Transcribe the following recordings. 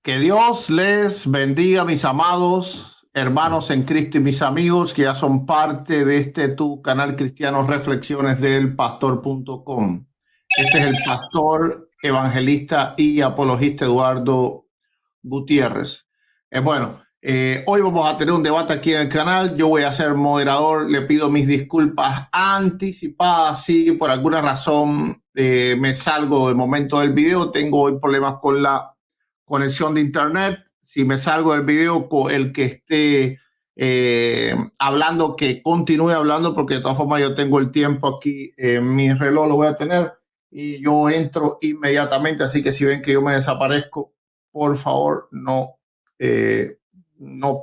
Que Dios les bendiga, mis amados hermanos en Cristo y mis amigos que ya son parte de tu canal cristiano Reflexiones del Pastor.com. Este es el pastor, evangelista y apologista Eduardo Gutiérrez. Hoy vamos a tener un debate aquí en el canal. Yo voy a ser moderador. Le pido mis disculpas anticipadas si por alguna razón me salgo del momento del video. Tengo hoy problemas con la conexión de internet. Si me salgo del video, el que esté hablando, que continúe hablando, porque de todas formas yo tengo el tiempo aquí en mi reloj, lo voy a tener y yo entro inmediatamente. Así que si ven que yo me desaparezco, por favor, no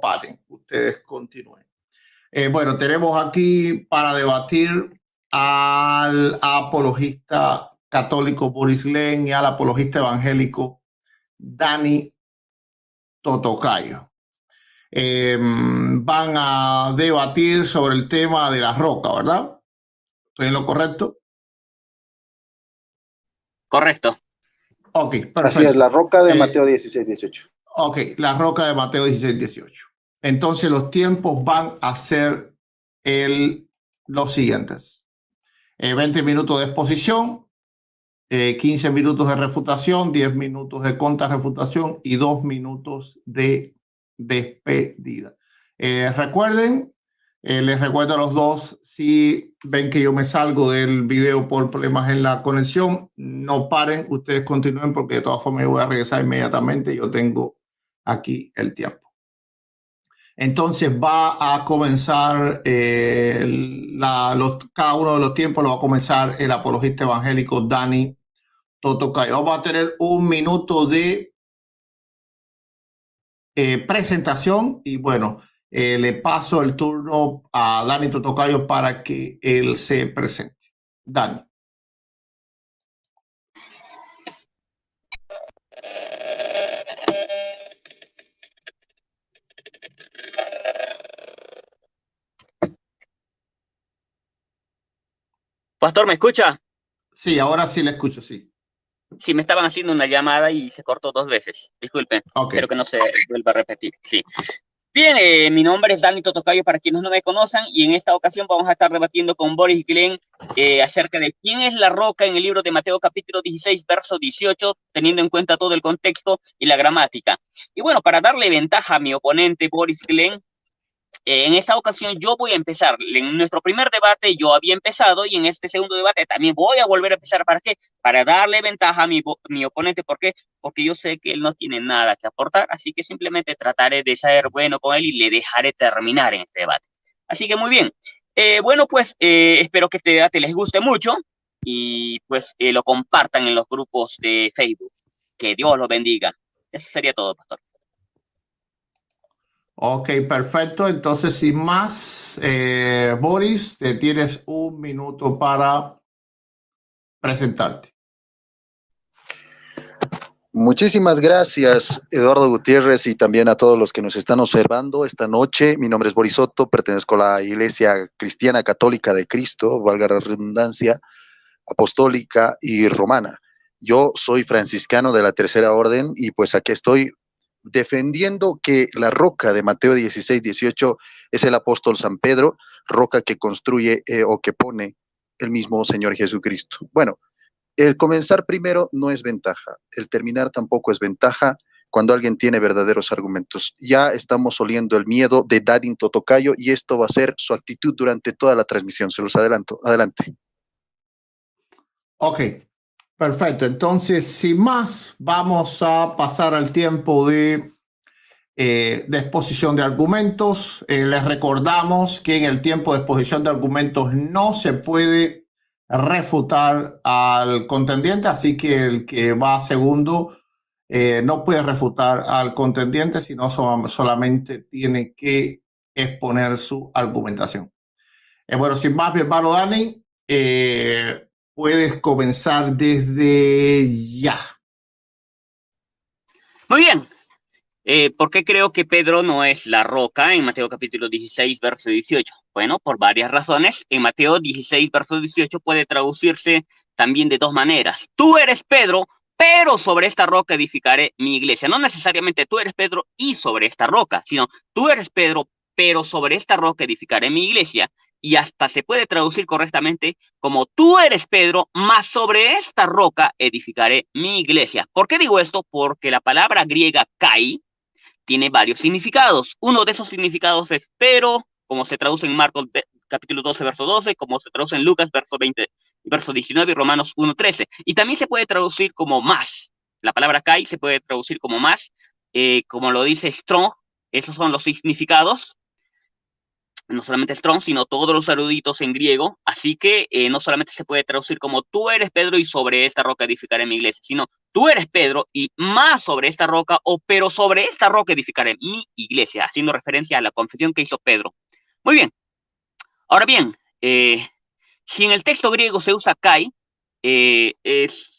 paren, ustedes continúen. Tenemos aquí para debatir al apologista católico Boris Glenn y al apologista evangélico Dani Totocayo. Van a debatir sobre el tema de la roca, ¿verdad? ¿Estoy en lo correcto? Correcto. Ok, perfecto. Así es, la roca de Mateo 16-18. Ok, la roca de Mateo 16-18. Entonces los tiempos van a ser los siguientes. 20 minutos de exposición, 15 minutos de refutación, 10 minutos de contrarrefutación y 2 minutos de despedida. Recuerden, les recuerdo a los dos, si ven que yo me salgo del video por problemas en la conexión, no paren, ustedes continúen porque de todas formas yo voy a regresar inmediatamente. Yo tengo aquí el tiempo. Entonces va a comenzar cada uno de los tiempos lo va a comenzar el apologista evangélico Dani Totocayo. Vamos a tener un minuto de presentación y le paso el turno a Dani Totocayo para que él se presente. Dani. Pastor, ¿me escucha? Sí, ahora sí le escucho, sí. Sí, me estaban haciendo una llamada y se cortó 2 veces. Disculpen, Okay. Espero que no se vuelva a repetir. Sí. Bien, mi nombre es Dani Totocayo para quienes no me conozcan y en esta ocasión vamos a estar debatiendo con Boris Glenn acerca de quién es la roca en el libro de Mateo capítulo 16, verso 18, teniendo en cuenta todo el contexto y la gramática. Y bueno, para darle ventaja a mi oponente Boris Glenn, en esta ocasión yo voy a empezar. En nuestro primer debate yo había empezado y en este segundo debate también voy a volver a empezar. ¿Para qué? Para darle ventaja a mi oponente. ¿Por qué? Porque yo sé que él no tiene nada que aportar, así que simplemente trataré de ser bueno con él y le dejaré terminar en este debate. Así que muy bien. Espero que este debate les guste mucho y lo compartan en los grupos de Facebook. Que Dios los bendiga. Eso sería todo, pastor. Ok, perfecto. Entonces, sin más, Boris, te tienes un minuto para presentarte. Muchísimas gracias, Eduardo Gutiérrez, y también a todos los que nos están observando esta noche. Mi nombre es Boris Soto, pertenezco a la Iglesia Cristiana Católica de Cristo, valga la redundancia, apostólica y romana. Yo soy franciscano de la Tercera Orden y pues aquí estoy defendiendo que la roca de Mateo 16-18 es el apóstol San Pedro, roca que construye o que pone el mismo Señor Jesucristo. Bueno, el comenzar primero no es ventaja, el terminar tampoco es ventaja cuando alguien tiene verdaderos argumentos. Ya estamos oliendo el miedo de Dani Totocayo y esto va a ser su actitud durante toda la transmisión. Se los adelanto. Adelante. Ok, perfecto. Entonces, sin más, vamos a pasar al tiempo de exposición de argumentos. Les recordamos que en el tiempo de exposición de argumentos no se puede refutar al contendiente, así que el que va segundo no puede refutar al contendiente, sino solamente tiene que exponer su argumentación. Sin más, mi hermano Dani, puedes comenzar desde ya. Muy bien. ¿Por qué creo que Pedro no es la roca en Mateo capítulo 16, verso 18? Bueno, por varias razones. En Mateo 16, verso 18 puede traducirse también de 2 maneras. Tú eres Pedro, pero sobre esta roca edificaré mi iglesia. No necesariamente tú eres Pedro y sobre esta roca, sino tú eres Pedro, pero sobre esta roca edificaré mi iglesia. Y hasta se puede traducir correctamente como tú eres Pedro, mas sobre esta roca edificaré mi iglesia. ¿Por qué digo esto? Porque la palabra griega kai tiene varios significados. Uno de esos significados es pero, como se traduce en Marcos capítulo 12, verso 12, como se traduce en Lucas, verso 20, verso 19 y Romanos 1:13. Y también se puede traducir como más. La palabra kai se puede traducir como más, como lo dice Strong. Esos son los significados. No solamente Strong, sino todos los eruditos en griego. Así que no solamente se puede traducir como tú eres Pedro y sobre esta roca edificaré mi iglesia, sino tú eres Pedro y más sobre esta roca, o pero sobre esta roca edificaré mi iglesia, haciendo referencia a la confesión que hizo Pedro. Muy bien. Ahora bien, si en el texto griego se usa kai, es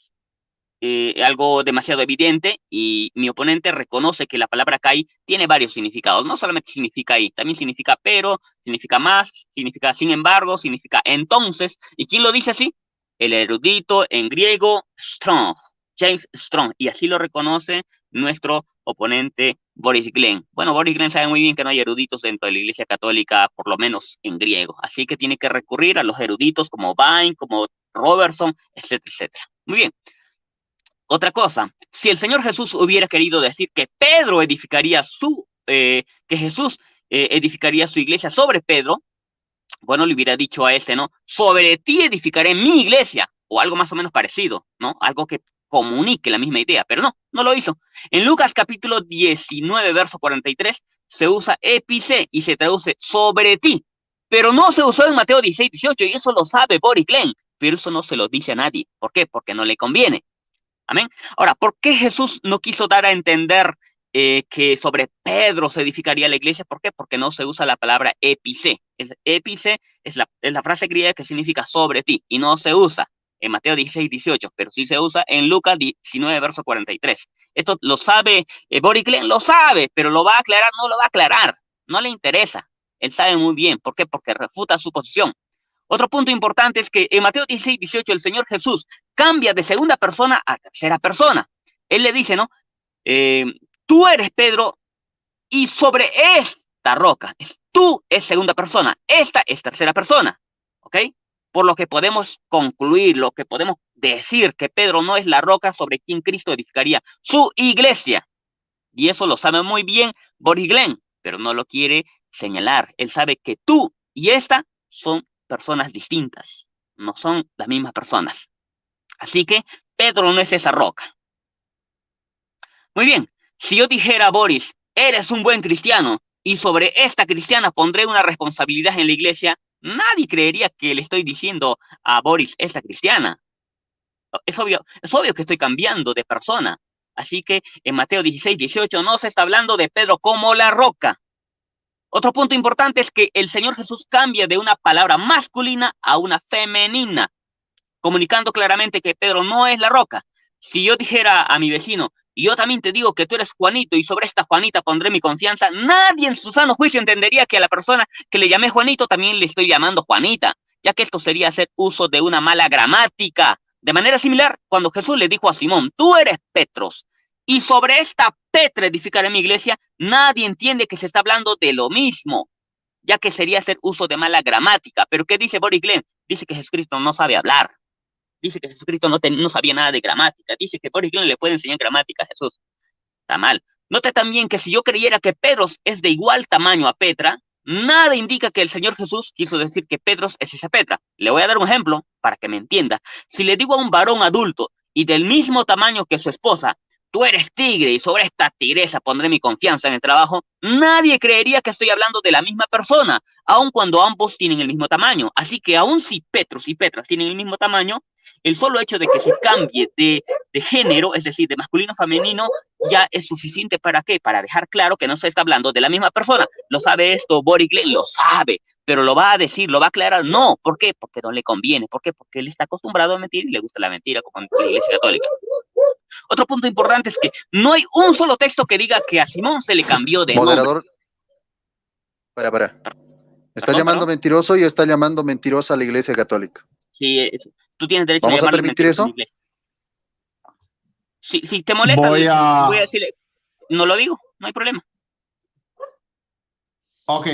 algo demasiado evidente y mi oponente reconoce que la palabra kai tiene varios significados. No solamente significa ahí, también significa pero, significa más, significa sin embargo, significa entonces. ¿Y quién lo dice así? El erudito en griego Strong, James Strong, y así lo reconoce nuestro oponente Boris Glenn. Bueno, Boris Glenn sabe muy bien que no hay eruditos dentro de la Iglesia Católica, por lo menos en griego, así que tiene que recurrir a los eruditos como Vine, como Robertson, etcétera, etcétera. Muy bien. Otra cosa, si el Señor Jesús hubiera querido decir que Pedro edificaría que Jesús edificaría su iglesia sobre Pedro, bueno, le hubiera dicho a este, ¿no? Sobre ti edificaré mi iglesia, o algo más o menos parecido, ¿no? Algo que comunique la misma idea, pero no lo hizo. En Lucas capítulo 19, verso 43, se usa epice y se traduce sobre ti, pero no se usó en Mateo 16, 18, y eso lo sabe Boris Glenn, pero eso no se lo dice a nadie. ¿Por qué? Porque no le conviene. Amén. Ahora, ¿por qué Jesús no quiso dar a entender que sobre Pedro se edificaría la iglesia? ¿Por qué? Porque no se usa la palabra epice. Epice es la frase griega que significa sobre ti y no se usa en Mateo 16, 18, pero sí se usa en Lucas 19, verso 43. Esto lo sabe Boris Glenn, lo sabe, pero lo va a aclarar, no lo va a aclarar, no le interesa. Él sabe muy bien. ¿Por qué? Porque refuta su posición. Otro punto importante es que en Mateo 16, 18 el Señor Jesús cambia de segunda persona a tercera persona. Él le dice, ¿no? Tú eres Pedro y sobre esta roca, tú es segunda persona, esta es tercera persona, ¿ok? Por lo que podemos concluir, lo que podemos decir que Pedro no es la roca sobre quien Cristo edificaría su iglesia. Y eso lo sabe muy bien Boris Glenn, pero no lo quiere señalar. Él sabe que tú y esta son personas distintas, no son las mismas personas. Así que Pedro no es esa roca. Muy bien, si yo dijera a Boris, eres un buen cristiano, y sobre esta cristiana pondré una responsabilidad en la iglesia, nadie creería que le estoy diciendo a Boris, esta cristiana. Es obvio que estoy cambiando de persona. Así que en Mateo 16, 18 no se está hablando de Pedro como la roca. Otro punto importante es que el Señor Jesús cambia de una palabra masculina a una femenina, comunicando claramente que Pedro no es la roca. Si yo dijera a mi vecino, y yo también te digo que tú eres Juanito y sobre esta Juanita pondré mi confianza, nadie en su sano juicio entendería que a la persona que le llamé Juanito también le estoy llamando Juanita, ya que esto sería hacer uso de una mala gramática. De manera similar, cuando Jesús le dijo a Simón, tú eres Petros, y sobre esta Petra edificaré mi iglesia, nadie entiende que se está hablando de lo mismo, ya que sería hacer uso de mala gramática. ¿Pero qué dice Boris Glenn? Dice que Jesucristo no sabe hablar. Dice que Jesucristo no sabía nada de gramática. Dice que Boris Glenn le puede enseñar gramática a Jesús. Está mal. Note también que si yo creyera que Pedros es de igual tamaño a Petra, nada indica que el Señor Jesús quiso decir que Pedros es esa Petra. Le voy a dar un ejemplo para que me entienda. Si le digo a un varón adulto y del mismo tamaño que su esposa, tú eres tigre y sobre esta tigresa pondré mi confianza en el trabajo, nadie creería que estoy hablando de la misma persona, aun cuando ambos tienen el mismo tamaño. Así que aun si Petros y Petras tienen el mismo tamaño, el solo hecho de que se cambie de género, es decir, de masculino a femenino, ya es suficiente. ¿Para qué? Para dejar claro que no se está hablando de la misma persona. ¿Lo sabe esto Boris Glenn? Lo sabe, pero lo va a decir, lo va a aclarar. No, ¿por qué? Porque no le conviene. ¿Por qué? Porque él está acostumbrado a mentir y le gusta la mentira, como en la Iglesia Católica. Otro punto importante es que no hay un solo texto que diga que a Simón se le cambió de Moderador, nombre. para. ¿Está llamando mentiroso y está llamando mentirosa a la Iglesia Católica? Sí, tú tienes derecho ¿Vamos a a permitir eso? Si te molesta, voy a decirle, no lo digo, no hay problema. Ok,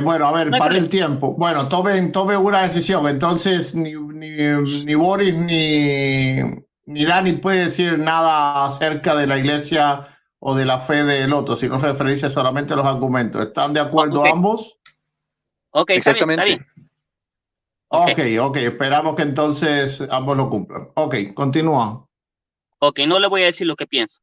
bueno, a ver, No hay para el problema. tiempo. Bueno, tome una decisión. Entonces, ni Boris ni Dani puede decir nada acerca de la iglesia o de la fe del otro, sino referirse solamente a los argumentos. ¿Están de acuerdo Okay. ambos? Ok, está bien, Exactamente. está bien. Okay. Ok, esperamos que entonces ambos lo cumplan. Ok, continúa. Ok, no le voy a decir lo que pienso.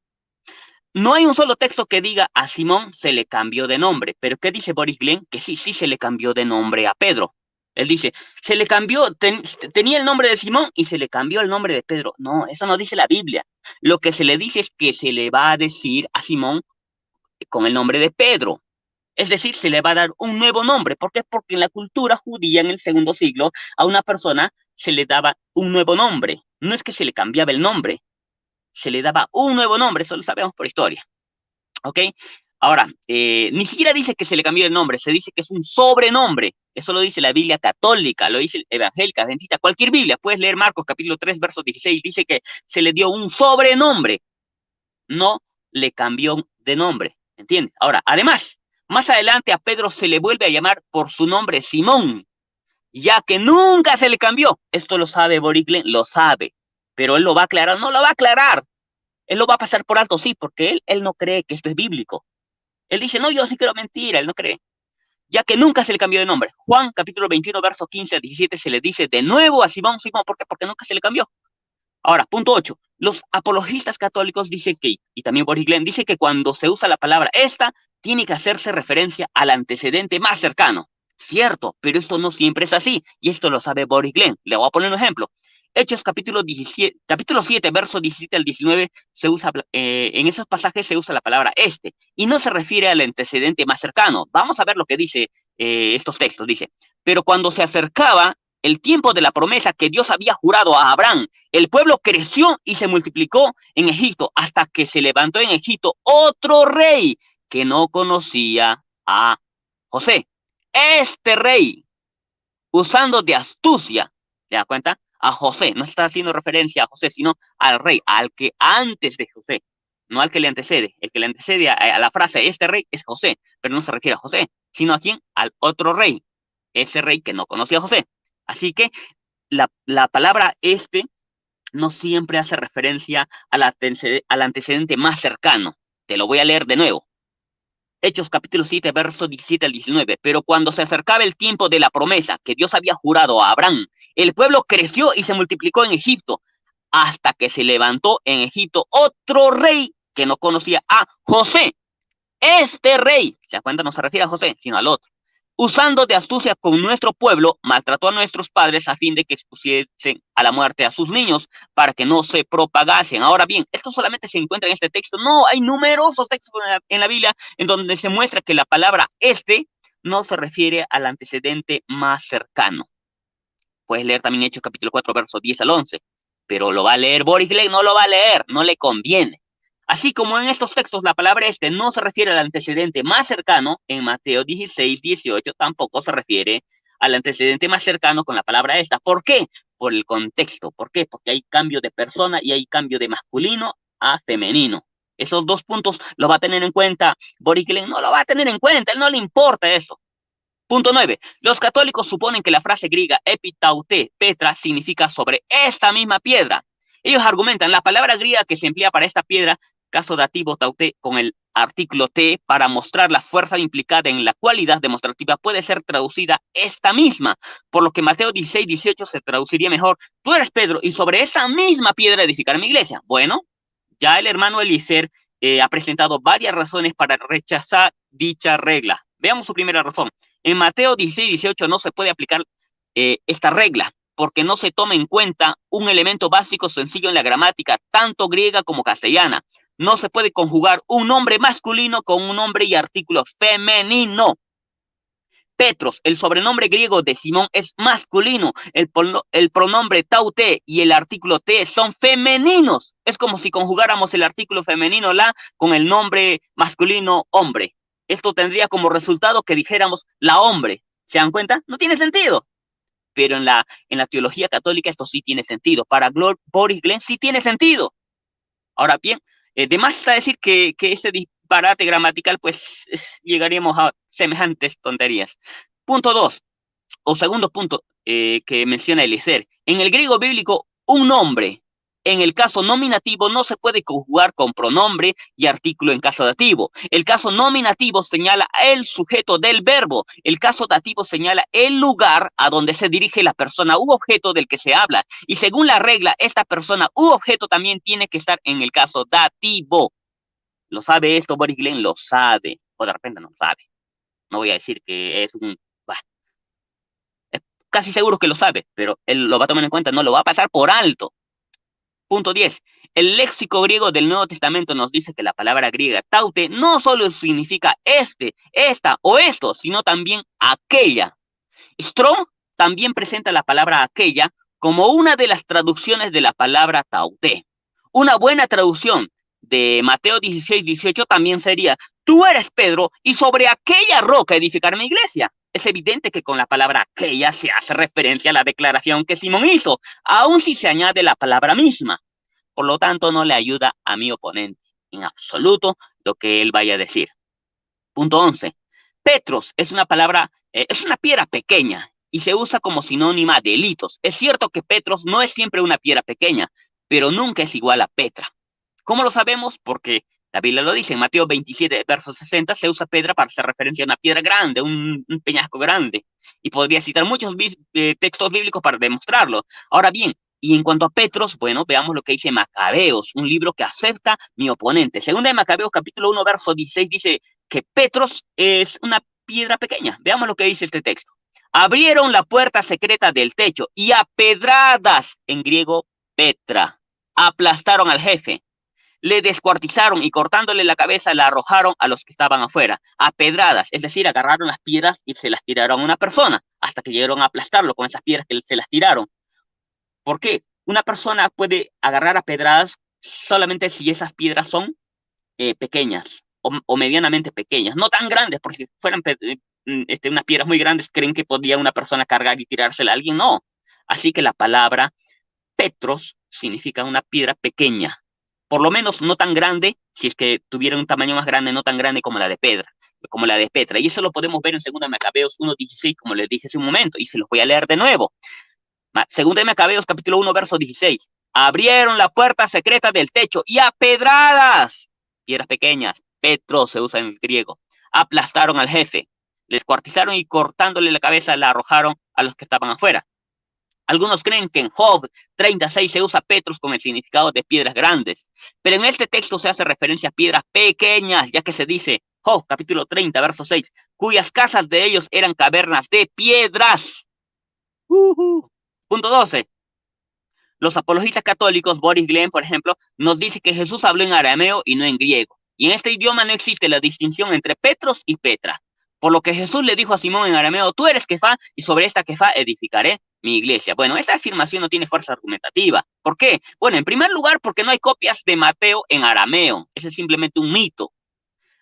No hay un solo texto que diga a Simón se le cambió de nombre, pero ¿qué dice Boris Glenn? Que sí se le cambió de nombre a Pedro. Él dice, se le cambió, tenía el nombre de Simón y se le cambió el nombre de Pedro. No, eso no dice la Biblia. Lo que se le dice es que se le va a decir a Simón con el nombre de Pedro. Es decir, se le va a dar un nuevo nombre. ¿Por qué? Porque en la cultura judía en el segundo siglo a una persona se le daba un nuevo nombre. No es que se le cambiaba el nombre, se le daba un nuevo nombre, eso lo sabemos por historia. ¿Ok? Ahora, ni siquiera dice que se le cambió el nombre, se dice que es un sobrenombre. Eso lo dice la Biblia católica, lo dice evangélica, adventista, cualquier Biblia. Puedes leer Marcos capítulo 3, verso 16, dice que se le dio un sobrenombre, no le cambió de nombre. ¿Entiendes? Ahora, además, más adelante a Pedro se le vuelve a llamar por su nombre Simón, ya que nunca se le cambió. Esto lo sabe Boris Glenn, lo sabe, pero él lo va a aclarar, no lo va a aclarar. Él lo va a pasar por alto, sí, porque él no cree que esto es bíblico. Él dice, no, yo sí creo mentira, él no cree. Ya que nunca se le cambió de nombre. Juan, capítulo 21, versos 15 a 17, se le dice de nuevo a Simón, ¿por qué? Porque nunca se le cambió. Ahora, punto 8. Los apologistas católicos dicen que, y también Boris Glenn, dice que cuando se usa la palabra esta, tiene que hacerse referencia al antecedente más cercano. Cierto, pero esto no siempre es así, y esto lo sabe Boris Glenn. Le voy a poner un ejemplo. Hechos capítulo 7, versos 17 al 19, en esos pasajes se usa la palabra este, y no se refiere al antecedente más cercano. Vamos a ver lo que dice estos textos. Dice, pero cuando se acercaba el tiempo de la promesa que Dios había jurado a Abraham, el pueblo creció y se multiplicó en Egipto, hasta que se levantó en Egipto otro rey que no conocía a José. Este rey, usando de astucia, ¿te das cuenta? A José, no está haciendo referencia a José, sino al rey, al que antes de José, no al que le antecede. El que le antecede a la frase este rey es José, pero no se refiere a José, sino a quién, al otro rey, ese rey que no conocía a José. Así que la palabra este no siempre hace referencia al antecedente más cercano. Te lo voy a leer de nuevo. Hechos capítulo 7, verso 17 al 19. Pero cuando se acercaba el tiempo de la promesa que Dios había jurado a Abraham, el pueblo creció y se multiplicó en Egipto, hasta que se levantó en Egipto otro rey que no conocía a José. Este rey, ¿se da cuenta? No se refiere a José, sino al otro. Usando de astucia con nuestro pueblo, maltrató a nuestros padres a fin de que expusiesen a la muerte a sus niños para que no se propagasen. Ahora bien, esto solamente se encuentra en este texto. No, hay numerosos textos en la Biblia en donde se muestra que la palabra este no se refiere al antecedente más cercano. Puedes leer también Hechos capítulo 4, versos 10 al 11. Pero lo va a leer Boris Glenn, no lo va a leer, no le conviene. Así como en estos textos la palabra este no se refiere al antecedente más cercano, en Mateo 16, 18 tampoco se refiere al antecedente más cercano con la palabra esta. ¿Por qué? Por el contexto. ¿Por qué? Porque hay cambio de persona y hay cambio de masculino a femenino. Esos dos puntos lo va a tener en cuenta Boris Glenn, no lo va a tener en cuenta, a él no le importa eso. Punto 9. Los católicos suponen que la frase griega epitaute, Petra, significa sobre esta misma piedra. Ellos argumentan la palabra griega que se emplea para esta piedra, caso dativo taute, con el artículo te, para mostrar la fuerza implicada en la cualidad demostrativa, puede ser traducida esta misma, por lo que Mateo 16, 18 se traduciría mejor, tú eres Pedro y sobre esta misma piedra edificaré mi iglesia. Bueno, ya el hermano Eliezer ha presentado varias razones para rechazar dicha regla. Veamos su primera razón. En Mateo 16, 18 no se puede aplicar esta regla porque no se toma en cuenta un elemento básico sencillo en la gramática, tanto griega como castellana. No se puede conjugar un nombre masculino con un nombre y artículo femenino. Petros, el sobrenombre griego de Simón es masculino, el pronombre taute y el artículo te son femeninos. Es como si conjugáramos el artículo femenino la con el nombre masculino hombre. Esto tendría como resultado que dijéramos la hombre. ¿Se dan cuenta? No tiene sentido. pero en la teología católica esto sí tiene sentido. Para Boris Glenn sí tiene sentido. Ahora bien, de más está decir que este disparate gramatical, pues llegaríamos a semejantes tonterías. Punto 2, o segundo punto que menciona Eliezer. En el griego bíblico, un nombre, en el caso nominativo, no se puede conjugar con pronombre y artículo en caso dativo. El caso nominativo señala el sujeto del verbo. El caso dativo señala el lugar a donde se dirige la persona u objeto del que se habla. Y según la regla, esta persona u objeto también tiene que estar en el caso dativo. ¿Lo sabe esto Boris Glenn? Lo sabe. O de repente no lo sabe. No voy a decir que es un... Casi seguro que lo sabe, pero él lo va a tomar en cuenta, no lo va a pasar por alto. Punto 10. El léxico griego del Nuevo Testamento nos dice que la palabra griega taute no solo significa este, esta o esto, sino también aquella. Strong también presenta la palabra aquella como una de las traducciones de la palabra taute. Una buena traducción de Mateo 16:18 también sería: tú eres Pedro y sobre aquella roca edificaré mi iglesia. Es evidente que con la palabra aquella se hace referencia a la declaración que Simón hizo, aun si se añade la palabra misma. Por lo tanto, no le ayuda a mi oponente en absoluto lo que él vaya a decir. Punto 11. Petros es una palabra, es una piedra pequeña y se usa como sinónima de litos. Es cierto que Petros no es siempre una piedra pequeña, pero nunca es igual a Petra. ¿Cómo lo sabemos? Porque la Biblia lo dice, en Mateo 27, verso 60, se usa Petra para hacer referencia a una piedra grande, un peñasco grande. Y podría citar muchos textos bíblicos para demostrarlo. Ahora bien, y en cuanto a Petros, bueno, veamos lo que dice Macabeos, un libro que acepta mi oponente. Segunda de Macabeos, capítulo 1, verso 16, dice que Petros es una piedra pequeña. Veamos lo que dice este texto. Abrieron la puerta secreta del techo y a pedradas, en griego, Petra, aplastaron al jefe. Le descuartizaron y cortándole la cabeza la arrojaron a los que estaban afuera, a pedradas, es decir, agarraron las piedras y se las tiraron a una persona, hasta que llegaron a aplastarlo con esas piedras que se las tiraron. ¿Por qué? Una persona puede agarrar a pedradas solamente si esas piedras son pequeñas o medianamente pequeñas, no tan grandes, porque si fueran unas piedras muy grandes, ¿creen que podría una persona cargar y tirársela a alguien? No. Así que la palabra Petros significa una piedra pequeña. Por lo menos no tan grande, si es que tuviera un tamaño más grande, no tan grande como la de Petra. Y eso lo podemos ver en 2 Macabeos 1:16, como les dije hace un momento, y se los voy a leer de nuevo. 2 Macabeos, capítulo 1, verso 16. Abrieron la puerta secreta del techo y a pedradas, piedras pequeñas, Petro se usa en el griego, aplastaron al jefe, les cuartizaron y cortándole la cabeza la arrojaron a los que estaban afuera. Algunos creen que en Job 36 se usa Petros con el significado de piedras grandes, pero en este texto se hace referencia a piedras pequeñas, ya que se dice, Job capítulo 30, verso 6, cuyas casas de ellos eran cavernas de piedras. Punto 12. Los apologistas católicos, Boris Glenn, por ejemplo, nos dice que Jesús habló en arameo y no en griego. Y en este idioma no existe la distinción entre Petros y Petra. Por lo que Jesús le dijo a Simón en arameo, tú eres Kefá y sobre esta Kefá edificaré mi iglesia. Bueno, esta afirmación no tiene fuerza argumentativa. ¿Por qué? Bueno, en primer lugar, porque no hay copias de Mateo en arameo. Ese es simplemente un mito.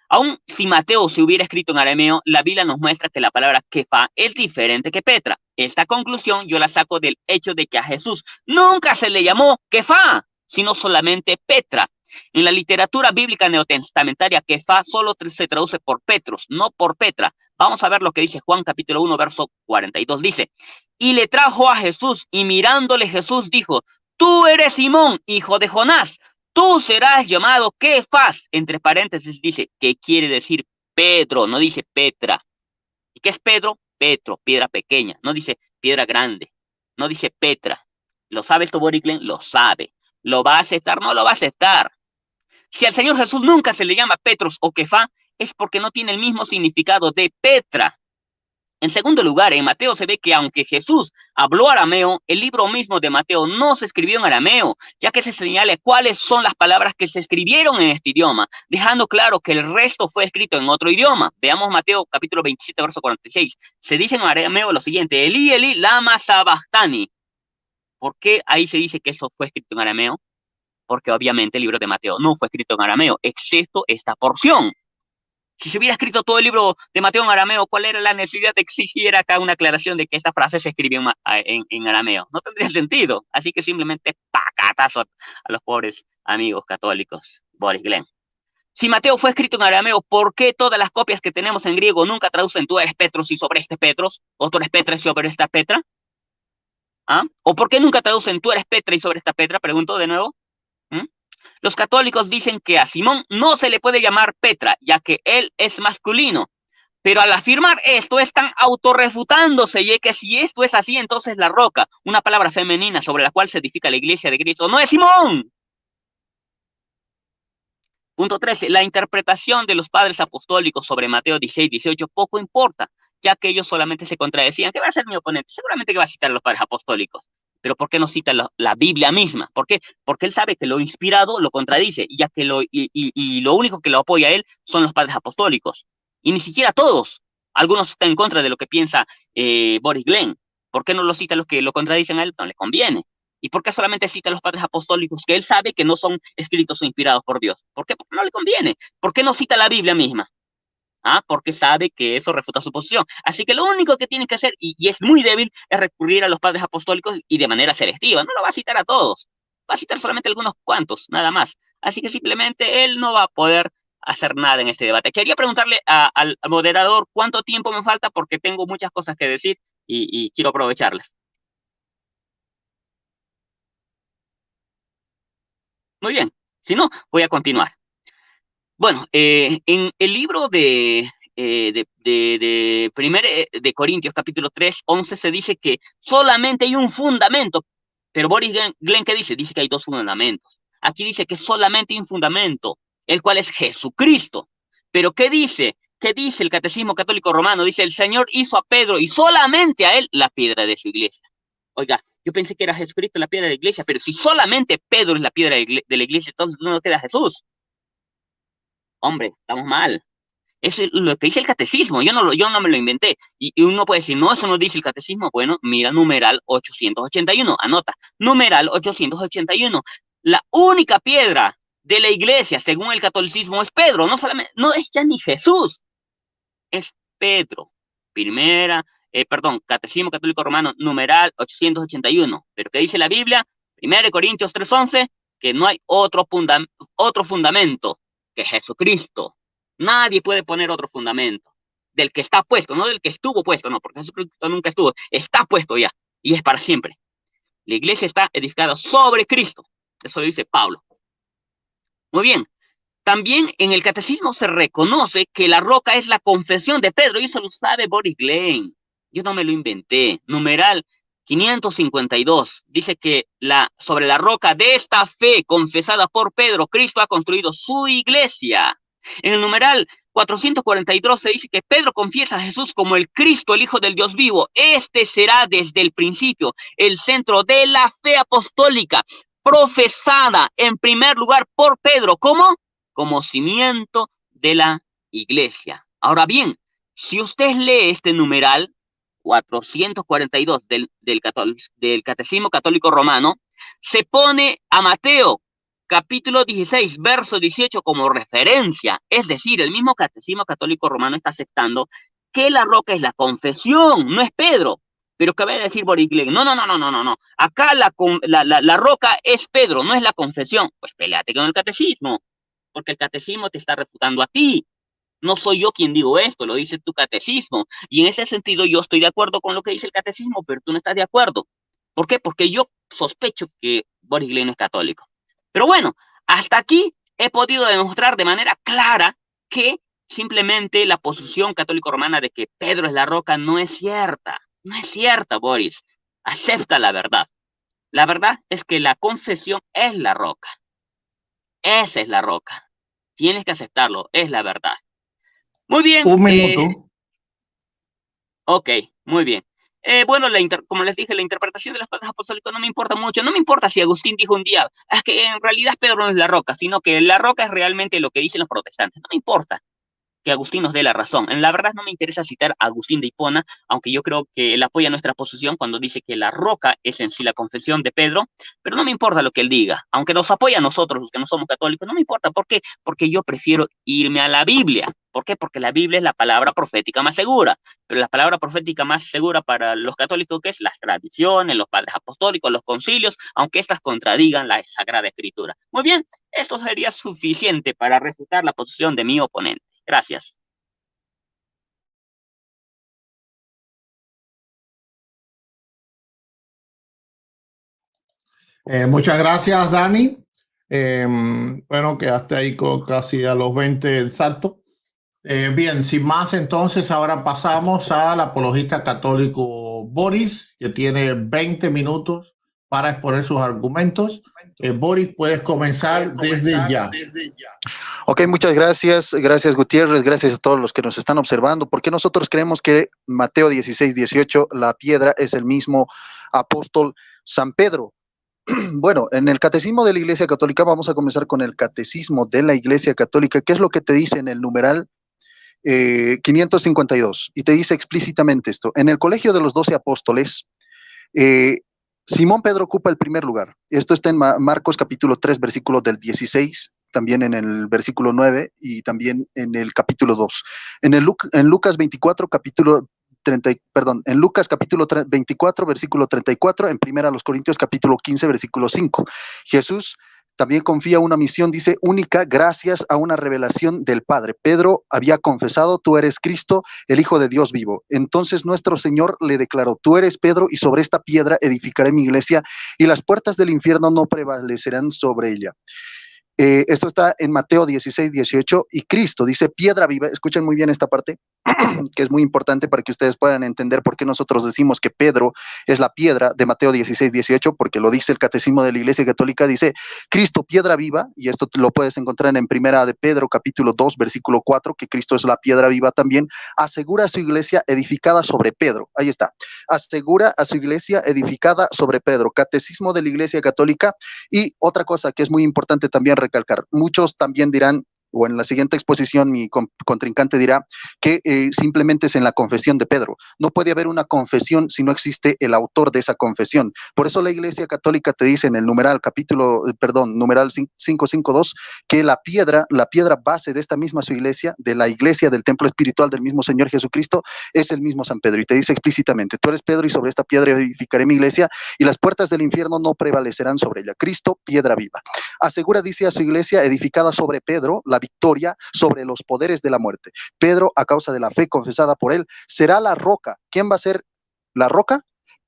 Aún si Mateo se hubiera escrito en arameo, la Biblia nos muestra que la palabra Kefá es diferente que Petra. Esta conclusión yo la saco del hecho de que a Jesús nunca se le llamó Kefá, sino solamente Petra. En la literatura bíblica neotestamentaria, Kefá solo se traduce por Petros, no por Petra. Vamos a ver lo que dice Juan capítulo 1, verso 42. Dice, y le trajo a Jesús, y mirándole Jesús dijo, tú eres Simón, hijo de Jonás, tú serás llamado Kefas. Entre paréntesis dice, que quiere decir Pedro, no dice Petra. ¿Y qué es Pedro? Petro, piedra pequeña. No dice piedra grande. No dice Petra. ¿Lo sabe esto Boris Glenn? Lo sabe. ¿Lo va a aceptar? No lo va a aceptar. Si al Señor Jesús nunca se le llama Petros o Kefá, es porque no tiene el mismo significado de Petra. En segundo lugar, en Mateo se ve que aunque Jesús habló arameo, el libro mismo de Mateo no se escribió en arameo, ya que se señala cuáles son las palabras que se escribieron en este idioma, dejando claro que el resto fue escrito en otro idioma. Veamos Mateo capítulo 27, verso 46. Se dice en arameo lo siguiente, Eli, Eli, lama sabachthani. ¿Por qué ahí se dice que eso fue escrito en arameo? Porque obviamente el libro de Mateo no fue escrito en arameo, excepto esta porción. Si se hubiera escrito todo el libro de Mateo en arameo, ¿cuál era la necesidad de que se hiciera acá una aclaración de que esta frase se escribe en arameo? No tendría sentido. Así que simplemente pacatazo a los pobres amigos católicos, Boris Glenn. Si Mateo fue escrito en arameo, ¿por qué todas las copias que tenemos en griego nunca traducen tú eres Petros y sobre este Petros? ¿O tú eres Petra y sobre esta Petra? ¿Ah? ¿O por qué nunca traducen tú eres Petra y sobre esta Petra? Pregunto de nuevo. Los católicos dicen que a Simón no se le puede llamar Petra, ya que él es masculino. Pero al afirmar esto, están autorrefutándose, y es que si esto es así, entonces la roca, una palabra femenina sobre la cual se edifica la iglesia de Cristo, no es Simón. Punto 13. La interpretación de los padres apostólicos sobre Mateo 16, 18 poco importa, ya que ellos solamente se contradecían. ¿Qué va a hacer mi oponente? Seguramente que va a citar a los padres apostólicos. Pero ¿por qué no cita la Biblia misma? ¿Por qué? Porque él sabe que lo inspirado lo contradice, ya que lo único que lo apoya a él son los padres apostólicos. Y ni siquiera todos. Algunos están en contra de lo que piensa Boris Glenn. ¿Por qué no lo cita los que lo contradicen a él? No le conviene. ¿Y por qué solamente cita a los padres apostólicos que él sabe que no son escritos o inspirados por Dios? ¿Por qué? Porque no le conviene. ¿Por qué no cita la Biblia misma? Porque sabe que eso refuta su posición. Así que lo único que tiene que hacer, y es muy débil, es recurrir a los padres apostólicos y de manera selectiva. No lo va a citar a todos. Va a citar solamente a algunos cuantos, nada más. Así que simplemente él no va a poder hacer nada en este debate. Quería preguntarle al moderador cuánto tiempo me falta, porque tengo muchas cosas que decir y quiero aprovecharlas. Muy bien. Si no, voy a continuar. Bueno, en el libro de Corintios, capítulo 3, 11, se dice que solamente hay un fundamento. Pero Boris Glenn, ¿qué dice? Dice que hay dos fundamentos. Aquí dice que solamente hay un fundamento, el cual es Jesucristo. Pero ¿qué dice? ¿Qué dice el Catecismo Católico Romano? Dice, el Señor hizo a Pedro y solamente a él la piedra de su iglesia. Oiga, yo pensé que era Jesucristo la piedra de la iglesia, pero si solamente Pedro es la piedra de la iglesia, entonces no queda Jesús. Hombre, estamos mal. Eso es lo que dice el catecismo, yo no me lo inventé. Y uno puede decir, no, eso no dice el catecismo. Bueno, mira numeral 881, anota, numeral 881. La única piedra de la iglesia, según el catolicismo, es Pedro, no es ya ni Jesús, es Pedro. Catecismo Católico Romano, numeral 881. Pero ¿qué dice la Biblia? 1 Corintios 3:11, que no hay otro fundamento que Jesucristo. Nadie puede poner otro fundamento del que está puesto, no del que estuvo puesto, no, porque Jesucristo nunca estuvo, está puesto ya, y es para siempre. La iglesia está edificada sobre Cristo, eso lo dice Pablo. Muy bien, también en el catecismo se reconoce que la roca es la confesión de Pedro, y eso lo sabe Boris Glenn, yo no me lo inventé. Numeral 552 dice que sobre la roca de esta fe confesada por Pedro, Cristo ha construido su iglesia. En el numeral 442 se dice que Pedro confiesa a Jesús como el Cristo, el Hijo del Dios vivo. Este será desde el principio el centro de la fe apostólica, profesada en primer lugar por Pedro, como cimiento de la iglesia. Ahora bien, si usted lee este numeral 442 del Catecismo Católico Romano, se pone a Mateo capítulo 16, verso 18 como referencia. Es decir, el mismo Catecismo Católico Romano está aceptando que la roca es la confesión, no es Pedro. Pero ¿qué va a decir Boris Glenn? No. Acá la roca es Pedro, no es la confesión. Pues peleate con el catecismo, porque el catecismo te está refutando a ti. No soy yo quien digo esto, lo dice tu catecismo. Y en ese sentido yo estoy de acuerdo con lo que dice el catecismo, pero tú no estás de acuerdo. ¿Por qué? Porque yo sospecho que Boris Glenn es católico. Pero bueno, hasta aquí he podido demostrar de manera clara que simplemente la posición católico-romana de que Pedro es la roca no es cierta. No es cierta, Boris. Acepta la verdad. La verdad es que la confesión es la roca. Esa es la roca. Tienes que aceptarlo, es la verdad. Muy bien. Un minuto. Ok, muy bien. Bueno, como les dije, la interpretación de los padres apostólicos no me importa mucho. No me importa si Agustín dijo un día, es que en realidad Pedro no es la roca, sino que la roca es realmente lo que dicen los protestantes. No me importa que Agustín nos dé la razón. En la verdad no me interesa citar a Agustín de Hipona, aunque yo creo que él apoya nuestra posición cuando dice que la roca es en sí la confesión de Pedro, pero no me importa lo que él diga. Aunque nos apoya a nosotros, los que no somos católicos, no me importa. ¿Por qué? Porque yo prefiero irme a la Biblia. ¿Por qué? Porque la Biblia es la palabra profética más segura, pero la palabra profética más segura para los católicos, ¿qué es? Las tradiciones, los padres apostólicos, los concilios, aunque éstas contradigan la Sagrada Escritura. Muy bien, esto sería suficiente para refutar la posición de mi oponente. Gracias. Muchas gracias, Dani. Bueno, quedaste ahí casi a los 20 el salto. Bien, sin más, entonces ahora pasamos al apologista católico Boris, que tiene 20 minutos para exponer sus argumentos. Boris, puedes comenzar desde ya. Ok, muchas gracias. Gracias, Gutiérrez. Gracias a todos los que nos están observando. Porque nosotros creemos que Mateo 16, 18, la piedra es el mismo apóstol San Pedro. Bueno, en el Catecismo de la Iglesia Católica vamos a comenzar con el Catecismo de la Iglesia Católica. ¿Qué es lo que te dice en el numeral 552? Y te dice explícitamente esto. En el Colegio de los 12 Apóstoles, Simón Pedro ocupa el primer lugar. Esto está en Marcos capítulo 3, versículo del 16, también en el versículo 9 y también en el capítulo 2. En Lucas 24, capítulo 30, perdón, en Lucas capítulo 24, versículo 34, en Primera a los Corintios capítulo 15, versículo 5. Jesús también confía una misión, dice, única gracias a una revelación del Padre. Pedro había confesado, tú eres Cristo, el Hijo de Dios vivo. Entonces nuestro Señor le declaró, tú eres Pedro y sobre esta piedra edificaré mi iglesia y las puertas del infierno no prevalecerán sobre ella. Esto está en Mateo 16, 18, y Cristo dice, piedra viva, escuchen muy bien esta parte, que es muy importante para que ustedes puedan entender por qué nosotros decimos que Pedro es la piedra de Mateo 16, 18, porque lo dice el Catecismo de la Iglesia Católica, dice, Cristo, piedra viva, y esto lo puedes encontrar en Primera de Pedro, capítulo 2, versículo 4, que Cristo es la piedra viva también, asegura a su iglesia edificada sobre Pedro, ahí está, asegura a su iglesia edificada sobre Pedro, Catecismo de la Iglesia Católica. Y otra cosa que es muy importante también recalcar, muchos también dirán, o en la siguiente exposición mi contrincante dirá que simplemente es en la confesión de Pedro. No puede haber una confesión si no existe el autor de esa confesión. Por eso la Iglesia Católica te dice en el numeral numeral 552, que la piedra base de esta misma su iglesia, de la iglesia del templo espiritual del mismo Señor Jesucristo, es el mismo San Pedro. Y te dice explícitamente, tú eres Pedro y sobre esta piedra edificaré mi iglesia y las puertas del infierno no prevalecerán sobre ella. Cristo, piedra viva. Asegura, dice, a su iglesia edificada sobre Pedro, la victoria sobre los poderes de la muerte. Pedro, a causa de la fe confesada por él, será la roca. ¿Quién va a ser la roca?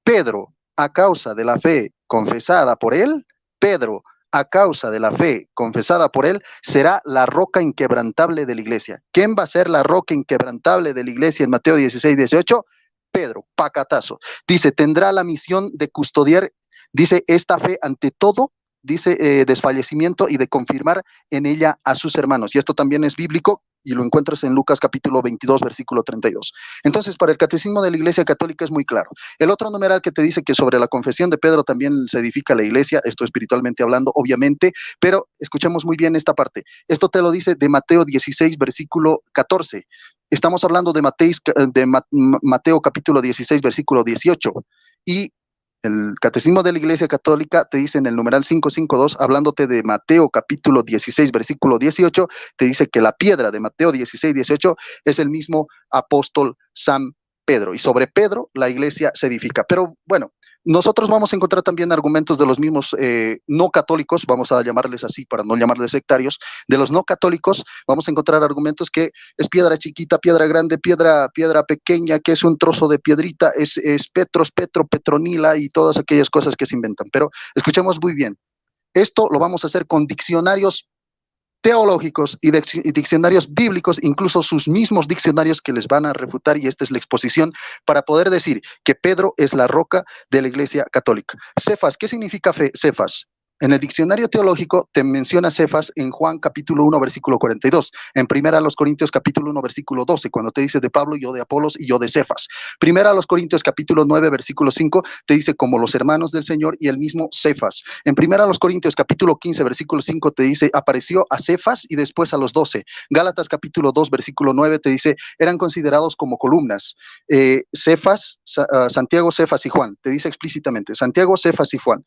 Pedro, a causa de la fe confesada por él, Pedro, a causa de la fe confesada por él, será la roca inquebrantable de la iglesia. ¿Quién va a ser la roca inquebrantable de la iglesia en Mateo 16, 18? Pedro, pacatazo. Dice, tendrá la misión de custodiar, dice, esta fe ante todo, dice, desfallecimiento y de confirmar en ella a sus hermanos. Y esto también es bíblico y lo encuentras en Lucas capítulo 22, versículo 32. Entonces, para el Catecismo de la Iglesia Católica es muy claro. El otro numeral que te dice que sobre la confesión de Pedro también se edifica la iglesia, esto espiritualmente hablando, obviamente, pero escuchemos muy bien esta parte. Esto te lo dice de Mateo 16, versículo 14. Estamos hablando de Mateo capítulo 16, versículo 18. Y el Catecismo de la Iglesia Católica te dice en el numeral 552, hablándote de Mateo capítulo 16, versículo 18, te dice que la piedra de Mateo 16, 18 es el mismo apóstol San Pedro. Y sobre Pedro la iglesia se edifica. Pero bueno, nosotros vamos a encontrar también argumentos de los mismos no católicos, vamos a llamarles así para no llamarles sectarios, de los no católicos vamos a encontrar argumentos que es piedra chiquita, piedra grande, piedra pequeña, que es un trozo de piedrita, es petronila y todas aquellas cosas que se inventan. Pero escuchemos muy bien, esto lo vamos a hacer con diccionarios teológicos y diccionarios bíblicos, incluso sus mismos diccionarios que les van a refutar, y esta es la exposición para poder decir que Pedro es la roca de la Iglesia Católica. Cefas, ¿qué significa fe? Cefas. En el diccionario teológico te menciona Cefas en Juan capítulo 1, versículo 42. En Primera a los Corintios capítulo 1, versículo 12, cuando te dice de Pablo, yo de Apolos y yo de Cefas. Primera a los Corintios capítulo 9, versículo 5, te dice como los hermanos del Señor y el mismo Cefas. En Primera a los Corintios capítulo 15, versículo 5, te dice apareció a Cefas y después a los 12. Gálatas capítulo 2, versículo 9, te dice eran considerados como columnas. Cefas, Santiago, Cefas y Juan. Te dice explícitamente Santiago, Cefas y Juan.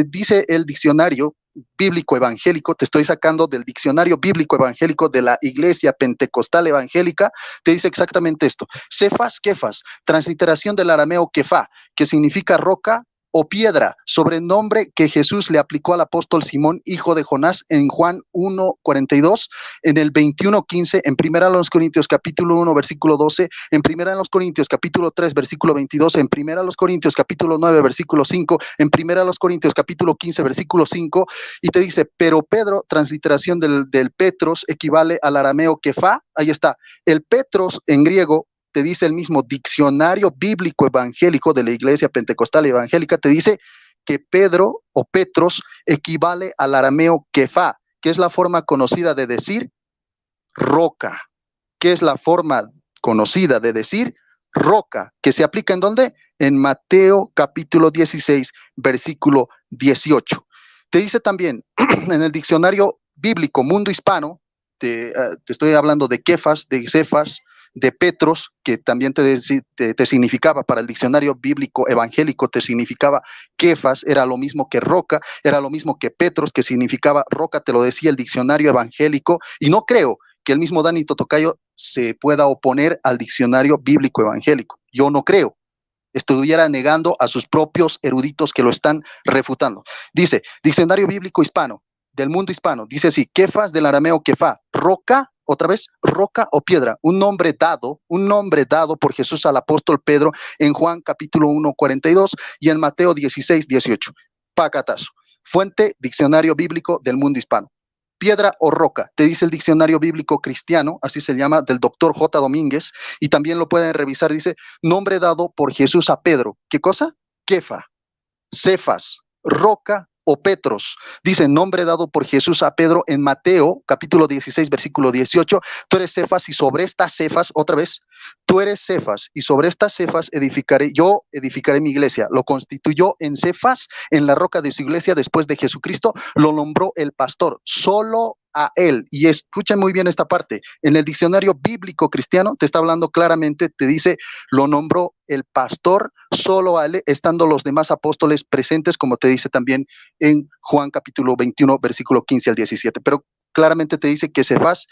Dice el diccionario bíblico evangélico, te estoy sacando del diccionario bíblico evangélico de la Iglesia Pentecostal Evangélica, te dice exactamente esto. Cefas, Kefas, transliteración del arameo Kefá, que significa roca o piedra, sobrenombre que Jesús le aplicó al apóstol Simón, hijo de Jonás, en Juan 1:42, en el 21:15, en 1 Corintios capítulo 1, versículo 12, en 1 Corintios capítulo 3, versículo 22, en 1 Corintios capítulo 9, versículo 5, en 1 Corintios capítulo 15, versículo 5, y te dice, pero Pedro, transliteración del Petros, equivale al arameo Kefá, ahí está, el Petros en griego, te dice el mismo diccionario bíblico evangélico de la Iglesia Pentecostal Evangélica, te dice que Pedro o Petros equivale al arameo Kefá, que es la forma conocida de decir roca, que es la forma conocida de decir roca, que se aplica ¿en dónde? En Mateo capítulo 16, versículo 18. Te dice también en el diccionario bíblico Mundo Hispano, te estoy hablando de Kefas, de Cefas, de Petros, que también te significaba para el diccionario bíblico evangélico, te significaba Kefas, era lo mismo que roca, era lo mismo que Petros, que significaba roca, te lo decía el diccionario evangélico, y no creo que el mismo Dani Totocayo se pueda oponer al diccionario bíblico evangélico. Yo no creo. Estuviera negando a sus propios eruditos que lo están refutando. Dice, diccionario bíblico hispano, del mundo hispano, dice así, Kefas del arameo Kefá, roca, otra vez, roca o piedra, un nombre dado por Jesús al apóstol Pedro en Juan capítulo 1, 42 y en Mateo 16, 18. Pacatazo. Fuente, diccionario bíblico del mundo hispano. Piedra o roca, te dice el diccionario bíblico cristiano, así se llama, del doctor J. Domínguez, y también lo pueden revisar, dice, nombre dado por Jesús a Pedro. ¿Qué cosa? Kefa, Cefas, roca o Petros. Dice, nombre dado por Jesús a Pedro en Mateo, capítulo 16, versículo 18, tú eres Cefas y sobre estas Cefas, otra vez, tú eres Cefas y sobre estas Cefas yo edificaré mi iglesia. Lo constituyó en Cefas, en la roca de su iglesia después de Jesucristo, lo nombró el pastor, solo a él. Y escuchen muy bien esta parte, en el diccionario bíblico cristiano te está hablando claramente, te dice, lo nombró el pastor, solo a él, estando los demás apóstoles presentes, como te dice también en Juan capítulo 21, versículo 15 al 17, pero claramente te dice que Cefas,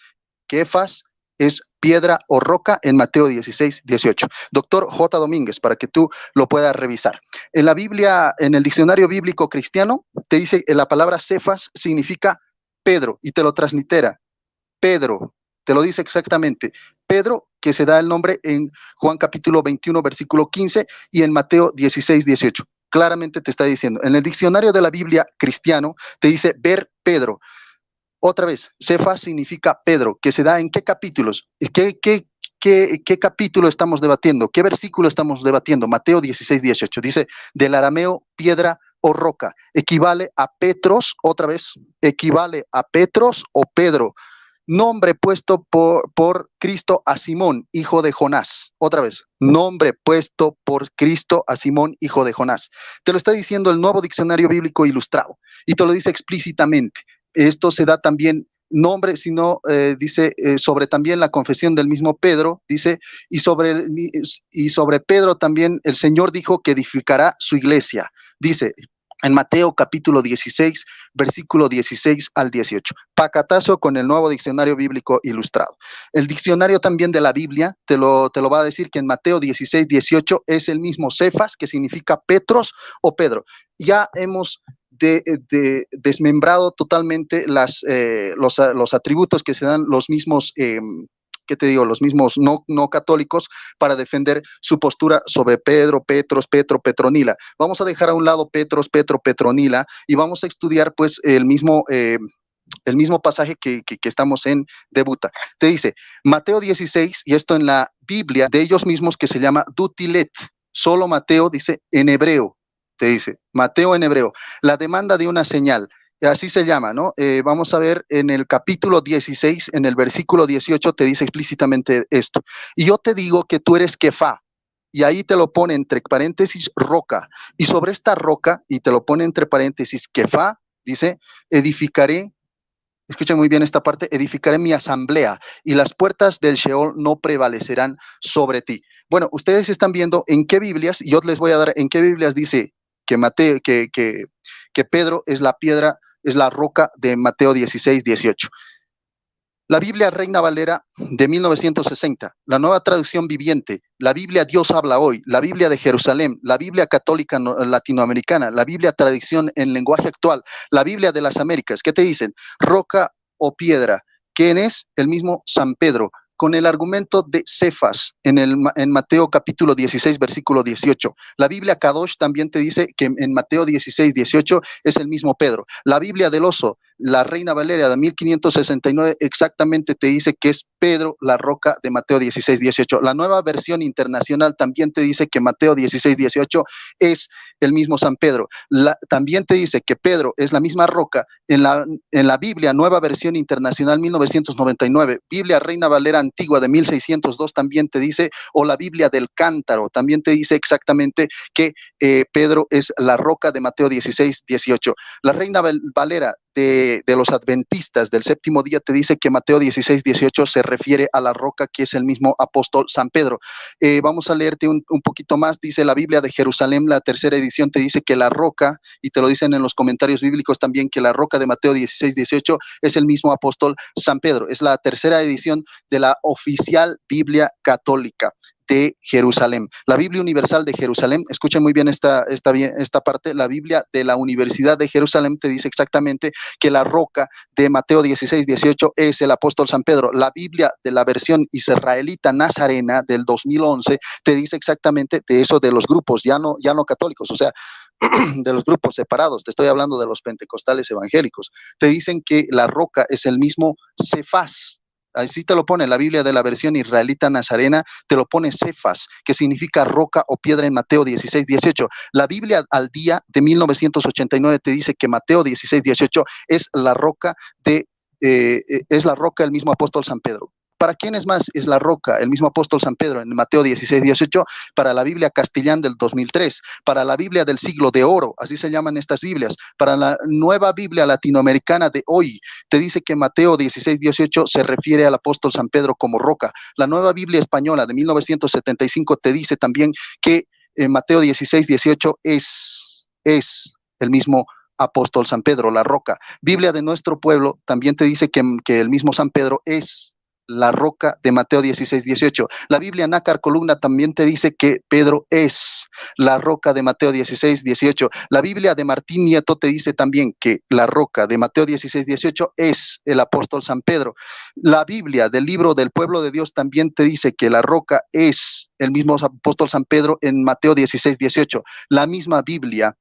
Kefas, es piedra o roca en Mateo 16, 18. Doctor J. Domínguez, para que tú lo puedas revisar. En la Biblia, en el diccionario bíblico cristiano, te dice la palabra Cefas significa Pedro, y te lo translitera, Pedro, te lo dice exactamente, Pedro, que se da el nombre en Juan capítulo 21, versículo 15, y en Mateo 16, 18. Claramente te está diciendo, en el diccionario de la Biblia cristiano, te dice ver Pedro. Otra vez, Cefas significa Pedro, que se da en qué capítulos, ¿Qué capítulo estamos debatiendo? ¿Qué versículo estamos debatiendo? Mateo 16, 18. Dice, del arameo piedra o roca. Equivale a Petros, otra vez, equivale a Petros o Pedro. Nombre puesto por Cristo a Simón, hijo de Jonás. Otra vez, nombre puesto por Cristo a Simón, hijo de Jonás. Te lo está diciendo el Nuevo Diccionario Bíblico Ilustrado y te lo dice explícitamente. Esto se da también nombre, sino dice sobre también la confesión del mismo Pedro, dice, y sobre Pedro también el Señor dijo que edificará su iglesia, dice en Mateo capítulo 16, versículo 16 al 18. Pacatazo con el Nuevo Diccionario Bíblico Ilustrado. El diccionario también de la Biblia te lo va a decir que en Mateo 16, 18 es el mismo Cefas, que significa Petros o Pedro. Ya hemos desmembrado totalmente los atributos que se dan los mismos, ¿qué te digo? Los mismos no católicos para defender su postura sobre Pedro, Petros, Petro, Petronila. Vamos a dejar a un lado Petros, Petro, Petronila y vamos a estudiar pues el mismo pasaje que estamos en Debuta. Te dice Mateo 16, y esto en la Biblia de ellos mismos que se llama Dutilet. Solo Mateo dice en hebreo. Te dice, Mateo en hebreo, la demanda de una señal, así se llama, ¿no? Vamos a ver en el capítulo 16, en el versículo 18, te dice explícitamente esto. Y yo te digo que tú eres Kefá, y ahí te lo pone entre paréntesis roca, y sobre esta roca, y te lo pone entre paréntesis Kefá, dice, edificaré, escucha muy bien esta parte, edificaré mi asamblea, y las puertas del Sheol no prevalecerán sobre ti. Bueno, ustedes están viendo en qué Biblias, y yo les voy a dar en qué Biblias dice que Pedro es la piedra es la roca de Mateo 16, 18. La Biblia Reina Valera de 1960, la Nueva Traducción Viviente, la Biblia Dios habla hoy, la Biblia de Jerusalén, la Biblia Católica Latinoamericana, la Biblia Tradición en lenguaje actual, la Biblia de las Américas. ¿Qué te dicen? Roca o piedra. ¿Quién es? El mismo San Pedro, con el argumento de Cefas en Mateo capítulo 16, versículo 18. La Biblia Kadosh también te dice que en Mateo 16, 18 es el mismo Pedro. La Biblia del Oso, la Reina Valera de 1569, exactamente te dice que es Pedro la roca de Mateo 16, 18. La Nueva Versión Internacional también te dice que Mateo 16, 18 es el mismo San Pedro. También te dice que Pedro es la misma roca en la Biblia Nueva Versión Internacional 1999, Biblia Reina Valera Antigua de 1602 también te dice, o la Biblia del Cántaro también te dice exactamente que Pedro es la roca de Mateo 16, 18. La Reina Valera de los adventistas del séptimo día te dice que Mateo 16, 18 se refiere a la roca que es el mismo apóstol San Pedro. Vamos a leerte un poquito más. Dice la Biblia de Jerusalén, la tercera edición, te dice que la roca, y te lo dicen en los comentarios bíblicos también, que la roca de Mateo 16, 18 es el mismo apóstol San Pedro. Es la tercera edición de la oficial Biblia católica de Jerusalén. La Biblia Universal de Jerusalén, escuchen muy bien esta parte, la Biblia de la Universidad de Jerusalén te dice exactamente que la roca de Mateo 16, 18 es el apóstol San Pedro. La Biblia de la versión israelita nazarena del 2011 te dice exactamente de eso, de los grupos, ya no católicos, o sea, de los grupos separados, te estoy hablando de los pentecostales evangélicos, te dicen que la roca es el mismo Cefas. Así te lo pone la Biblia de la versión israelita nazarena, te lo pone Cefas, que significa roca o piedra en Mateo 16, 18. La Biblia al día de 1989 te dice que Mateo 16, 18 es la roca el mismo apóstol San Pedro. ¿Para quiénes más es la roca? El mismo apóstol San Pedro en Mateo 16, 18, para la Biblia Castellán del 2003, para la Biblia del siglo de oro, así se llaman estas Biblias, para la nueva Biblia latinoamericana de hoy, te dice que Mateo 16, 18 se refiere al apóstol San Pedro como roca. La nueva Biblia española de 1975 te dice también que Mateo 16, 18 es el mismo apóstol San Pedro, la roca. Biblia de nuestro pueblo también te dice que el mismo San Pedro es la roca de Mateo 16, 18. La Biblia Nácar Columna también te dice que Pedro es la roca de Mateo 16, 18. La Biblia de Martín Nieto te dice también que la roca de Mateo 16, 18 es el apóstol San Pedro. La Biblia del libro del pueblo de Dios también te dice que la roca es el mismo apóstol San Pedro en Mateo 16, 18. La misma Biblia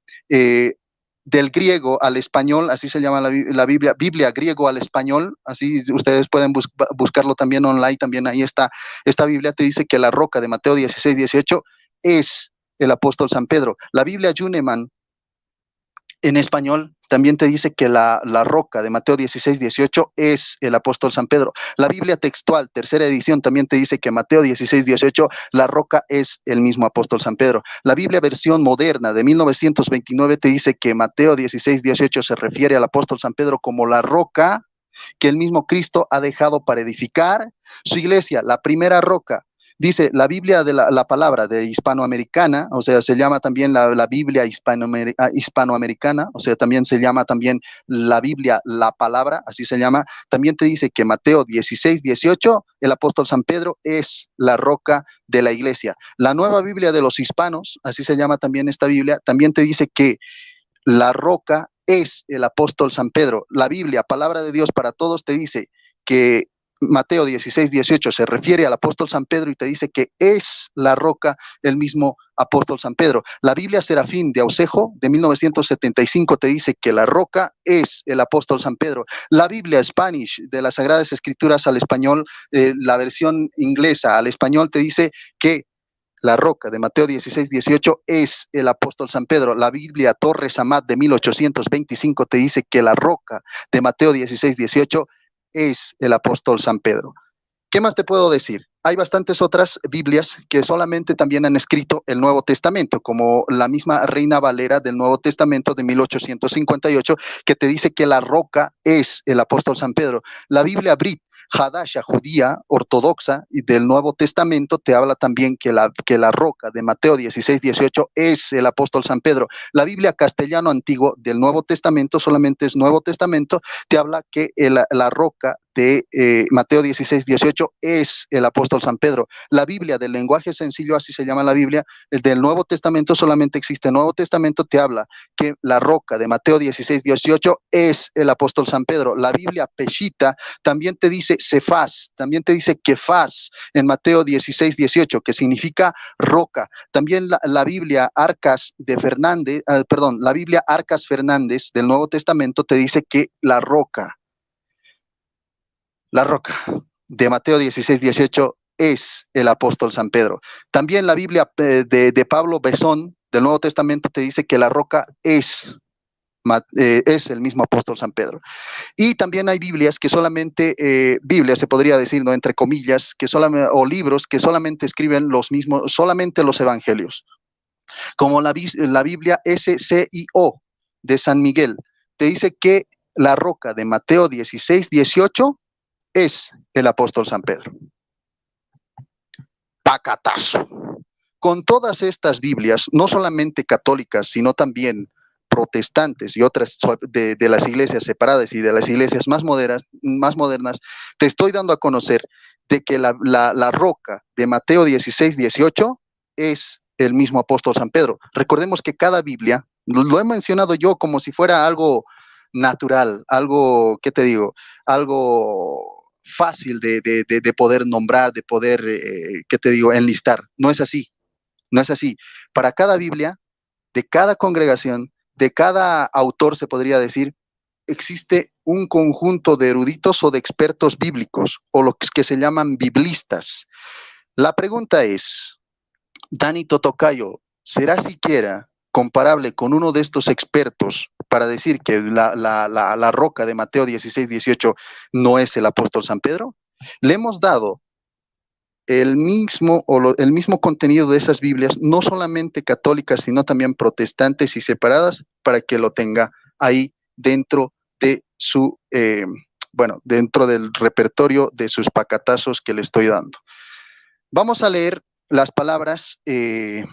del griego al español, así se llama la Biblia griego al español, así ustedes pueden buscarlo también online, también ahí está, esta Biblia te dice que la roca de Mateo 16, 18 es el apóstol San Pedro. La Biblia Juneman en español también te dice que la roca de Mateo 16, 18 es el apóstol San Pedro. La Biblia textual, tercera edición, también te dice que Mateo 16, 18, la roca es el mismo apóstol San Pedro. La Biblia versión moderna de 1929 te dice que Mateo 16, 18 se refiere al apóstol San Pedro como la roca que el mismo Cristo ha dejado para edificar su iglesia, la primera roca. Dice la Biblia de la palabra de hispanoamericana, o sea, se llama también la Biblia hispanoamericana, o sea, también se llama también la Biblia la palabra, así se llama. También te dice que Mateo 16, 18, el apóstol San Pedro es la roca de la iglesia. La nueva Biblia de los hispanos, así se llama también esta Biblia, también te dice que la roca es el apóstol San Pedro. La Biblia, palabra de Dios para todos, te dice que Mateo 16, 18 se refiere al apóstol San Pedro y te dice que es la roca el mismo apóstol San Pedro. La Biblia Serafín de Ausejo de 1975 te dice que la roca es el apóstol San Pedro. La Biblia Spanish de las Sagradas Escrituras al español, la versión inglesa al español te dice que la roca de Mateo 16, 18 es el apóstol San Pedro. La Biblia Torres Amat de 1825 te dice que la roca de Mateo 16, 18 es el apóstol San Pedro. ¿Qué más te puedo decir? Hay bastantes otras Biblias que solamente también han escrito el Nuevo Testamento, como la misma Reina Valera del Nuevo Testamento de 1858, que te dice que la roca es el apóstol San Pedro. La Biblia Brit, Hadasha, judía, ortodoxa, y del Nuevo Testamento te habla también que la roca de Mateo 16:18 es el apóstol San Pedro. La Biblia castellano antiguo del Nuevo Testamento, solamente es Nuevo Testamento, te habla que la roca de Mateo 16:18 es el apóstol San Pedro. La Biblia del lenguaje sencillo, así se llama la Biblia, el del Nuevo Testamento solamente existe. El Nuevo Testamento te habla que la roca de Mateo 16:18 es el apóstol San Pedro. La Biblia Peshita también te dice Cefas, también te dice Kefas en Mateo 16:18, que significa roca. También la Biblia Arcas de Fernández, la Biblia Arcas Fernández del Nuevo Testamento te dice que la roca de Mateo 16:18 es el apóstol San Pedro. También la Biblia de Pablo Besón del Nuevo Testamento te dice que la roca es el mismo apóstol San Pedro. Y también hay Biblias que solamente, Biblias se podría decir, ¿no?, entre comillas, o libros que solamente escriben solamente los evangelios, como la Biblia SCIO de San Miguel, te dice que la roca de Mateo 16:18 es el apóstol San Pedro. Pacatazo. Con todas estas Biblias, no solamente católicas, sino también protestantes y otras de las iglesias separadas y de las iglesias más modernas, te estoy dando a conocer de que la roca de Mateo 16:18 es el mismo apóstol San Pedro. Recordemos que cada Biblia, lo he mencionado yo como si fuera algo natural, algo, ¿qué te digo? Algo fácil de poder nombrar, de poder, ¿qué te digo?, enlistar. No es así, no es así. Para cada Biblia, de cada congregación, de cada autor, se podría decir, existe un conjunto de eruditos o de expertos bíblicos, o los que se llaman biblistas. La pregunta es, Dani Totocayo, ¿será siquiera comparable con uno de estos expertos para decir que la roca de Mateo 16:18 no es el apóstol San Pedro? Le hemos dado el mismo contenido de esas Biblias, no solamente católicas, sino también protestantes y separadas, para que lo tenga ahí dentro de dentro del repertorio de sus pacatazos que le estoy dando. Vamos a leer las palabras,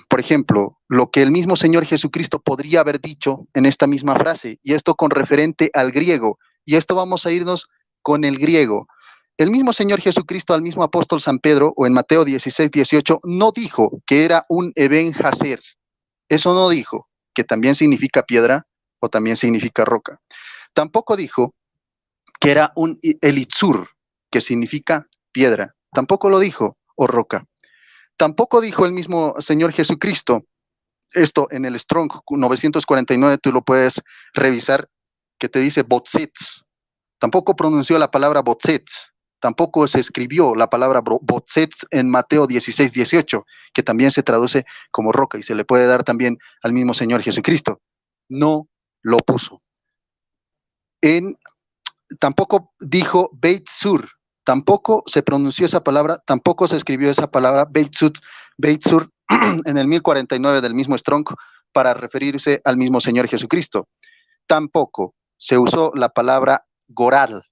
por ejemplo, lo que el mismo Señor Jesucristo podría haber dicho en esta misma frase, y esto con referente al griego, y esto vamos a irnos con el griego. El mismo Señor Jesucristo al mismo apóstol San Pedro, o en Mateo 16:18, no dijo que era un Eben Hazer. Eso no dijo, que también significa piedra o también significa roca. Tampoco dijo que era un Elitzur, que significa piedra. Tampoco lo dijo, o roca. Tampoco dijo el mismo Señor Jesucristo, esto en el Strong 949, tú lo puedes revisar, que te dice botzets. Tampoco pronunció la palabra botzets. Tampoco se escribió la palabra botzets en Mateo 16:18, que también se traduce como roca y se le puede dar también al mismo Señor Jesucristo. No lo puso. Tampoco dijo Beit Sur. Tampoco se pronunció esa palabra, tampoco se escribió esa palabra, Beit Sur, en el 1049 del mismo Strong, para referirse al mismo Señor Jesucristo. Tampoco se usó la palabra Goral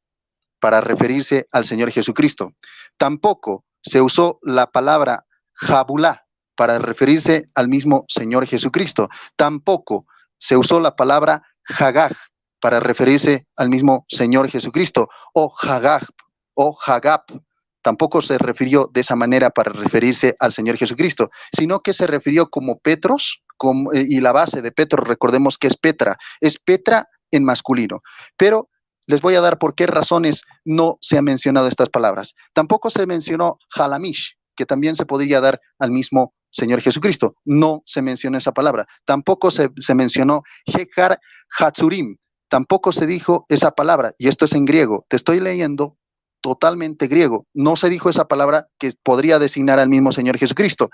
para referirse al Señor Jesucristo. Tampoco se usó la palabra Jabulá para referirse al mismo Señor Jesucristo. Tampoco se usó la palabra Hagag para referirse al mismo Señor Jesucristo, o Hagab, tampoco se refirió de esa manera para referirse al Señor Jesucristo, sino que se refirió como Petros, y la base de Petros, recordemos que es Petra en masculino. Pero les voy a dar por qué razones no se han mencionado estas palabras. Tampoco se mencionó Halamish, que también se podría dar al mismo Señor Jesucristo. No se mencionó esa palabra. Tampoco se mencionó Hekar Hatzurim. Tampoco se dijo esa palabra, y esto es en griego. Te estoy leyendo totalmente griego. No se dijo esa palabra que podría designar al mismo Señor Jesucristo.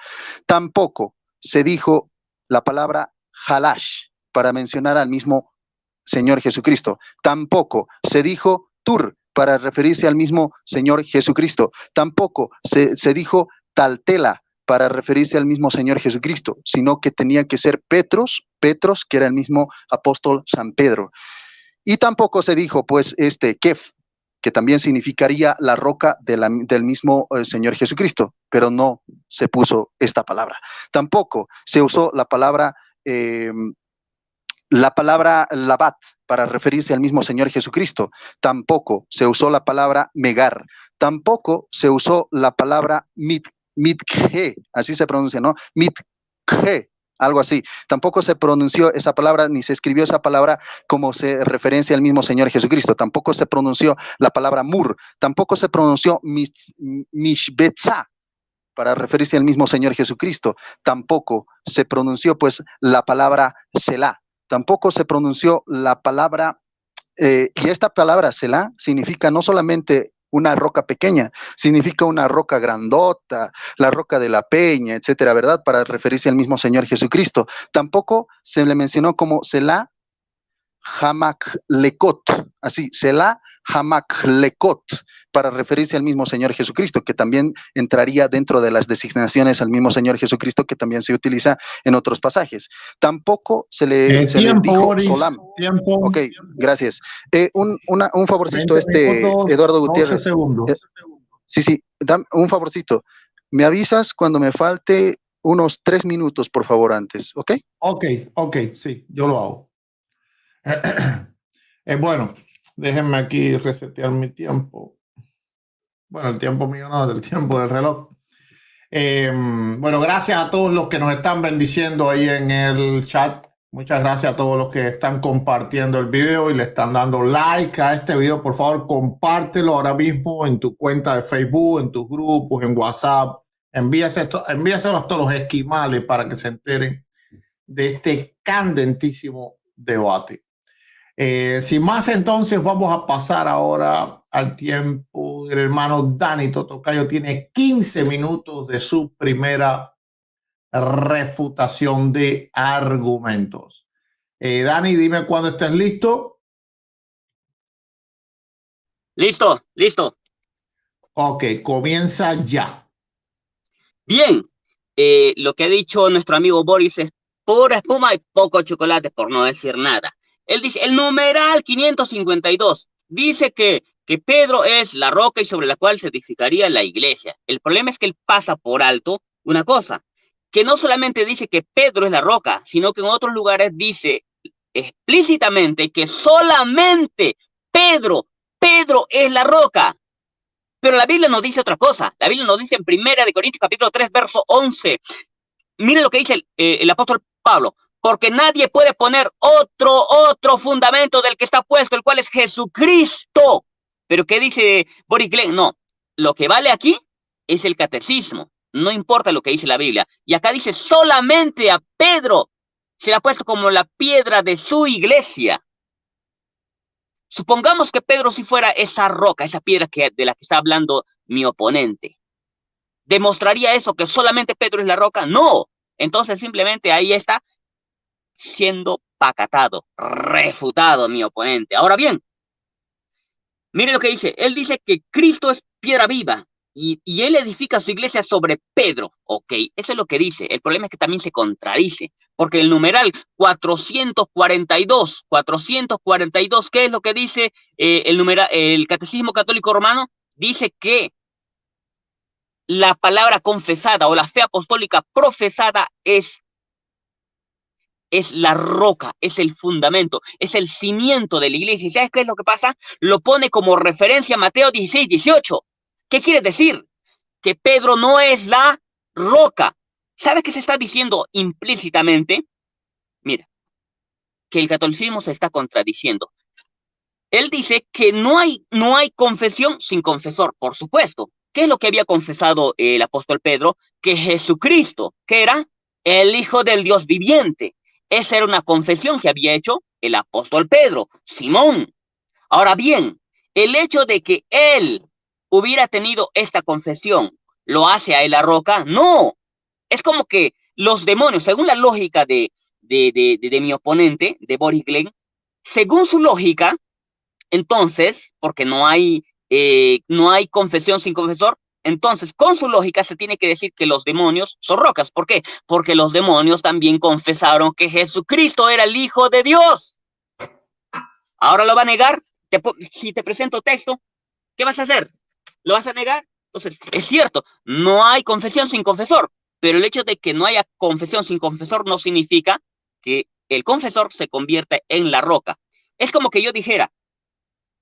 Tampoco se dijo la palabra Halash para mencionar al mismo Señor Jesucristo. Tampoco se dijo Tur para referirse al mismo Señor Jesucristo. Tampoco se dijo Taltela para referirse al mismo Señor Jesucristo, sino que tenía que ser Petros, que era el mismo apóstol San Pedro. Y tampoco se dijo, pues, Kef, que también significaría la roca del mismo Señor Jesucristo, pero no se puso esta palabra. Tampoco se usó la palabra Labat para referirse al mismo Señor Jesucristo. Tampoco se usó la palabra Megar. Tampoco se usó la palabra Mitje, así se pronuncia, ¿no? Mitje, algo así. Tampoco se pronunció esa palabra, ni se escribió esa palabra como se referencia al mismo Señor Jesucristo. Tampoco se pronunció la palabra Mur. Tampoco se pronunció Mishbetza para referirse al mismo Señor Jesucristo. Tampoco se pronunció, pues, la palabra Selah. Tampoco se pronunció la palabra, y esta palabra Selah significa no solamente una roca pequeña, significa una roca grandota, la roca de la peña, etcétera, ¿verdad? Para referirse al mismo Señor Jesucristo. Tampoco se le mencionó como Selah Hamaklekot, así, Selah Hamaklekot, para referirse al mismo Señor Jesucristo, que también entraría dentro de las designaciones al mismo Señor Jesucristo, que también se utiliza en otros pasajes. Tampoco se le dijo Boris, Solam. Tiempo. Ok, gracias. Un favorcito, 20 minutos, Eduardo 12 Gutiérrez. segundos. Sí, dame un favorcito. Me avisas cuando me falte unos 3 minutos, por favor, antes, ¿ok? Ok, sí, yo lo hago. Bueno, déjenme aquí resetear mi tiempo. Bueno, el tiempo mío no, el tiempo del reloj. Bueno, gracias a todos los que nos están bendiciendo ahí en el chat. Muchas gracias a todos los que están compartiendo el video y le están dando like a este video. Por favor, compártelo ahora mismo en tu cuenta de Facebook, en tus grupos, en WhatsApp. Envíaselo a todos los esquimales para que se enteren de este candentísimo debate. Sin más, entonces vamos a pasar ahora al tiempo del hermano Dani Totocayo. Tiene 15 minutos de su primera refutación de argumentos. Dani, dime cuando estés listo. Listo. Ok, comienza ya. Bien, lo que ha dicho nuestro amigo Boris es pura espuma y poco chocolate, por no decir nada. Él dice, el numeral 552 dice que Pedro es la roca y sobre la cual se edificaría la iglesia. El problema es que él pasa por alto una cosa, que no solamente dice que Pedro es la roca, sino que en otros lugares dice explícitamente que solamente Pedro es la roca. Pero la Biblia nos dice otra cosa. La Biblia nos dice en 1 Corintios capítulo 3, verso 11. Miren lo que dice el apóstol Pablo. Porque nadie puede poner otro fundamento del que está puesto, el cual es Jesucristo. Pero ¿qué dice Boris Glenn? No, lo que vale aquí es el catecismo. No importa lo que dice la Biblia. Y acá dice solamente a Pedro se le ha puesto como la piedra de su iglesia. Supongamos que Pedro sí fuera esa roca, esa piedra de la que está hablando mi oponente. ¿Demostraría eso que solamente Pedro es la roca? No. Entonces simplemente ahí está siendo pacatado, refutado mi oponente. Ahora bien, miren lo que dice. Él dice que Cristo es piedra viva y él edifica su iglesia sobre Pedro. Ok, eso es lo que dice. El problema es que también se contradice, porque el numeral 442, ¿qué es lo que dice el Catecismo Católico Romano? Dice que la palabra confesada o la fe apostólica profesada es la roca, es el fundamento, es el cimiento de la iglesia. ¿Y sabes qué es lo que pasa? Lo pone como referencia a Mateo 16, 18. ¿Qué quiere decir? Que Pedro no es la roca. ¿Sabes qué se está diciendo implícitamente? Mira, que el catolicismo se está contradiciendo. Él dice que no hay confesión sin confesor, por supuesto. ¿Qué es lo que había confesado el apóstol Pedro? Que Jesucristo, que era el Hijo del Dios viviente. Esa era una confesión que había hecho el apóstol Pedro, Simón. Ahora bien, el hecho de que él hubiera tenido esta confesión, ¿lo hace a él la roca? No. Es como que los demonios, según la lógica de mi oponente, de Boris Glenn, según su lógica, entonces, porque no hay confesión sin confesor, entonces, con su lógica, se tiene que decir que los demonios son rocas. ¿Por qué? Porque los demonios también confesaron que Jesucristo era el Hijo de Dios. Ahora lo va a negar. Si te presento texto, ¿qué vas a hacer? ¿Lo vas a negar? Entonces, es cierto, no hay confesión sin confesor, pero el hecho de que no haya confesión sin confesor no significa que el confesor se convierta en la roca. Es como que yo dijera,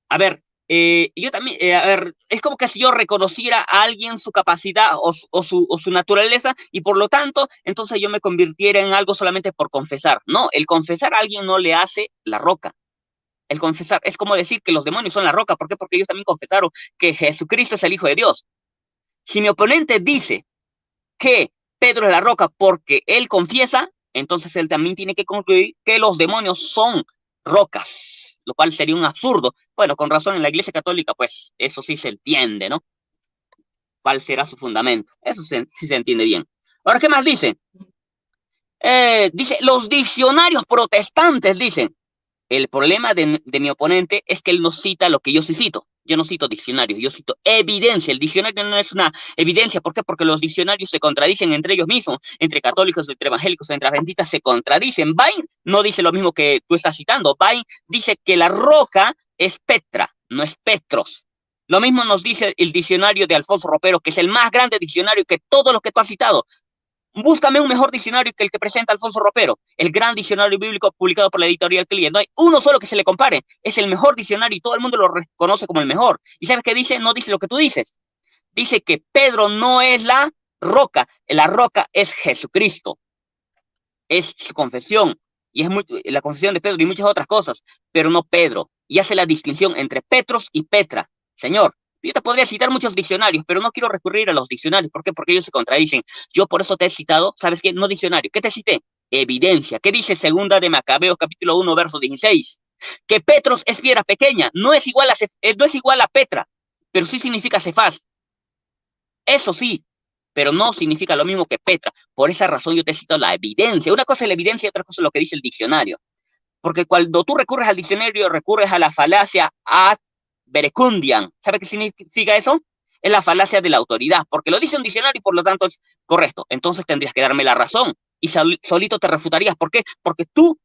a ver, yo también, a ver, es como que si yo reconociera a alguien su capacidad o su naturaleza y por lo tanto, entonces yo me convirtiera en algo solamente por confesar. No, el confesar a alguien no le hace la roca. El confesar es como decir que los demonios son la roca. ¿Por qué? Porque ellos también confesaron que Jesucristo es el Hijo de Dios. Si mi oponente dice que Pedro es la roca porque él confiesa, entonces él también tiene que concluir que los demonios son rocas, lo cual sería un absurdo. Bueno, con razón en la Iglesia Católica, pues eso sí se entiende, ¿no? ¿Cuál será su fundamento? Eso sí se entiende bien. Ahora, ¿qué más dice? Dice, los diccionarios protestantes dicen, el problema de mi oponente es que él no cita lo que yo sí cito. Yo no cito diccionarios, yo cito evidencia. El diccionario no es una evidencia. ¿Por qué? Porque los diccionarios se contradicen entre ellos mismos, entre católicos, entre evangélicos, entre adventistas, se contradicen. Bain no dice lo mismo que tú estás citando. Bain dice que la roca es Petra, no es Petros. Lo mismo nos dice el diccionario de Alfonso Ropero, que es el más grande diccionario que todos los que tú has citado. Búscame un mejor diccionario que el que presenta Alfonso Ropero, el gran diccionario bíblico publicado por la editorial Client. No hay uno solo que se le compare. Es el mejor diccionario y todo el mundo lo reconoce como el mejor. ¿Y sabes qué dice? No dice lo que tú dices. Dice que Pedro no es la roca es Jesucristo. Es su confesión. Y es la confesión de Pedro y muchas otras cosas, pero no Pedro. Y hace la distinción entre Petros y Petra. Señor, yo te podría citar muchos diccionarios, pero no quiero recurrir a los diccionarios. ¿Por qué? Porque ellos se contradicen. Yo por eso te he citado, ¿sabes qué? No diccionario. ¿Qué te cité? Evidencia. ¿Qué dice segunda de Macabeos, capítulo 1, verso 16? Que Petros es piedra pequeña. No es igual a Petra, pero sí significa Cefás. Eso sí, pero no significa lo mismo que Petra. Por esa razón yo te cito la evidencia. Una cosa es la evidencia y otra cosa es lo que dice el diccionario. Porque cuando tú recurres al diccionario, recurres a la falacia ad verecundiam. ¿Sabe qué significa eso? Es la falacia de la autoridad, porque lo dice un diccionario y por lo tanto es correcto. Entonces tendrías que darme la razón y solito te refutarías. ¿Por qué? Porque tú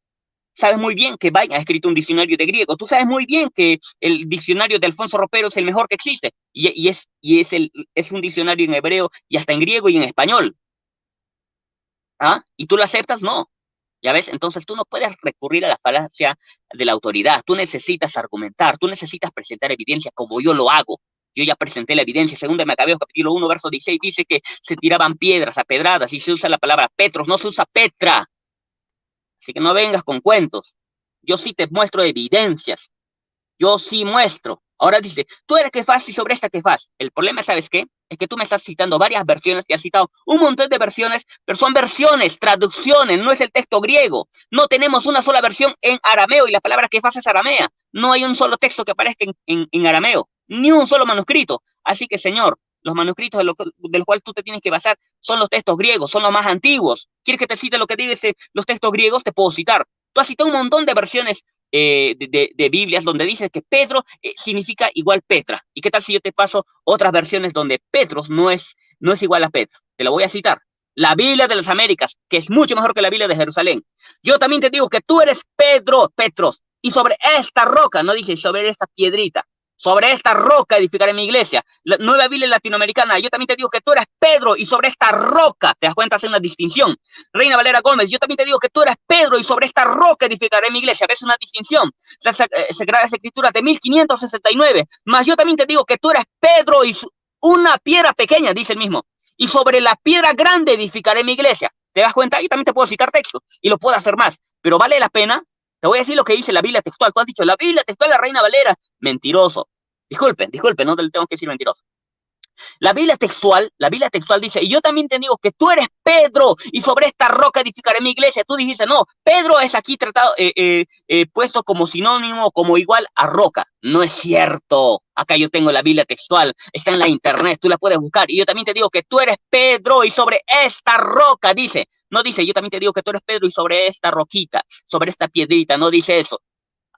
sabes muy bien que Bain ha escrito un diccionario de griego. Tú sabes muy bien que el diccionario de Alfonso Ropero es el mejor que existe. Es un diccionario en hebreo y hasta en griego y en español. ¿Ah? ¿Y tú lo aceptas? No. ¿Ya ves? Entonces tú no puedes recurrir a la falacia de la autoridad. Tú necesitas argumentar, tú necesitas presentar evidencia como yo lo hago. Yo ya presenté la evidencia. Según de Macabeos, capítulo 1, verso 16, dice que se tiraban piedras a pedradas y se usa la palabra Petros, no se usa Petra. Así que no vengas con cuentos. Yo sí te muestro evidencias. Yo sí muestro. Ahora dice, tú eres Kefas y sobre esta Kefas. El problema, ¿sabes qué? Es que tú me estás citando varias versiones y has citado un montón de versiones, pero son versiones, traducciones, no es el texto griego. No tenemos una sola versión en arameo y la palabra Kefas es aramea. No hay un solo texto que aparezca en arameo, ni un solo manuscrito. Así que, señor, los manuscritos de los cuales tú te tienes que basar son los textos griegos, son los más antiguos. ¿Quieres que te cite lo que dice los textos griegos? Te puedo citar. Tú has citado un montón de versiones de Biblias donde dice que Pedro significa igual Petra. ¿Y qué tal si yo te paso otras versiones donde Petros no es igual a Petra? Te lo voy a citar. La Biblia de las Américas, que es mucho mejor que la Biblia de Jerusalén. Yo también te digo que tú eres Petros, y sobre esta roca, no dice sobre esta piedrita, sobre esta roca edificaré mi iglesia. La Nueva Biblia Latinoamericana, yo también te digo que tú eres Pedro y sobre esta roca, te das cuenta, hace una distinción. Reina Valera Gómez, yo también te digo que tú eres Pedro y sobre esta roca edificaré mi iglesia. ¿Ves una distinción? Las Sagradas Escrituras de 1569. Más yo también te digo que tú eres Pedro y una piedra pequeña, dice el mismo. Y sobre la piedra grande edificaré mi iglesia. ¿Te das cuenta? Yo también te puedo citar textos y lo puedo hacer más, pero vale la pena. Te voy a decir lo que dice la Biblia textual. Tú has dicho la Biblia textual, la Reina Valera. Mentiroso. Disculpen, no te tengo que decir mentiroso. La Biblia textual dice, y yo también te digo que tú eres Pedro, y sobre esta roca edificaré mi iglesia. Tú dijiste, no, Pedro es aquí tratado, puesto como sinónimo, como igual a roca. No es cierto. Acá yo tengo la Biblia textual, está en la internet, tú la puedes buscar. Y yo también te digo que tú eres Pedro, y sobre esta roca, dice. No dice, yo también te digo que tú eres Pedro, y sobre esta roquita, sobre esta piedrita, no dice eso.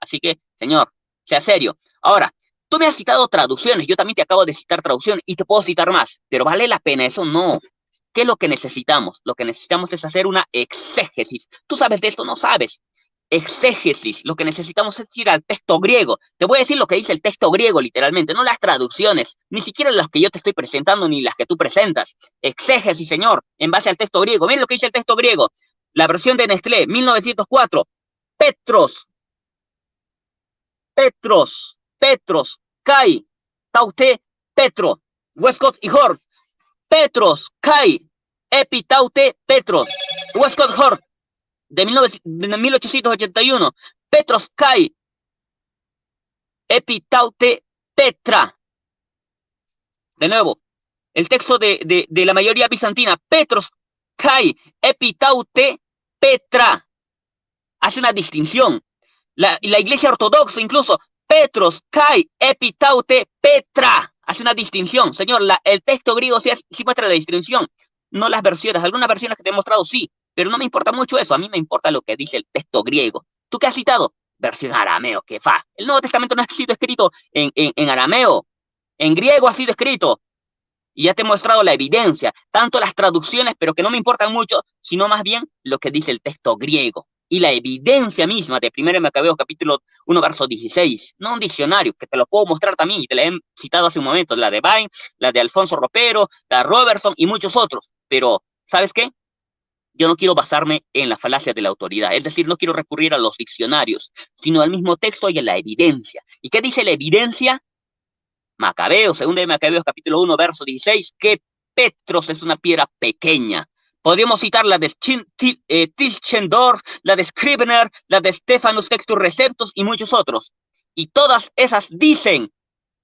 Así que, señor, sea serio. Ahora, tú me has citado traducciones, yo también te acabo de citar traducción y te puedo citar más, pero ¿vale la pena eso? No. ¿Qué es lo que necesitamos? Lo que necesitamos es hacer una exégesis. ¿Tú sabes de esto? No sabes. exégesis. Lo que necesitamos es ir al texto griego. Te voy a decir lo que dice el texto griego literalmente, no las traducciones, ni siquiera las que yo te estoy presentando ni las que tú presentas. Exégesis, señor, en base al texto griego. Miren lo que dice el texto griego. La versión de Nestlé, 1904. Petros, Kai, Taute, Petro, Westcott y Hort. Petros, Kai, Taute, Petro, Westcott, Hort. De 1881, Petros, Kai, Taute, Petra. De nuevo, el texto de la mayoría bizantina, Petros, Kai, Taute, Petra. Hace una distinción. La iglesia ortodoxa incluso, Petros, Kai, Taute, Petra. Hace una distinción. Señor, el texto griego sí muestra la distinción, no las versiones. Algunas versiones que te he mostrado sí, pero no me importa mucho eso. A mí me importa lo que dice el texto griego. ¿Tú qué has citado? Versión arameo, que fa. El Nuevo Testamento no ha sido escrito en arameo. En griego ha sido escrito. Y ya te he mostrado la evidencia. Tanto las traducciones, pero que no me importan mucho, sino más bien lo que dice el texto griego. Y la evidencia misma de 1 Macabeos capítulo 1, verso 16. No un diccionario, que te lo puedo mostrar también, y te la he citado hace un momento. La de Vine, la de Alfonso Ropero, la de Robertson y muchos otros. Pero, ¿sabes qué? Yo no quiero basarme en la falacia de la autoridad, es decir, no quiero recurrir a los diccionarios, sino al mismo texto y a la evidencia. ¿Y qué dice la evidencia? Macabeos, 2 Macabeos capítulo 1, verso 16, que Petros es una piedra pequeña. Podríamos citar la de Tischendorf, la de Scrivener, la de Stephanus Textus Receptus y muchos otros. Y todas esas dicen,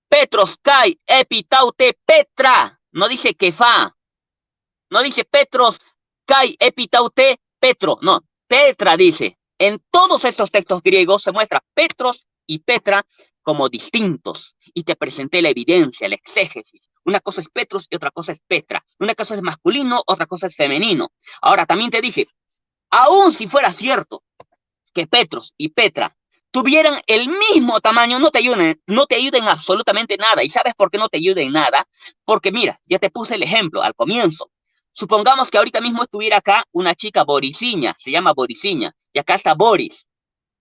Petros, Kai, Taute, Petra. No dice Kefa. No dice Petros, Kai, Taute, Petro. No, Petra dice. En todos estos textos griegos se muestra Petros y Petra como distintos. Y te presenté la evidencia, la exégesis. Una cosa es Petros y otra cosa es Petra. Una cosa es masculino, otra cosa es femenino. Ahora, también te dije, aun si fuera cierto que Petros y Petra tuvieran el mismo tamaño, no te ayuden absolutamente nada. ¿Y sabes por qué no te ayuden nada? Porque mira, ya te puse el ejemplo al comienzo. Supongamos que ahorita mismo estuviera acá una chica Borisiña, se llama Borisiña, y acá está Boris,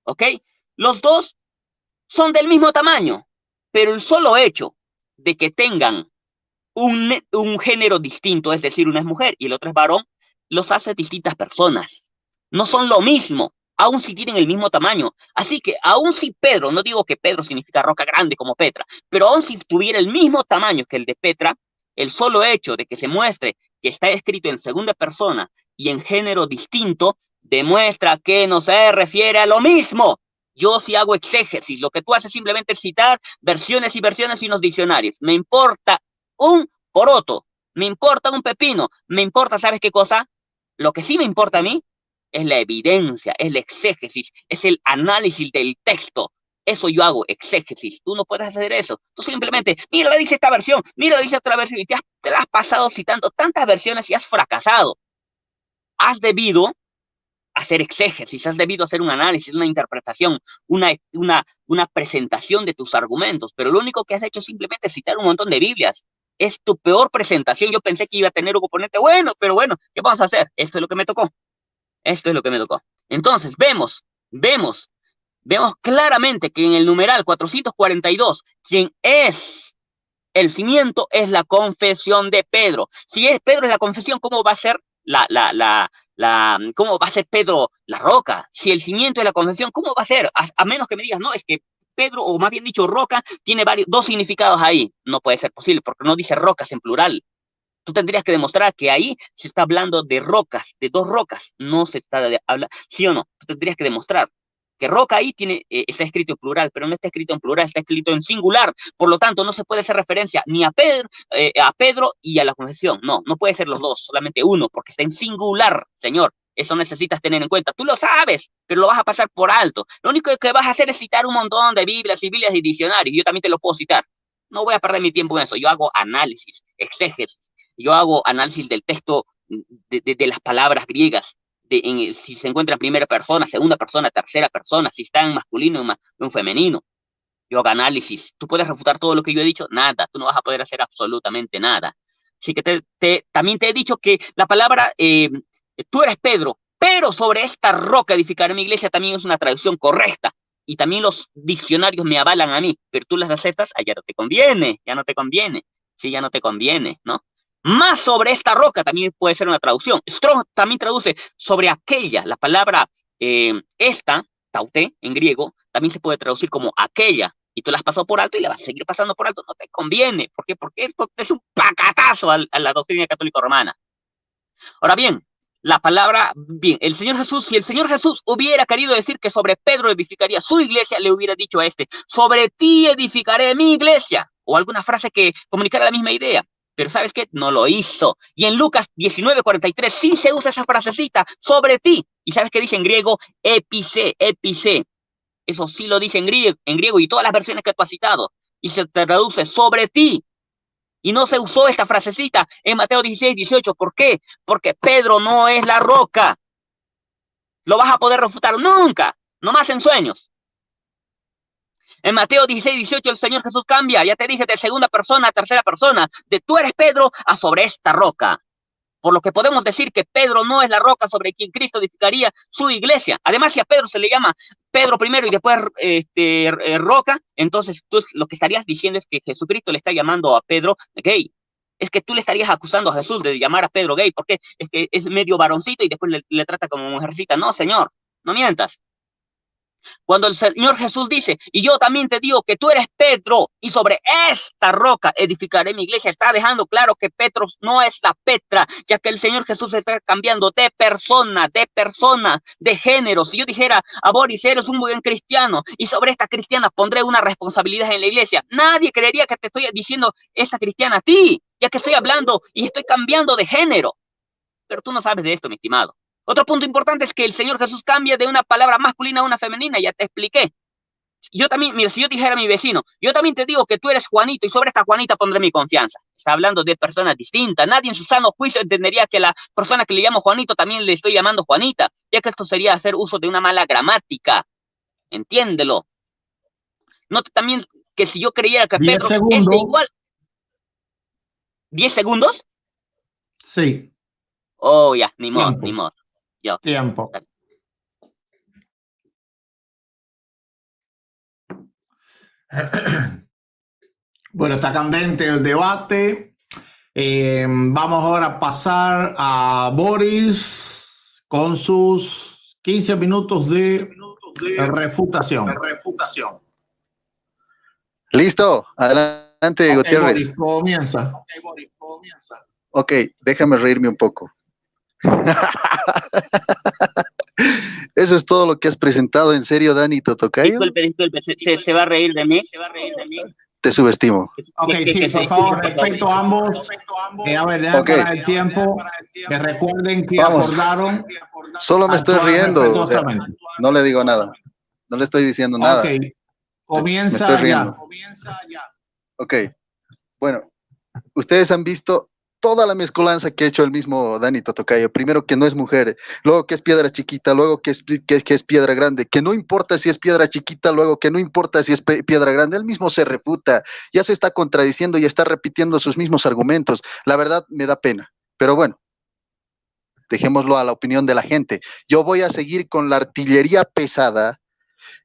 ¿ok? Los dos son del mismo tamaño, pero el solo hecho de que tengan un género distinto, es decir, una es mujer y el otro es varón, los hace distintas personas. No son lo mismo, aun si tienen el mismo tamaño. Así que, aun si Pedro, no digo que Pedro significa roca grande como Petra, pero aun si tuviera el mismo tamaño que el de Petra, el solo hecho de que se muestre que está escrito en segunda persona y en género distinto, demuestra que no se refiere a lo mismo. Yo sí hago exégesis, lo que tú haces simplemente es citar versiones y versiones y los diccionarios. Me importa un poroto, me importa un pepino, me importa, ¿sabes qué cosa? Lo que sí me importa a mí es la evidencia, es la exégesis, es el análisis del texto. Eso yo hago, exégesis. Tú no puedes hacer eso. Tú simplemente, mira, le dice esta versión, mira, le dice otra versión, y te la has pasado citando tantas versiones y has fracasado. Has debido hacer exégesis, has debido hacer un análisis, una interpretación, una presentación de tus argumentos, pero lo único que has hecho es simplemente citar un montón de Biblias. Es tu peor presentación. Yo pensé que iba a tener un oponente bueno, pero bueno, ¿qué vamos a hacer? Esto es lo que me tocó. Esto es lo que me tocó. Entonces, vemos claramente que en el numeral 442, quien es el cimiento es la confesión de Pedro. Si es Pedro es la confesión, ¿cómo va a ser cómo va a ser Pedro la roca? Si el cimiento es la confesión, ¿cómo va a ser? A menos que me digas, no, es que Pedro, o más bien dicho, roca, tiene dos significados ahí. No puede ser posible, porque no dice rocas en plural. Tú tendrías que demostrar que ahí se está hablando de rocas, de dos rocas. No se está hablando, ¿sí o no? Tú tendrías que demostrar que roca ahí está escrito en plural, pero no está escrito en plural, está escrito en singular. Por lo tanto, no se puede hacer referencia ni a Pedro y a la confesión. No puede ser los dos, solamente uno, porque está en singular, señor. Eso necesitas tener en cuenta. Tú lo sabes, pero lo vas a pasar por alto. Lo único que vas a hacer es citar un montón de Biblias y diccionarios. Yo también te lo puedo citar. No voy a perder mi tiempo en eso. Yo hago análisis, exégesis. Yo hago análisis del texto de las palabras griegas. Si se encuentra en primera persona, segunda persona, tercera persona, si está en masculino o en femenino. Yo hago análisis. ¿Tú puedes refutar todo lo que yo he dicho? Nada. Tú no vas a poder hacer absolutamente nada. Así que también te he dicho que la palabra, tú eres Pedro, Pero sobre esta roca edificaré mi iglesia también es una traducción correcta. Y también los diccionarios me avalan a mí, pero tú las aceptas, ya no te conviene, ya no te conviene. Sí, ya no te conviene, ¿no? Más sobre esta roca también puede ser una traducción. Strong también traduce sobre aquella. La palabra esta, tauté, en griego, también se puede traducir como aquella. Y tú la has pasado por alto y la vas a seguir pasando por alto. No te conviene. ¿Por qué? Porque esto es un pacatazo a la doctrina católica romana. Ahora bien, la palabra, bien, el Señor Jesús, si el Señor Jesús hubiera querido decir que sobre Pedro edificaría su iglesia, le hubiera dicho a este, sobre ti edificaré mi iglesia, o alguna frase que comunicara la misma idea. Pero ¿sabes qué? No lo hizo. Y en Lucas 19:43 sí se usa esa frasecita, sobre ti. ¿Y sabes qué dice en griego? Epice, epice. Eso sí lo dice en griego y todas las versiones que tú has citado. Y se traduce sobre ti. Y no se usó esta frasecita en Mateo 16:18. ¿Por qué? Porque Pedro no es la roca. Lo vas a poder refutar nunca, nomás en sueños. En Mateo 16:18 el Señor Jesús cambia, ya te dije, de segunda persona a tercera persona, de tú eres Pedro a sobre esta roca. Por lo que podemos decir que Pedro no es la roca sobre quien Cristo edificaría su iglesia. Además, si a Pedro se le llama Pedro primero y después roca, entonces tú lo que estarías diciendo es que Jesucristo le está llamando a Pedro gay. Es que tú le estarías acusando a Jesús de llamar a Pedro gay, porque es que es medio varoncito y después le trata como mujercita. No, Señor, no mientas. Cuando el Señor Jesús dice, y yo también te digo que tú eres Pedro, y sobre esta roca edificaré mi iglesia, está dejando claro que Petros no es la Petra, ya que el Señor Jesús está cambiando de persona, de género. Si yo dijera, a Boris, eres un buen cristiano, y sobre esta cristiana pondré una responsabilidad en la iglesia, nadie creería que te estoy diciendo esta cristiana a ti, ya que estoy hablando y estoy cambiando de género. Pero tú no sabes de esto, mi estimado. Otro punto importante es que el Señor Jesús cambia de una palabra masculina a una femenina, ya te expliqué. Yo también, mira, si yo dijera a mi vecino, yo también te digo que tú eres Juanito y sobre esta Juanita pondré mi confianza. Está hablando de personas distintas. Nadie en su sano juicio entendería que la persona que le llamo Juanito también le estoy llamando Juanita, ya que esto sería hacer uso de una mala gramática. Entiéndelo. Nota también que si yo creyera que 10 Pedro segundos. es de igual... ¿10 segundos? Sí. Oh, ya, ni modo, Tiempo. ni modo. Yo. Tiempo. Bueno, está candente el debate. Vamos ahora a pasar a Boris con sus 15 minutos de refutación. Listo, adelante, Gutiérrez. Boris, comienza. Ok, déjame reírme un poco. Eso es todo lo que has presentado, ¿en serio, Dani Totocayo? Disculpe, ¿se va a reír de mí? Te subestimo. Ok, sí, por favor, respeto a ambos. A ver, ya Okay. para el tiempo, que recuerden que Vamos. acordaron. Solo me estoy actuar riendo, o sea, respetuosamente. no le digo nada. No le estoy diciendo nada. Ok, comienza Me estoy ya. riendo. Ok, bueno, ustedes han visto toda la mezcolanza que ha hecho el mismo Dani Totocayo. Primero que no es mujer, luego que es piedra chiquita, luego que es piedra grande, que no importa si es piedra chiquita, luego que no importa si es piedra grande, él mismo se refuta, ya se está contradiciendo y está repitiendo sus mismos argumentos. La verdad me da pena, pero bueno, dejémoslo a la opinión de la gente. Yo voy a seguir con la artillería pesada.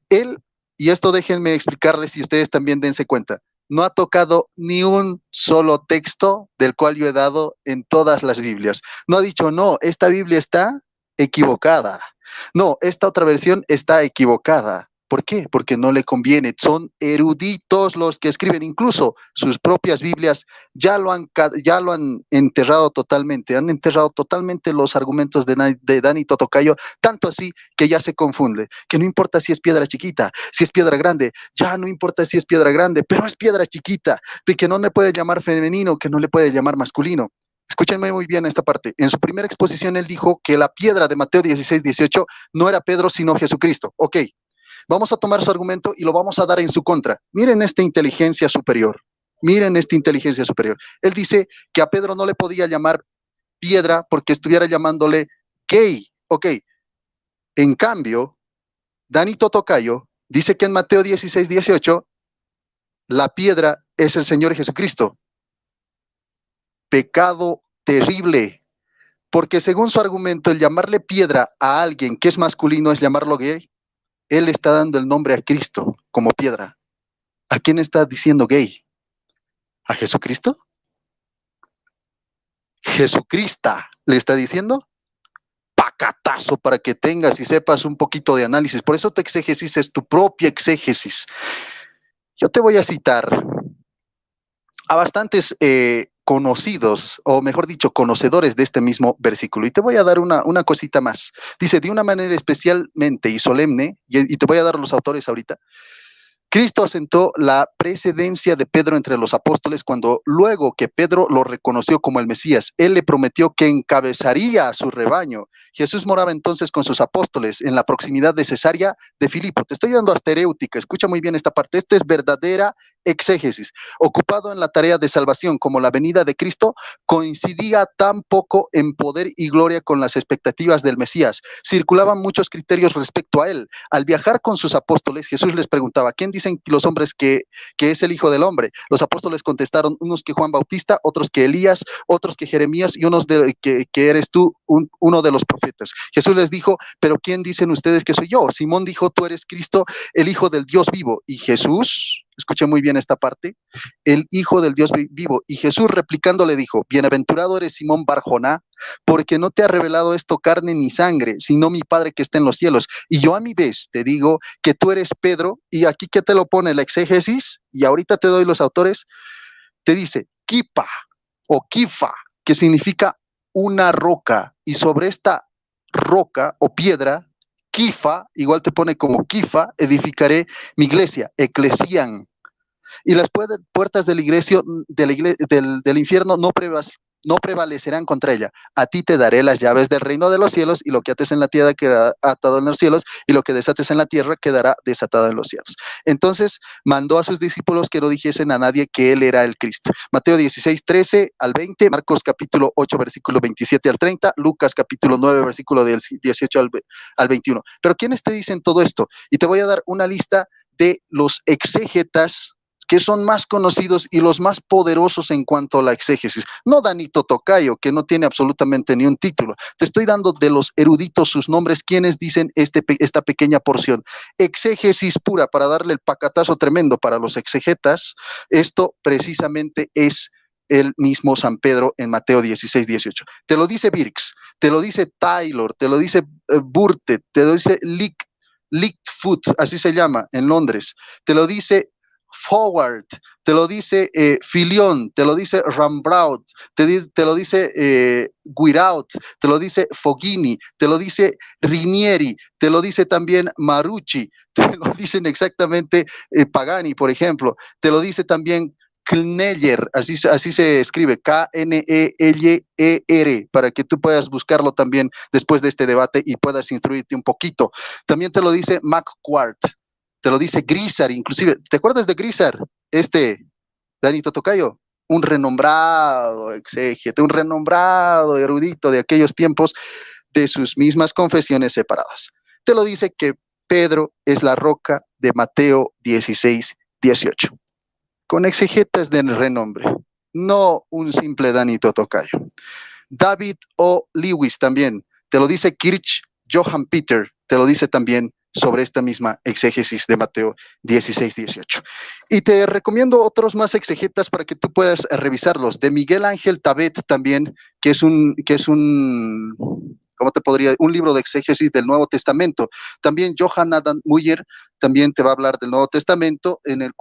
Él, y esto déjenme explicarles y ustedes también dense cuenta, no ha tocado ni un solo texto del cual yo he dado en todas las Biblias. No ha dicho, no, esta Biblia está equivocada. No, esta otra versión está equivocada. ¿Por qué? Porque no le conviene. Son eruditos los que escriben, incluso sus propias Biblias ya lo han enterrado totalmente. Han enterrado totalmente los argumentos de Dani Totocayo, tanto así que ya se confunde. Que no importa si es piedra chiquita, si es piedra grande, ya no importa si es piedra grande, pero es piedra chiquita, que no le puede llamar femenino, que no le puede llamar masculino. Escúchenme muy bien esta parte. En su primera exposición él dijo que la piedra de Mateo 16:18 no era Pedro, sino Jesucristo. Ok. Vamos a tomar su argumento y lo vamos a dar en su contra. Miren esta inteligencia superior. Miren esta inteligencia superior. Él dice que a Pedro no le podía llamar piedra porque estuviera llamándole gay. Ok. En cambio, Dani Totocayo dice que en Mateo 16:18 la piedra es el Señor Jesucristo. Pecado terrible. porque según su argumento, el llamarle piedra a alguien que es masculino es llamarlo gay. Él está dando el nombre a Cristo como piedra. ¿A quién está diciendo gay? ¿A Jesucristo? Jesucrista le está diciendo pacatazo para que tengas y sepas un poquito de análisis. Por eso tu exégesis es tu propia exégesis. Yo te voy a citar a bastantes conocidos, o mejor dicho, conocedores de este mismo versículo. Y te voy a dar una cosita más. Dice, de una manera especialmente y solemne, y te voy a dar los autores ahorita, Cristo asentó la precedencia de Pedro entre los apóstoles cuando luego que Pedro lo reconoció como el Mesías, él le prometió que encabezaría a su rebaño. Jesús moraba entonces con sus apóstoles en la proximidad de Cesarea de Filipo. Te estoy dando asteréutica, escucha muy bien esta parte. Esta es verdadera exégesis. Ocupado en la tarea de salvación como la venida de Cristo, coincidía tan poco en poder y gloria con las expectativas del Mesías. Circulaban muchos criterios respecto a él. Al viajar con sus apóstoles, Jesús les preguntaba, ¿quién dicen los hombres que es el Hijo del Hombre? Los apóstoles contestaron, unos que Juan Bautista, otros que Elías, otros que Jeremías y unos que eres tú, uno de los profetas. Jesús les dijo, ¿pero quién dicen ustedes que soy yo? Simón dijo, tú eres Cristo, el Hijo del Dios vivo. Y Jesús, escuchen muy bien esta parte, el Hijo del Dios vivo. Y Jesús replicando le dijo, bienaventurado eres Simón Barjoná, porque no te ha revelado esto carne ni sangre, sino mi Padre que está en los cielos. Y yo a mi vez te digo que tú eres Pedro, y aquí que te lo pone la exégesis, y ahorita te doy los autores, te dice, kipa o kifa, que significa una roca, y sobre esta roca o piedra, kifa, igual te pone como kifa, edificaré mi iglesia, eclesián. Y las puertas del infierno no prevalecerán contra ella. A ti te daré las llaves del reino de los cielos, y lo que ates en la tierra quedará atado en los cielos, y lo que desates en la tierra quedará desatado en los cielos. Entonces mandó a sus discípulos que no dijesen a nadie que él era el Cristo. Mateo 16, 13 al 20, Marcos capítulo 8, versículo 27 al 30, Lucas capítulo 9, versículo del 18 al 21. Pero ¿quiénes te dicen todo esto? Y te voy a dar una lista de los exégetas que son más conocidos y los más poderosos en cuanto a la exégesis. No Danito Tocayo, que no tiene absolutamente ni un título. Te estoy dando de los eruditos sus nombres, quienes dicen esta pequeña porción. Exégesis pura, para darle el pacatazo tremendo para los exegetas. Esto precisamente es el mismo San Pedro en Mateo 16, 18. Te lo dice Birks, te lo dice Taylor, te lo dice Burtet, te lo dice Lichtfoot, así se llama en Londres. Te lo dice Forward, te lo dice Filión, te lo dice Rambraut, te lo dice Guiraut, te lo dice Foghini, te lo dice Rinieri, te lo dice también Marucci, te lo dicen exactamente Pagani, por ejemplo, te lo dice también Kneller, así se escribe, K-N-E-L-E-R, para que tú puedas buscarlo también después de este debate y puedas instruirte un poquito. También te lo dice McQuart, te lo dice Grisar, inclusive, ¿te acuerdas de Grisar? Danito Tocayo, un renombrado exégete, un renombrado erudito de aquellos tiempos, de sus mismas confesiones separadas. Te lo dice que Pedro es la roca de Mateo 16, 18. Con exegetas de renombre, no un simple Danito Tocayo. David O. Lewis también, te lo dice Kirch Johann Peter, te lo dice también sobre esta misma exégesis de Mateo 16, 18. Y te recomiendo otros más exegetas para que tú puedas revisarlos. De Miguel Ángel Tabet también, que es un ¿cómo te podría? Un libro de exégesis del Nuevo Testamento. También Johann Adam Muller también te va a hablar del Nuevo Testamento en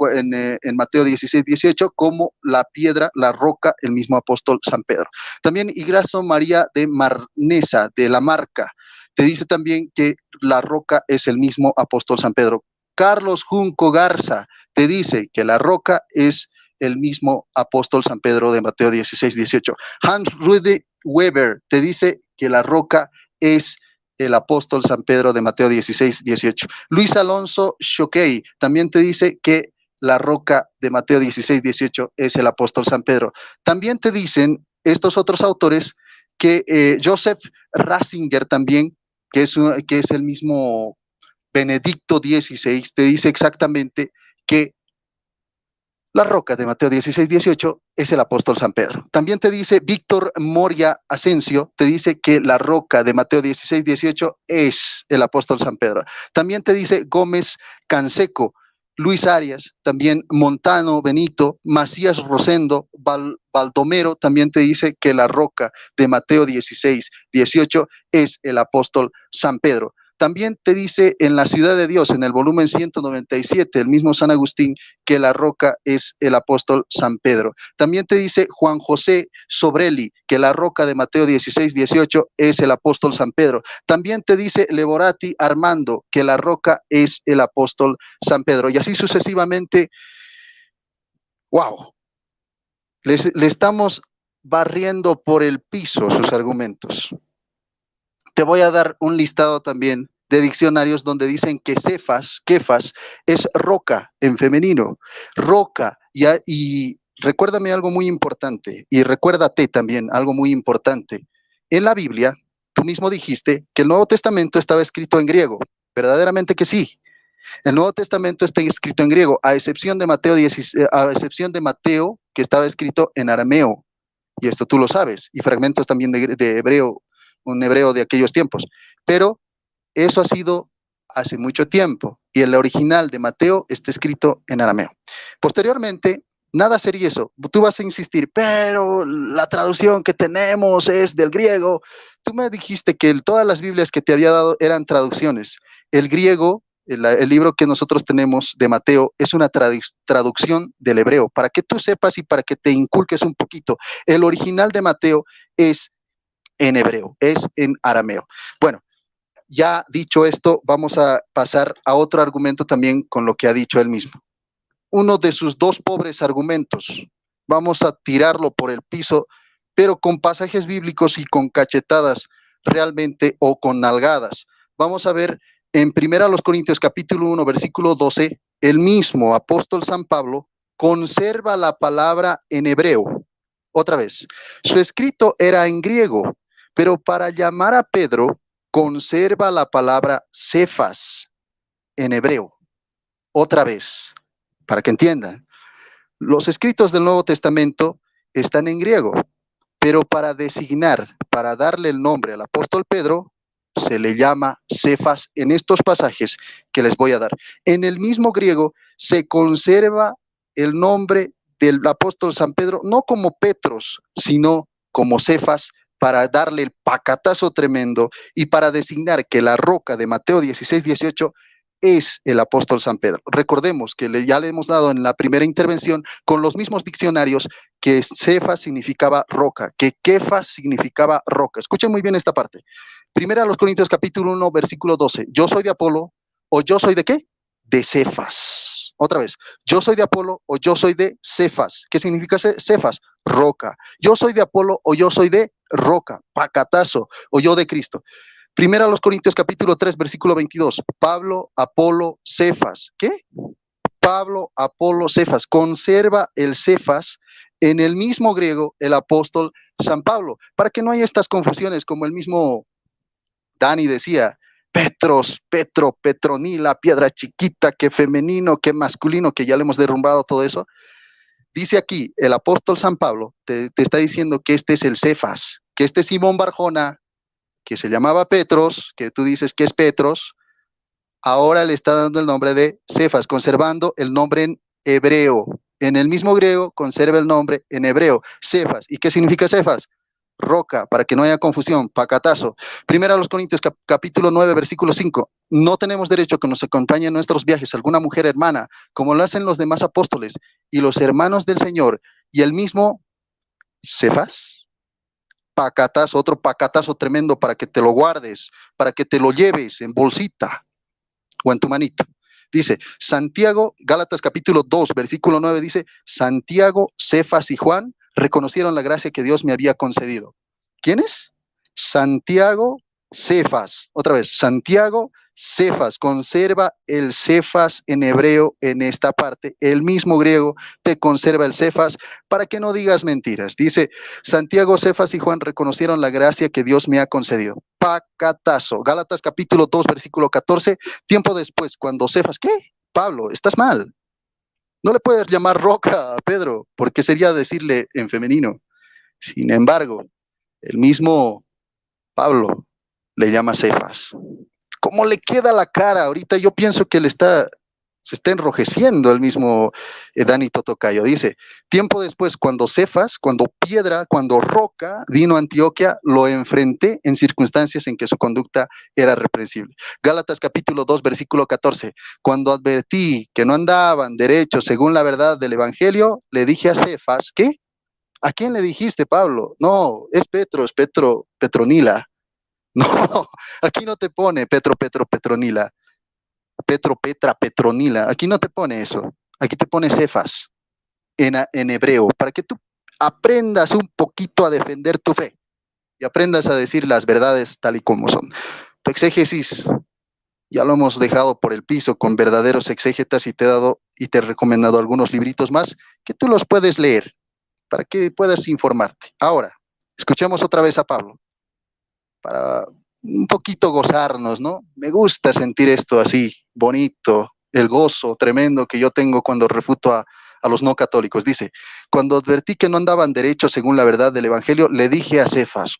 Mateo 16, 18, como la piedra, la roca, el mismo apóstol San Pedro. También Igrazo María de Marnesa, de la Marca, te dice también que la roca es el mismo apóstol San Pedro. Carlos Junco Garza te dice que la roca es el mismo apóstol San Pedro de Mateo 16, 18. Hans Rudy Weber te dice que la roca es el apóstol San Pedro de Mateo 16, 18. Luis Alonso Choquei también te dice que la roca de Mateo 16, 18 es el apóstol San Pedro. También te dicen estos otros autores que Joseph Ratzinger también, que es el mismo Benedicto XVI, te dice exactamente que La roca de Mateo 16, 18 es el apóstol San Pedro. También te dice Víctor Moria Asensio, te dice que la roca de Mateo 16, 18 es el apóstol San Pedro. También te dice Gómez Canseco, Luis Arias, también Montano Benito, Macías Rosendo, Baldomero, también te dice que la roca de Mateo 16, 18 es el apóstol San Pedro. También te dice en La Ciudad de Dios, en el volumen 197, el mismo San Agustín, que la roca es el apóstol San Pedro. También te dice Juan José Sobrelli, que la roca de Mateo 16, 18 es el apóstol San Pedro. También te dice Leborati Armando, que la roca es el apóstol San Pedro. Y así sucesivamente, wow, le estamos barriendo por el piso sus argumentos. Te voy a dar un listado también de diccionarios donde dicen que Kefas, es roca en femenino. Roca, y recuérdame algo muy importante, y recuérdate también algo muy importante. En la Biblia, tú mismo dijiste que el Nuevo Testamento estaba escrito en griego. Verdaderamente que sí. El Nuevo Testamento está escrito en griego, a excepción de Mateo, que estaba escrito en arameo. Y esto tú lo sabes, y fragmentos también de hebreo, un hebreo de aquellos tiempos, pero eso ha sido hace mucho tiempo, y el original de Mateo está escrito en arameo. Posteriormente, nada sería eso, tú vas a insistir, pero la traducción que tenemos es del griego. Tú me dijiste que todas las Biblias que te había dado eran traducciones. El griego, el libro que nosotros tenemos de Mateo, es una traducción del hebreo, para que tú sepas y para que te inculques un poquito. El original de Mateo es en hebreo, es en arameo. Bueno, ya dicho esto, vamos a pasar a otro argumento también con lo que ha dicho él mismo. Uno de sus dos pobres argumentos, vamos a tirarlo por el piso, pero con pasajes bíblicos y con cachetadas realmente, o con nalgadas. Vamos a ver en 1 Corintios capítulo 1, versículo 12, el mismo apóstol San Pablo conserva la palabra en hebreo. Otra vez, su escrito era en griego, pero para llamar a Pedro, conserva la palabra Cefas en hebreo. Otra vez, para que entiendan, los escritos del Nuevo Testamento están en griego, pero para designar, para darle el nombre al apóstol Pedro, se le llama Cefas en estos pasajes que les voy a dar. En el mismo griego se conserva el nombre del apóstol San Pedro, no como Petros, sino como Cefas, para darle el pacatazo tremendo y para designar que la roca de Mateo 16, 18 es el apóstol San Pedro. Recordemos que ya le hemos dado en la primera intervención con los mismos diccionarios que Cefas significaba roca, que Kefas significaba roca. Escuchen muy bien esta parte. 1 Corintios capítulo 1, versículo 12. Yo soy de Apolo, o yo soy de ¿qué? De Cefas. Otra vez, yo soy de Apolo o yo soy de Cefas. ¿Qué significa Cefas? Roca. Yo soy de Apolo o yo soy de roca, pacatazo, o yo de Cristo. 1 Corintios capítulo 3, versículo 22. Pablo, Apolo, Cefas. ¿Qué? Pablo, Apolo, Cefas. Conserva el Cefas en el mismo griego el apóstol San Pablo, para que no haya estas confusiones, como el mismo Dani decía, Petros, Petro, Petronila, piedra chiquita, que femenino, que masculino, que ya le hemos derrumbado todo eso. Dice aquí, el apóstol San Pablo te está diciendo que este es el Cefas, que este Simón Barjona, que se llamaba Petros, que tú dices que es Petros, ahora le está dando el nombre de Cefas, conservando el nombre en hebreo. En el mismo griego conserva el nombre en hebreo, Cefas. ¿Y qué significa Cefas? Roca, para que no haya confusión, pacatazo. 1 Corintios capítulo 9, versículo 5. No tenemos derecho a que nos acompañe en nuestros viajes alguna mujer hermana, como lo hacen los demás apóstoles y los hermanos del Señor. Y el mismo Cefas, pacatazo, otro pacatazo tremendo para que te lo guardes, para que te lo lleves en bolsita o en tu manito. Dice, Santiago, Gálatas capítulo 2, versículo 9, dice, Santiago, Cefas y Juan reconocieron la gracia que Dios me había concedido. ¿Quiénes? Santiago, Cefas. Otra vez, Santiago, Cefas. Conserva el Cefas en hebreo en esta parte. El mismo griego te conserva el Cefas para que no digas mentiras. Dice, Santiago, Cefas y Juan reconocieron la gracia que Dios me ha concedido. Pacatazo. Gálatas capítulo 2, versículo 14. Tiempo después, cuando Cefas, ¿qué? Pablo, estás mal. No le puedes llamar roca a Pedro, porque sería decirle en femenino. Sin embargo, el mismo Pablo le llama Cefas. ¿Cómo le queda la cara? Ahorita yo pienso que se está enrojeciendo el mismo Dani Totocayo. Dice, tiempo después, cuando Cefas, cuando piedra, cuando roca vino a Antioquia, lo enfrenté en circunstancias en que su conducta era reprensible. Gálatas capítulo 2, versículo 14. Cuando advertí que no andaban derechos según la verdad del evangelio, le dije a Cefas, ¿qué? ¿A quién le dijiste, Pablo? No, es Petronila. No, aquí no te pone Petronila. Petra, Petronila. Aquí no te pone eso. Aquí te pone Cefas en hebreo, para que tú aprendas un poquito a defender tu fe y aprendas a decir las verdades tal y como son. Tu exégesis ya lo hemos dejado por el piso con verdaderos exégetas y te he recomendado algunos libritos más que tú los puedes leer para que puedas informarte. Ahora, escuchemos otra vez a Pablo para un poquito gozarnos, ¿no? Me gusta sentir esto así, bonito, el gozo tremendo que yo tengo cuando refuto a los no católicos. Dice, cuando advertí que no andaban derechos según la verdad del evangelio, le dije a Cefas,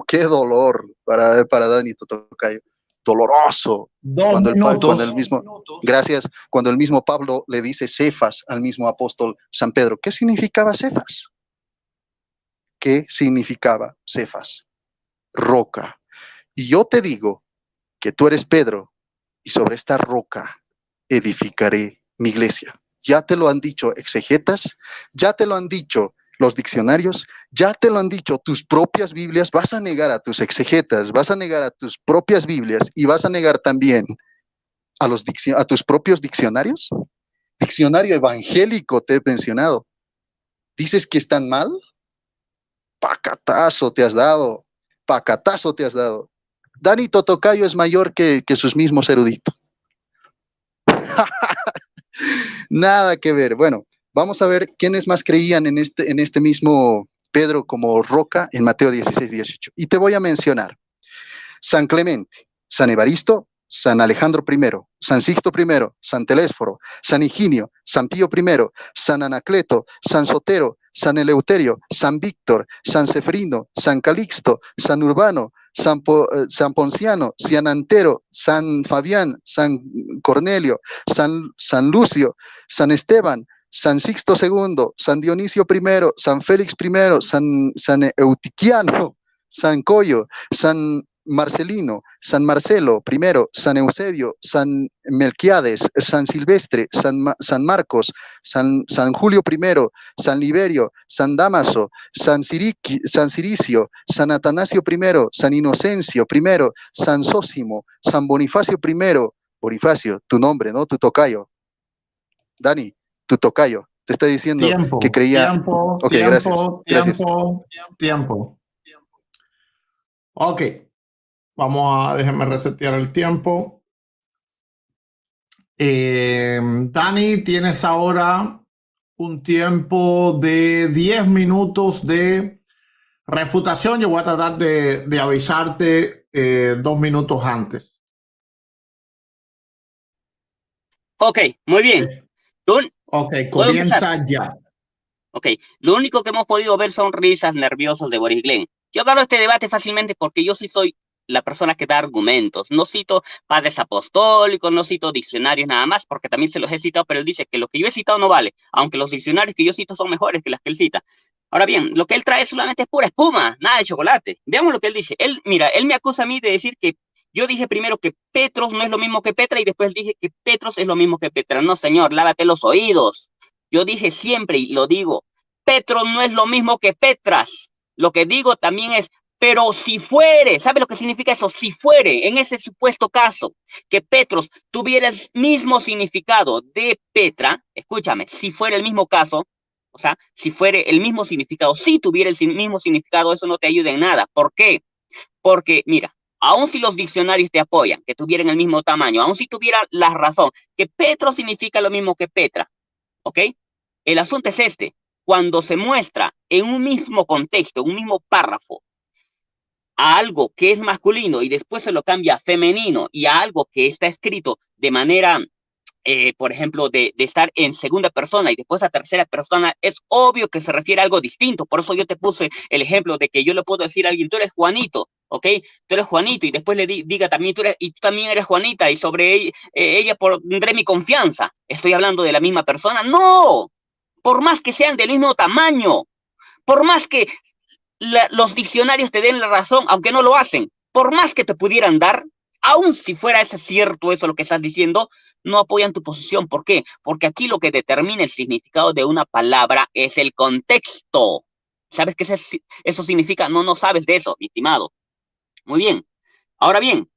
qué dolor para Dani Totocayo, doloroso. Cuando el mismo, gracias, cuando el mismo Pablo le dice Cefas al mismo apóstol San Pedro, ¿qué significaba Cefas? ¿Qué significaba Cefas? Roca. Y yo te digo que tú eres Pedro, y sobre esta roca edificaré mi iglesia. Ya te lo han dicho exegetas, ya te lo han dicho los diccionarios, ya te lo han dicho tus propias Biblias. Vas a negar a tus exegetas, vas a negar a tus propias Biblias y vas a negar también a tus propios diccionarios. Diccionario evangélico te he mencionado. ¿Dices que están mal? Pacatazo te has dado, pacatazo te has dado. Dani Totocayo es mayor que sus mismos eruditos. Nada que ver. Bueno, vamos a ver quiénes más creían en este mismo Pedro como roca en Mateo 16, 18. Y te voy a mencionar San Clemente, San Evaristo, San Alejandro I, San Sixto I, San Telésforo, San Higinio, San Pío I, San Anacleto, San Sotero, San Eleuterio, San Víctor, San Sefrino, San Calixto, San Urbano, San Ponciano, San Antero, San Fabián, San Cornelio, San Lucio, San Esteban, San Sixto II, San Dionisio I, San Félix I, San Eutiquiano, San Coyo, San Marcelino, San Marcelo I, San Eusebio, San Melquiades, San Silvestre, San Marcos, San Julio I, San Liberio, San Damaso, San Ciricio, San Atanasio I, San Inocencio I, San Sósimo, San Bonifacio I, Bonifacio, tu nombre, ¿no? Tu tocayo. Dani, tu tocayo, te está diciendo que creía. Tiempo. Ok. Déjenme resetear el tiempo. Dani, tienes ahora un tiempo de 10 minutos de refutación. Yo voy a tratar de avisarte 2 minutos antes. Ok, muy bien. Ok, comienza ya. Ok, lo único que hemos podido ver son risas nerviosas de Boris Glenn. Yo gano este debate fácilmente porque yo sí soy la persona que da argumentos. No cito padres apostólicos, no cito diccionarios nada más, porque también se los he citado, pero él dice que lo que yo he citado no vale, aunque los diccionarios que yo cito son mejores que las que él cita. Ahora bien, lo que él trae solamente es pura espuma, nada de chocolate. Veamos lo que él dice. Él me acusa a mí de decir que yo dije primero que Petros no es lo mismo que Petra y después dije que Petros es lo mismo que Petra. No, señor, lávate los oídos. Yo dije siempre y lo digo, Petros no es lo mismo que Petras. Lo que digo también es, pero si fuere, ¿sabe lo que significa eso? Si fuere, en ese supuesto caso, que Petros tuviera el mismo significado de Petra, escúchame, si fuera el mismo caso, o sea, si fuera el mismo significado, si tuviera el mismo significado, eso no te ayuda en nada. ¿Por qué? Porque, mira, aun si los diccionarios te apoyan, que tuvieran el mismo tamaño, aun si tuvieran la razón, que Petro significa lo mismo que Petra, ¿ok? El asunto es este, cuando se muestra en un mismo contexto, un mismo párrafo, a algo que es masculino y después se lo cambia a femenino y a algo que está escrito de manera por ejemplo, de estar en segunda persona y después a tercera persona, es obvio que se refiere a algo distinto. Por eso yo te puse el ejemplo de que yo le puedo decir a alguien, tú eres Juanito, ¿ok? Tú eres Juanito, y después le diga también, tú también eres Juanita, y sobre ella pondré mi confianza. ¿Estoy hablando de la misma persona? ¡No! Por más que sean del mismo tamaño, por más que los diccionarios te den la razón, aunque no lo hacen, por más que te pudieran dar, aun si fuera cierto eso lo que estás diciendo, no apoyan tu posición. ¿Por qué? Porque aquí lo que determina el significado de una palabra es el contexto. ¿Sabes qué eso significa? No sabes de eso, mi estimado. Muy bien. Ahora bien,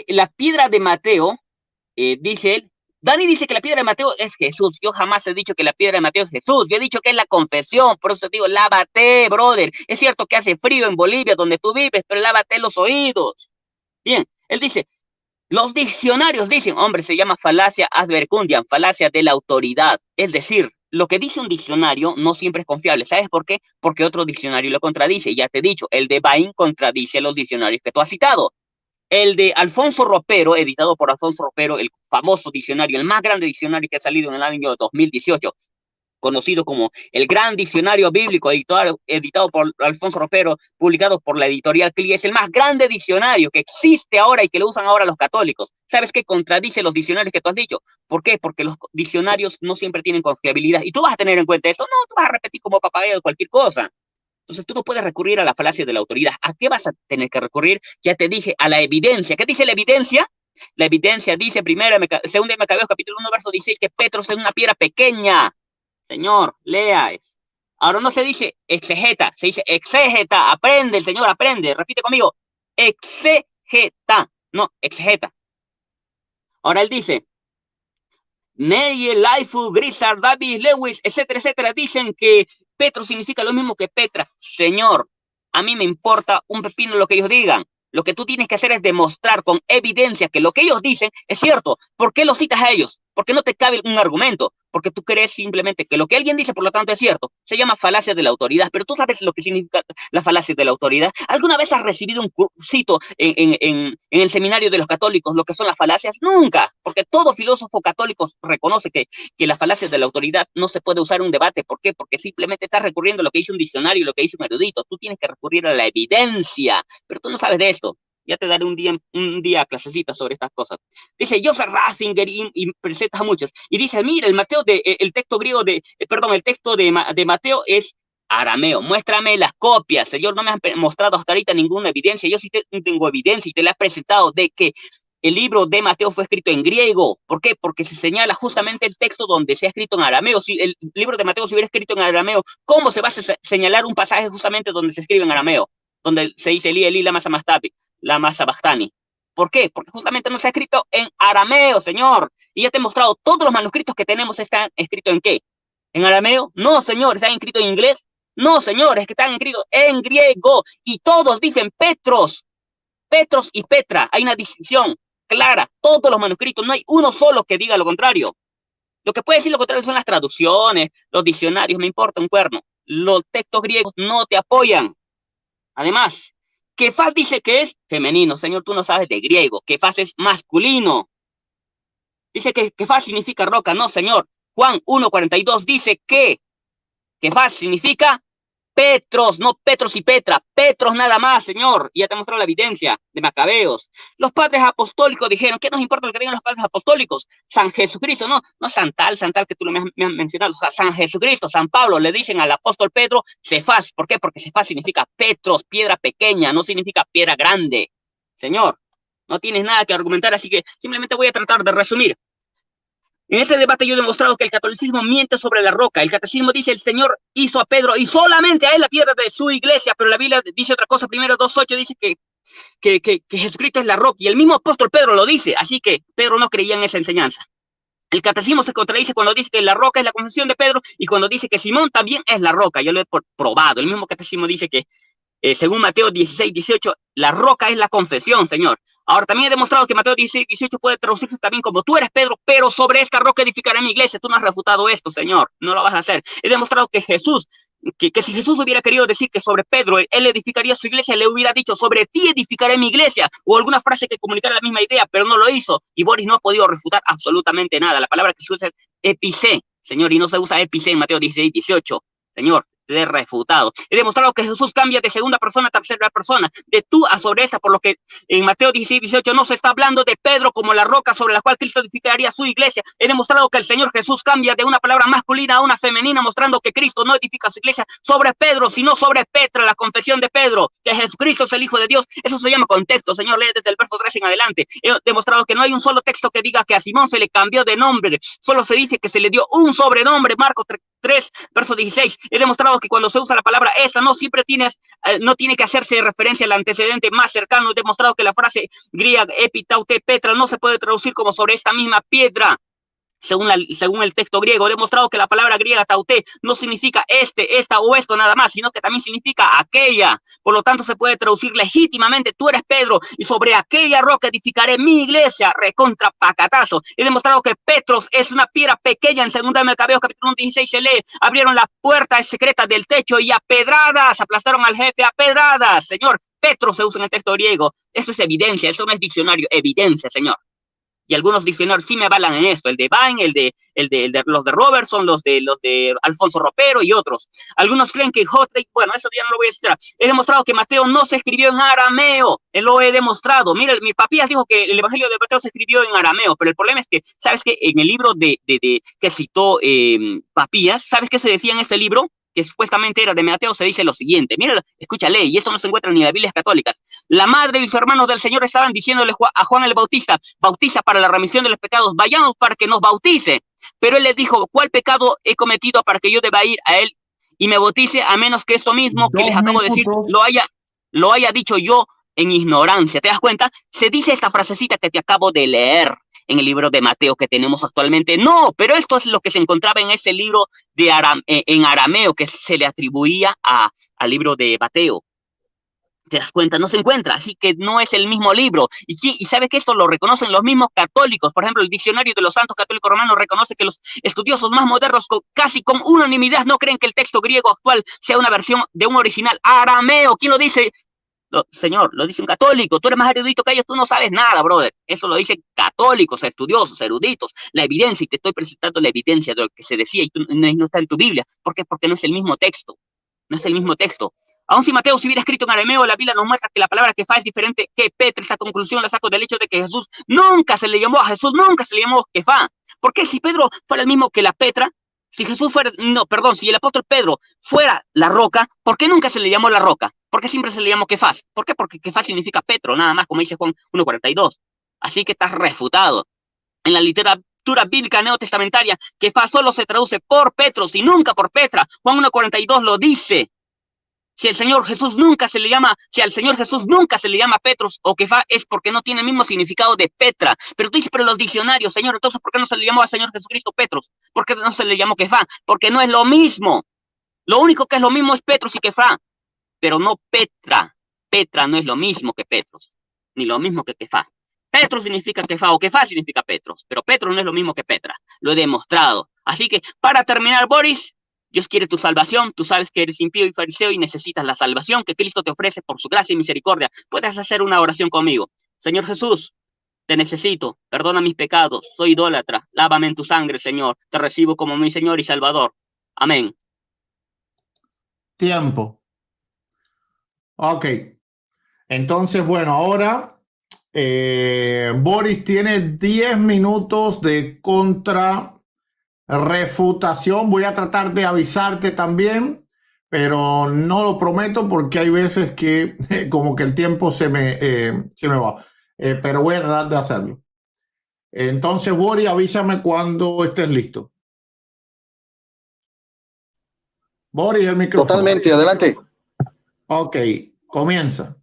la piedra de Mateo, dice él, Dani dice que la piedra de Mateo es Jesús. Yo jamás he dicho que la piedra de Mateo es Jesús. Yo he dicho que es la confesión. Por eso te digo, lávate, brother. Es cierto que hace frío en Bolivia, donde tú vives, pero lávate los oídos. Bien, él dice, los diccionarios dicen, hombre, se llama falacia advercundiam, falacia de la autoridad. Es decir, lo que dice un diccionario no siempre es confiable. ¿Sabes por qué? Porque otro diccionario lo contradice. Ya te he dicho, el de Bain contradice los diccionarios que tú has citado. El de Alfonso Ropero, editado por Alfonso Ropero, el famoso diccionario, el más grande diccionario que ha salido en el año 2018, conocido como el Gran Diccionario Bíblico, editado por Alfonso Ropero, publicado por la editorial CLI, es el más grande diccionario que existe ahora y que lo usan ahora los católicos. ¿Sabes qué? Contradice los diccionarios que tú has dicho. ¿Por qué? Porque los diccionarios no siempre tienen confiabilidad. Y tú vas a tener en cuenta esto. No, tú vas a repetir como papagayo de cualquier cosa. Entonces tú no puedes recurrir a la falacia de la autoridad. ¿A qué vas a tener que recurrir? Ya te dije, a la evidencia. ¿Qué dice la evidencia? La evidencia dice, segunda de Macabeos, capítulo 1, verso 16, que Petros es una piedra pequeña. Señor, lea. Ahora no se dice exegeta, se dice exégeta. Aprende, el Señor, aprende. Repite conmigo. Exégeta, no, exegeta. Ahora él dice, Neye, Laifu, Grisard, David, Lewis, etcétera, etcétera, dicen que Petro significa lo mismo que Petra. Señor, a mí me importa un pepino lo que ellos digan. Lo que tú tienes que hacer es demostrar con evidencia que lo que ellos dicen es cierto. ¿Por qué los citas a ellos? Porque no te cabe un argumento. Porque tú crees simplemente que lo que alguien dice, por lo tanto, es cierto. Se llama falacia de la autoridad. Pero tú sabes lo que significa la falacia de la autoridad. ¿Alguna vez has recibido un cursito en el seminario de los católicos lo que son las falacias? Nunca. Porque todo filósofo católico reconoce que la falacia de la autoridad no se puede usar en un debate. ¿Por qué? Porque simplemente estás recurriendo a lo que dice un diccionario y lo que dice un erudito. Tú tienes que recurrir a la evidencia. Pero tú no sabes de esto. Ya te daré un día clasecita sobre estas cosas. Dice Joseph Ratzinger y presenta a muchos. Y dice, mira, el texto griego el texto de Mateo es arameo. Muéstrame las copias. Señor, no me han mostrado hasta ahorita ninguna evidencia. Yo sí tengo evidencia y te la he presentado de que el libro de Mateo fue escrito en griego. ¿Por qué? Porque se señala justamente el texto donde se ha escrito en arameo. Si el libro de Mateo se hubiera escrito en arameo, ¿cómo se va a señalar un pasaje justamente donde se escribe en arameo? Donde se dice Eli lama sabachthani. ¿Por qué? Porque justamente no se ha escrito en arameo, señor. Y ya te he mostrado, todos los manuscritos que tenemos están escritos ¿en qué? ¿En arameo? No, señor. ¿Están escritos en inglés? No, señor. Es que están escritos en griego. Y todos dicen Petros y Petra. Hay una distinción clara. Todos los manuscritos, no hay uno solo que diga lo contrario. Lo que puede decir lo contrario son las traducciones, los diccionarios, me importa un cuerno. Los textos griegos no te apoyan. Además, Kefas dice que es femenino. Señor, tú no sabes de griego. Kefas es masculino. Dice que Kefas significa roca. No, señor. Juan 1:42 dice que Kefas significa Petros, no Petros y Petra. Petros nada más, señor. Y ya te mostró la evidencia de Macabeos. Los padres apostólicos dijeron, ¿qué nos importa lo que digan los padres apostólicos? San Jesucristo, no Santal que tú me has mencionado. O sea, San Jesucristo, San Pablo, le dicen al apóstol Pedro, Cefas. ¿Por qué? Porque Cefas significa Petros, piedra pequeña, no significa piedra grande. Señor, no tienes nada que argumentar, así que simplemente voy a tratar de resumir. En este debate yo he demostrado que el catolicismo miente sobre la roca. El catecismo dice, el Señor hizo a Pedro y solamente a él la piedra de su iglesia, pero la Biblia dice otra cosa. Primero 2:8 dice que Jesucristo es la roca, y el mismo apóstol Pedro lo dice, así que Pedro no creía en esa enseñanza. El catecismo se contradice cuando dice que la roca es la confesión de Pedro y cuando dice que Simón también es la roca. Yo lo he probado. El mismo catecismo dice que, según Mateo 16:18, la roca es la confesión, señor. Ahora, también he demostrado que Mateo 16:18 puede traducirse también como tú eres Pedro, pero sobre esta roca edificaré mi iglesia. Tú no has refutado esto, señor. No lo vas a hacer. He demostrado que Jesús que si Jesús hubiera querido decir que sobre Pedro él edificaría su iglesia, le hubiera dicho sobre ti edificaré mi iglesia, o alguna frase que comunicara la misma idea, pero no lo hizo, y Boris no ha podido refutar absolutamente nada. La palabra que se usa es epicé, señor, y no se usa epicé en Mateo 16, 18, señor. He refutado. He demostrado que Jesús cambia de segunda persona a tercera persona, de tú a sobre esta, por lo que en Mateo 16, 18 no se está hablando de Pedro como la roca sobre la cual Cristo edificaría su iglesia. He demostrado que el Señor Jesús cambia de una palabra masculina a una femenina, mostrando que Cristo no edifica su iglesia sobre Pedro, sino sobre Petra, la confesión de Pedro, que Jesucristo es el Hijo de Dios. Eso se llama contexto, señor. Lee desde el verso 3 en adelante. He demostrado que no hay un solo texto que diga que a Simón se le cambió de nombre, solo se dice que se le dio un sobrenombre. Marcos 3, verso 16. He demostrado que cuando se usa la palabra esta, no siempre no tiene que hacerse referencia al antecedente más cercano. He demostrado que la frase griega epitaute petra no se puede traducir como sobre esta misma piedra, según el texto griego. He demostrado que la palabra griega tauté no significa esta o esto nada más, sino que también significa aquella. Por lo tanto, se puede traducir legítimamente: tú eres Pedro, y sobre aquella roca edificaré mi iglesia, recontra pacatazo. He demostrado que Petros es una piedra pequeña. En 2 Macabeos capítulo 16 se lee: abrieron la puerta secreta del techo y a pedradas aplastaron al jefe a pedradas. Señor, Petros se usa en el texto griego. Eso es evidencia, eso no es diccionario, evidencia, señor. Y algunos diccionarios sí me avalan en esto: el de Vine, los de Robertson, los de Alfonso Ropero y otros. Algunos creen que Hotlake, bueno, eso ya no lo voy a citar. He demostrado que Mateo no se escribió en arameo, lo he demostrado. Mira, mi Papías dijo que el Evangelio de Mateo se escribió en arameo, pero el problema es que, ¿sabes qué? En el libro que citó Papías, ¿sabes qué se decía en ese libro? Que supuestamente era de Mateo, se dice lo siguiente. Mira, escúchale, y esto no se encuentra ni en las Biblias católicas. La madre y los hermanos del Señor estaban diciéndole a Juan el Bautista: bautiza para la remisión de los pecados, vayamos para que nos bautice. Pero él les dijo: ¿cuál pecado he cometido para que yo deba ir a él y me bautice, a menos que esto mismo que les acabo de decir lo haya dicho yo en ignorancia? ¿Te das cuenta? Se dice esta frasecita que te acabo de leer en el libro de Mateo que tenemos actualmente. No, pero esto es lo que se encontraba en ese libro en arameo que se le atribuía al libro de Mateo. ¿Te das cuenta? No se encuentra, así que no es el mismo libro. Y sabes que esto lo reconocen los mismos católicos. Por ejemplo, el Diccionario de los Santos Católicos Romanos reconoce que los estudiosos más modernos casi con unanimidad no creen que el texto griego actual sea una versión de un original arameo. ¿Quién lo dice? Señor, lo dice un católico. Tú eres más erudito que ellos, tú no sabes nada, brother. Eso lo dicen católicos, estudiosos, eruditos. La evidencia, y te estoy presentando la evidencia de lo que se decía, y no está en tu Biblia. ¿Por qué? Porque no es el mismo texto. No es el mismo texto. Aun si Mateo se hubiera escrito en arameo, la Biblia nos muestra que la palabra Kefa es diferente que Petra. Esta conclusión la saco del hecho de que Jesús nunca se le llamó Kefa. ¿Por qué? Si Pedro fuera el mismo que la Petra, si el apóstol Pedro fuera la roca, ¿por qué nunca se le llamó la roca? ¿Por qué siempre se le llamó Kefas? ¿Por qué? Porque Kefas significa Petro, nada más, como dice Juan 1:42. Así que estás refutado. En la literatura bíblica neotestamentaria, Kefas solo se traduce por Petros y nunca por Petra. Juan 1:42 lo dice. Si al Señor Jesús nunca se le llama Petros o Kefas, es porque no tiene el mismo significado de Petra. Pero tú dices, pero los diccionarios, Señor, entonces, ¿por qué no se le llamó al Señor Jesucristo Petros? ¿Por qué no se le llamó Kefas? Porque no es lo mismo. Lo único que es lo mismo es Petros y Kefas, pero no Petra. Petra no es lo mismo que Petros, ni lo mismo que Kefas. Petros significa Kefas o Kefas significa Petros, pero Petros no es lo mismo que Petra. Lo he demostrado. Así que, para terminar, Boris, Dios quiere tu salvación. Tú sabes que eres impío y fariseo y necesitas la salvación que Cristo te ofrece por su gracia y misericordia. Puedes hacer una oración conmigo. Señor Jesús, te necesito. Perdona mis pecados. Soy idólatra. Lávame en tu sangre, Señor. Te recibo como mi Señor y Salvador. Amén. Tiempo. Ok. Entonces, bueno, ahora Boris tiene 10 minutos de refutación. Voy a tratar de avisarte también, pero no lo prometo porque hay veces que como que el tiempo se me va. Pero voy a tratar de hacerlo. Entonces, Boris, avísame cuando estés listo. Boris, el micrófono. Totalmente, adelante. Ok, comienza.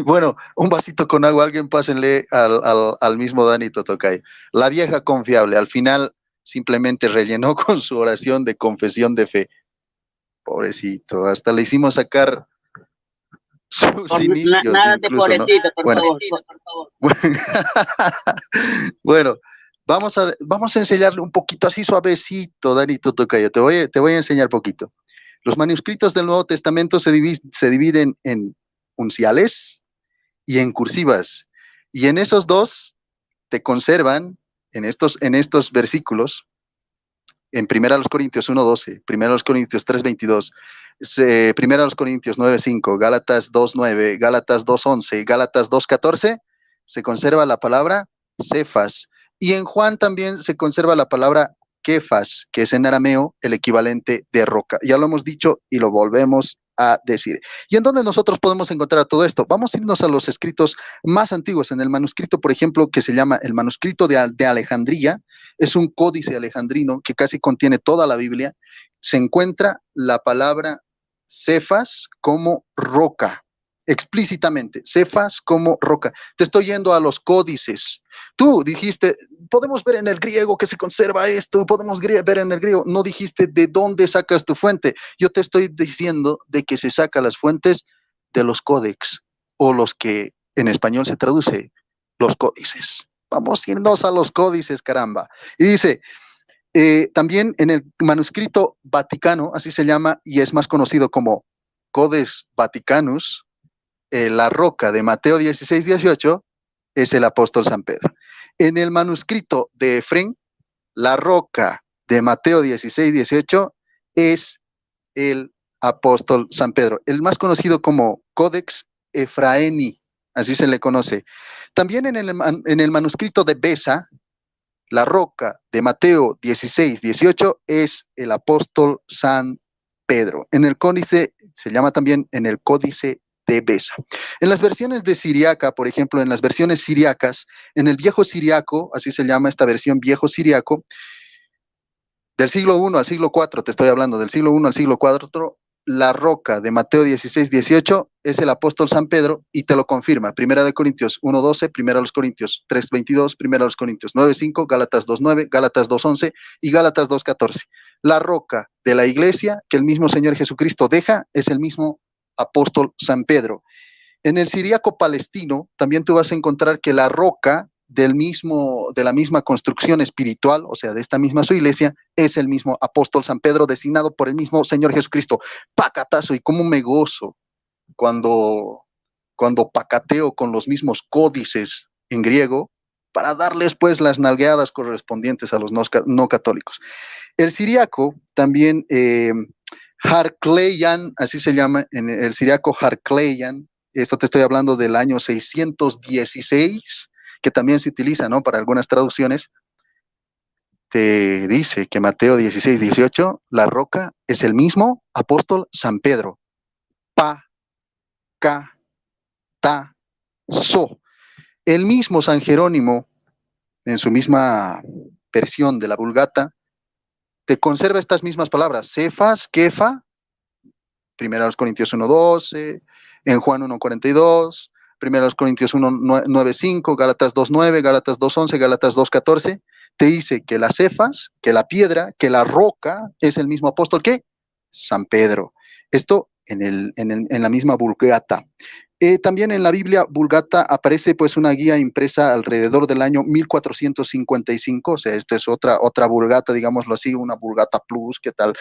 Bueno, un vasito con agua, alguien pásenle al mismo Dani Totocayo. La vieja confiable, al final simplemente rellenó con su oración de confesión de fe. Pobrecito, hasta le hicimos sacar sus inicios. Nada de incluso, pobrecito, ¿no? por favor. Bueno, Vamos a enseñarle un poquito así suavecito, Danito Tocayo. Te voy a enseñar poquito. Los manuscritos del Nuevo Testamento se dividen en unciales y en cursivas. Y en esos dos te conservan, en estos versículos, en 1 Corintios 1:12, 1 Corintios 3:22, 1 Corintios 9:5, Gálatas 2:9, Gálatas 2:11, Gálatas 2:14, se conserva la palabra Cefas. Y en Juan también se conserva la palabra Kefas, que es en arameo el equivalente de roca. Ya lo hemos dicho y lo volvemos a decir. ¿Y en dónde nosotros podemos encontrar todo esto? Vamos a irnos a los escritos más antiguos. En el manuscrito, por ejemplo, que se llama el manuscrito de Alejandría, es un códice alejandrino que casi contiene toda la Biblia. Se encuentra la palabra Cefas como roca, explícitamente, Cefas como roca. Te estoy yendo a los códices. Tú dijiste, podemos ver en el griego que se conserva esto, podemos ver en el griego. No dijiste de dónde sacas tu fuente. Yo te estoy diciendo de que se saca las fuentes de los códex, o los que en español se traduce, los códices. Vamos a irnos a los códices, caramba. Y dice, también en el manuscrito Vaticano, así se llama, y es más conocido como Codex Vaticanus, la roca de Mateo 16:18 es el apóstol San Pedro. En el manuscrito de Efrén, la roca de Mateo 16:18 es el apóstol San Pedro, el más conocido como Codex Efraeni, así se le conoce. También en el manuscrito de Besa, la roca de Mateo 16:18 es el apóstol San Pedro. En el códice, se llama también en el códice de Besa. En las versiones de Siriaca, por ejemplo, en las versiones siriacas, en el viejo siriaco, así se llama esta versión viejo siriaco, del siglo I al siglo IV, te estoy hablando, del siglo I al siglo IV, la roca de Mateo 16:18 es el apóstol San Pedro, y te lo confirma. 1 Corintios 1:12, 1 Corintios 3:22, 1 Corintios 9:5, Gálatas 2:9, Gálatas 2:11 y Gálatas 2:14. La roca de la iglesia que el mismo Señor Jesucristo deja es el mismo apóstol San Pedro. En el siriaco palestino también tú vas a encontrar que la roca de la misma construcción espiritual, o sea, de esta misma su iglesia, es el mismo apóstol San Pedro, designado por el mismo Señor Jesucristo. Pacatazo, y cómo me gozo cuando pacateo con los mismos códices en griego para darles pues las nalgueadas correspondientes a los no católicos. El siriaco también, Harkleian, así se llama, en el siriaco Harkleian, esto te estoy hablando del año 616, que también se utiliza, ¿no?, para algunas traducciones. Te dice que Mateo 16:18, la roca es el mismo apóstol San Pedro. Pa, ca, ta, so. El mismo San Jerónimo, en su misma versión de la Vulgata, te conserva estas mismas palabras, Cefas, Kefa, 1 Corintios 1:12, en Juan 1:42, 1 Corintios 1:9:5, Gálatas 2:9, Gálatas 2:11, Gálatas 2:14, te dice que las Cefas, que la piedra, que la roca es el mismo apóstol que San Pedro. Esto en la misma Vulgata. También en la Biblia Vulgata aparece pues una guía impresa alrededor del año 1455, o sea, esto es otra Vulgata, digámoslo así, una Vulgata Plus, ¿qué tal?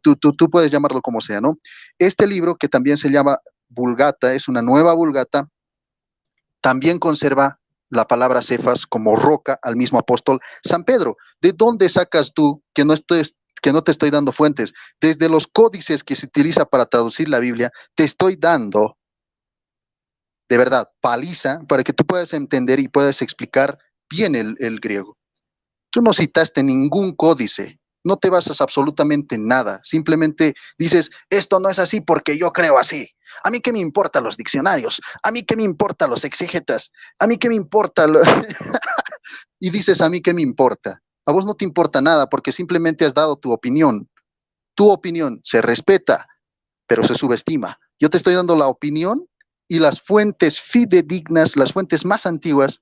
Tú puedes llamarlo como sea, ¿no? Este libro, que también se llama Vulgata, es una nueva Vulgata, también conserva la palabra Cefas como roca al mismo apóstol San Pedro. ¿De dónde sacas tú que no te estoy dando fuentes? Desde los códices que se utiliza para traducir la Biblia, te estoy dando, de verdad, paliza para que tú puedas entender y puedas explicar bien el griego. Tú no citaste ningún códice, no te basas absolutamente en nada, simplemente dices, esto no es así porque yo creo así. A mí qué me importan los diccionarios, a mí qué me importan los exégetas, a mí qué me importa y dices, a mí qué me importa. A vos no te importa nada porque simplemente has dado tu opinión. Tu opinión se respeta, pero se subestima. Yo te estoy dando la opinión y las fuentes fidedignas, las fuentes más antiguas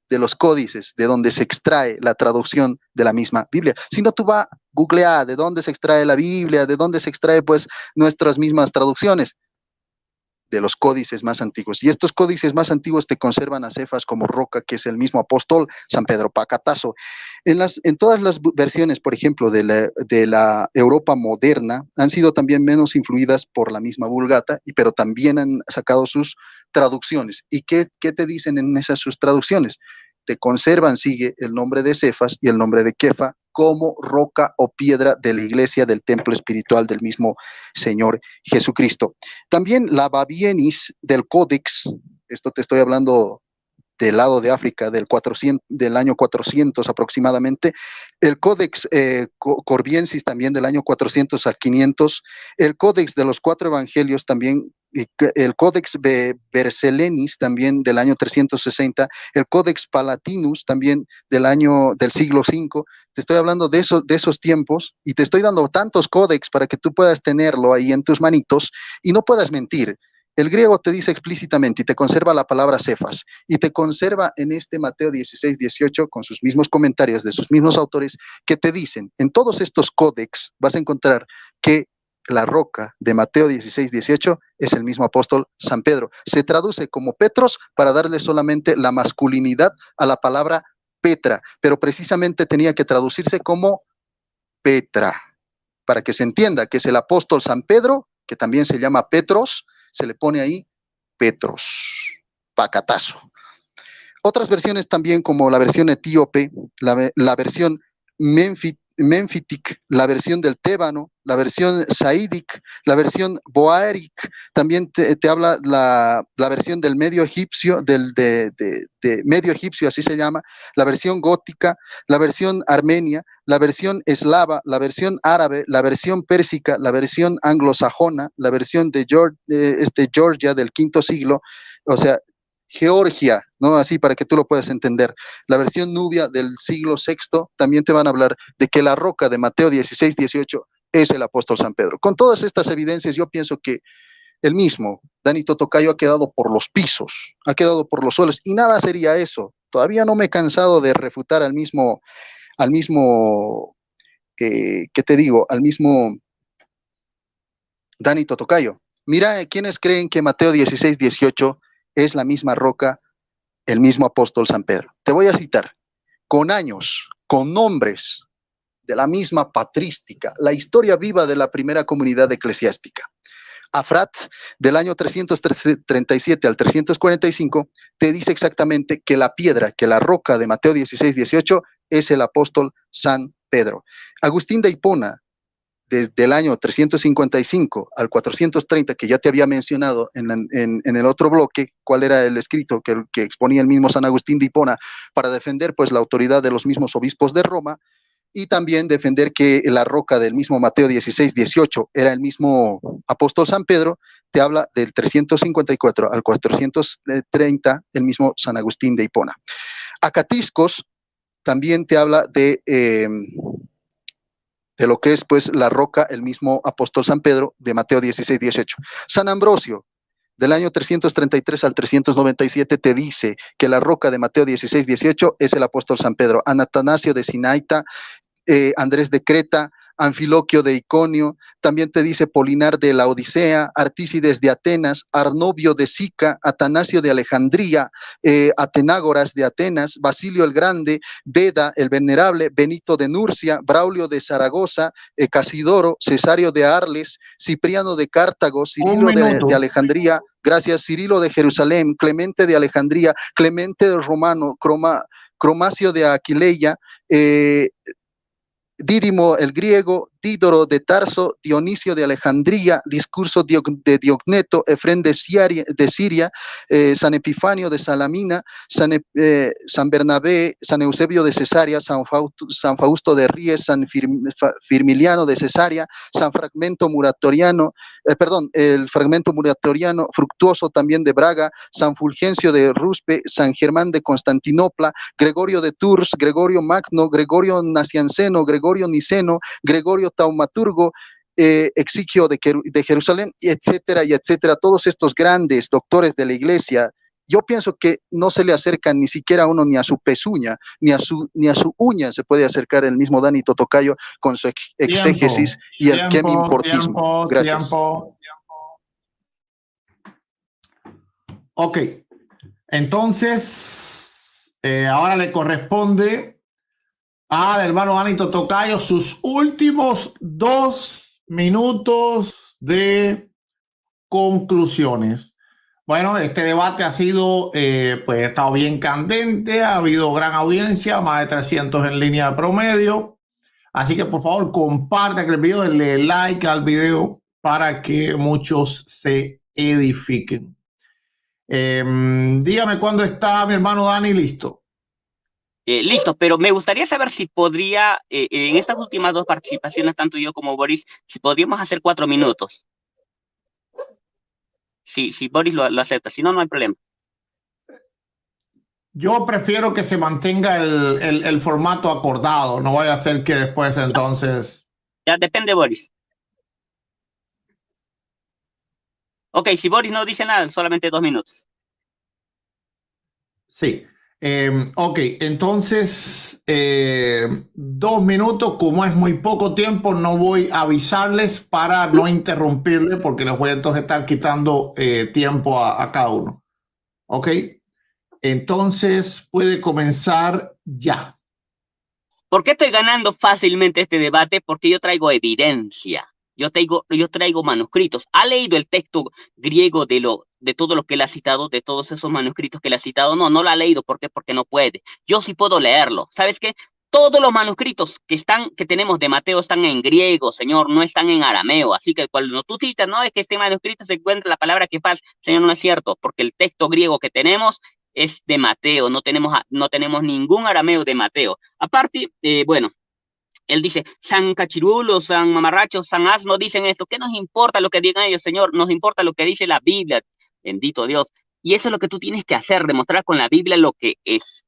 de los códices, de donde se extrae la traducción de la misma Biblia. Si no, tú vas a googlear de dónde se extrae la Biblia, de dónde se extrae pues nuestras mismas traducciones. de los códices más antiguos. Y estos códices más antiguos te conservan a Cefas como roca, que es el mismo apóstol San Pedro Pacatazo. En todas las versiones, por ejemplo, de la Europa moderna, han sido también menos influidas por la misma Vulgata, pero también han sacado sus traducciones. ¿Y qué te dicen en esas sus traducciones? Te conservan, sigue el nombre de Cefas y el nombre de Kefa como roca o piedra de la iglesia del templo espiritual del mismo Señor Jesucristo. También la Babienis del Códex, esto te estoy hablando del lado de África, del año 400 aproximadamente, el Códex Corbiensis también del año 400 al 500, el Códex de los 4 Evangelios también, el Códex Vercellenis también del año 360, el Códex Palatinus también del siglo V. Te estoy hablando de esos tiempos y te estoy dando tantos códex para que tú puedas tenerlo ahí en tus manitos y no puedas mentir. El griego te dice explícitamente y te conserva la palabra Cefas y te conserva en este Mateo 16, 18 con sus mismos comentarios de sus mismos autores que te dicen, en todos estos códex vas a encontrar que la roca de Mateo 16, 18 es el mismo apóstol San Pedro. Se traduce como Petros para darle solamente la masculinidad a la palabra Petra, pero precisamente tenía que traducirse como Petra, para que se entienda que es el apóstol San Pedro, que también se llama Petros, se le pone ahí Petros, Pacatazo. Otras versiones también, como la versión etíope, la versión Menfitic, la versión del Tébano, la versión Saidic, la versión Boaeric, también te habla la versión del medio egipcio, de medio egipcio, así se llama, la versión gótica, la versión armenia, la versión eslava, la versión árabe, la versión pérsica, la versión anglosajona, la versión de Georgia del V siglo, o sea, Georgia, ¿no? Así para que tú lo puedas entender. La versión nubia del siglo VI también te van a hablar de que la roca de Mateo 16, 18 es el apóstol San Pedro. Con todas estas evidencias, yo pienso que el mismo Danito Tocayo ha quedado por los pisos, ha quedado por los suelos, y nada sería eso. Todavía no me he cansado de refutar al mismo, ¿qué te digo? Al mismo Danito Tocayo. Mira, ¿quiénes creen que Mateo 16, 18 es la misma roca, el mismo apóstol San Pedro? Te voy a citar, con años, con nombres de la misma patrística, la historia viva de la primera comunidad eclesiástica. Afrat, del año 337 al 345, te dice exactamente que la piedra, que la roca de Mateo 16, 18 es el apóstol San Pedro. Agustín de Hipona, desde el año 355 al 430, que ya te había mencionado en el otro bloque, cuál era el escrito que exponía el mismo San Agustín de Hipona para defender pues la autoridad de los mismos obispos de Roma, y también defender que la roca del mismo Mateo 16, 18 era el mismo apóstol San Pedro. Te habla del 354 al 430, el mismo San Agustín de Hipona. Acatiscos también te habla de lo que es pues la roca, el mismo apóstol San Pedro de Mateo 16, 18. San Ambrosio, del año 333 al 397, te dice que la roca de Mateo 16, 18 es el apóstol San Pedro. Atanasio de Sinaita, Andrés de Creta, Anfiloquio de Iconio, también te dice Polinar de la Odisea, Artícides de Atenas, Arnovio de Sica, Atanasio de Alejandría, Atenágoras de Atenas, Basilio el Grande, Beda el Venerable, Benito de Nurcia, Braulio de Zaragoza, Casidoro, Cesario de Arles, Cipriano de Cartago, Cirilo de Alejandría, gracias, Cirilo de Jerusalén, Clemente de Alejandría, Clemente de Romano, Cromacio de Aquileia, Dídimo el griego, Dídoro de Tarso, Dionisio de Alejandría, Discurso de Diogneto, Efrén de Siria, San Epifanio de Salamina, San Bernabé, San Eusebio de Cesarea, San Fausto de Ries, San Firmiliano de Cesarea, San Fragmento Muratoriano, el Fragmento Muratoriano, Fructuoso también de Braga, San Fulgencio de Ruspe, San Germán de Constantinopla, Gregorio de Tours, Gregorio Magno, Gregorio Nacianceno, Gregorio Niceno, Gregorio Taumaturgo, Exigio de Jerusalén, etcétera, y etcétera. Todos estos grandes doctores de la iglesia, yo pienso que no se le acercan ni siquiera a uno, ni a su pezuña, ni a su uña se puede acercar el mismo Danito Tocayo con su exégesis y el quemimportismo. Gracias. Ok, entonces ahora le corresponde al hermano Danito Tocayo sus últimos 2 minutos de conclusiones. Bueno, este debate ha sido, pues ha estado bien candente, ha habido gran audiencia, más de 300 en línea de promedio. Así que por favor compartan el video, denle like al video para que muchos se edifiquen. Dígame cuándo está mi hermano Dani listo. Listo, pero me gustaría saber si podría, en estas últimas 2 participaciones, tanto yo como Boris, si podríamos hacer 4 minutos. Si Boris lo acepta, si no, no hay problema. Yo prefiero que se mantenga el formato acordado, no vaya a ser que después entonces... Ya depende, Boris. Ok, si Boris no dice nada, solamente 2 minutos. Sí. Ok, entonces 2 minutos, como es muy poco tiempo, no voy a avisarles para no interrumpirle porque les voy a entonces estar quitando tiempo a cada uno. Ok, entonces puede comenzar ya. ¿Por qué estoy ganando fácilmente este debate? Porque yo traigo evidencia. Yo traigo manuscritos. ¿Ha leído el texto griego de todo lo que él ha citado, de todos esos manuscritos que él ha citado? No, no lo ha leído. ¿Por qué? Porque no puede. Yo sí puedo leerlo. ¿Sabes qué? Todos los manuscritos que tenemos de Mateo están en griego, Señor, no están en arameo. Así que cuando tú citas, no, es que este manuscrito se encuentra la palabra que paz, Señor, no es cierto, porque el texto griego que tenemos es de Mateo, no tenemos ningún arameo de Mateo. Aparte, bueno, él dice, San Cachirulo, San Mamarracho, San Asno dicen esto. ¿Qué nos importa lo que digan ellos, Señor? Nos importa lo que dice la Biblia. Bendito Dios. Y eso es lo que tú tienes que hacer, demostrar con la Biblia lo que es,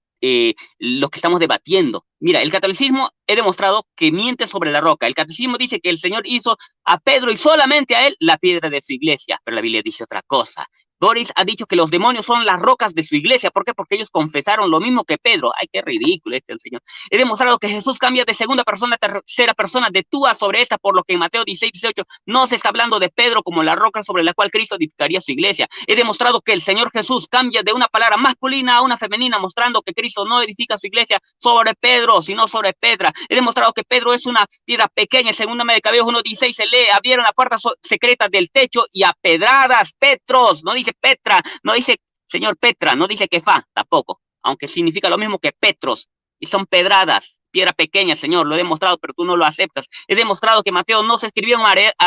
lo que estamos debatiendo. Mira, el catolicismo he demostrado que miente sobre la roca. El catecismo dice que el Señor hizo a Pedro y solamente a él la piedra de su iglesia, pero la Biblia dice otra cosa. Boris ha dicho que los demonios son las rocas de su iglesia. ¿Por qué? Porque ellos confesaron lo mismo que Pedro. Ay, qué ridículo el Señor. He demostrado que Jesús cambia de segunda persona a tercera persona, de tú a sobre esta, por lo que en Mateo 16:18 no se está hablando de Pedro como la roca sobre la cual Cristo edificaría su iglesia. He demostrado que el Señor Jesús cambia de una palabra masculina a una femenina, mostrando que Cristo no edifica su iglesia sobre Pedro, sino sobre Petra. He demostrado que Pedro es una piedra pequeña. En segunda de Macabeos 1:16 se lee, abrieron la puerta secreta del techo y a pedradas, Petros, no dice Petra, no dice Señor Petra, no dice Kefá tampoco, aunque significa lo mismo que Petros, y son pedradas, piedra pequeña, Señor, lo he demostrado, pero tú no lo aceptas. He demostrado que Mateo no se escribió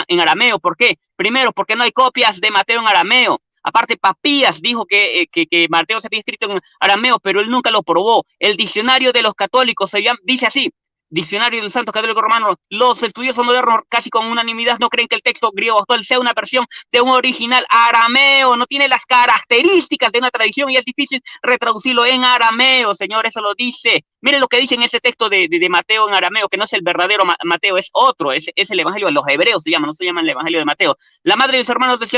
en arameo. ¿Por qué? Primero, porque no hay copias de Mateo en arameo. Aparte, Papías dijo que Mateo se había escrito en arameo, pero él nunca lo probó. El diccionario de los católicos dice así, Diccionario del Santo Católico Romano, los estudiosos modernos casi con unanimidad no creen que el texto griego actual sea una versión de un original arameo, no tiene las características de una tradición y es difícil retraducirlo en arameo, Señor, eso lo dice. Miren lo que dice en este texto de Mateo en arameo, que no es el verdadero Mateo, es otro, es el Evangelio de los Hebreos, se llama, no se llama el Evangelio de Mateo. La madre y los hermanos del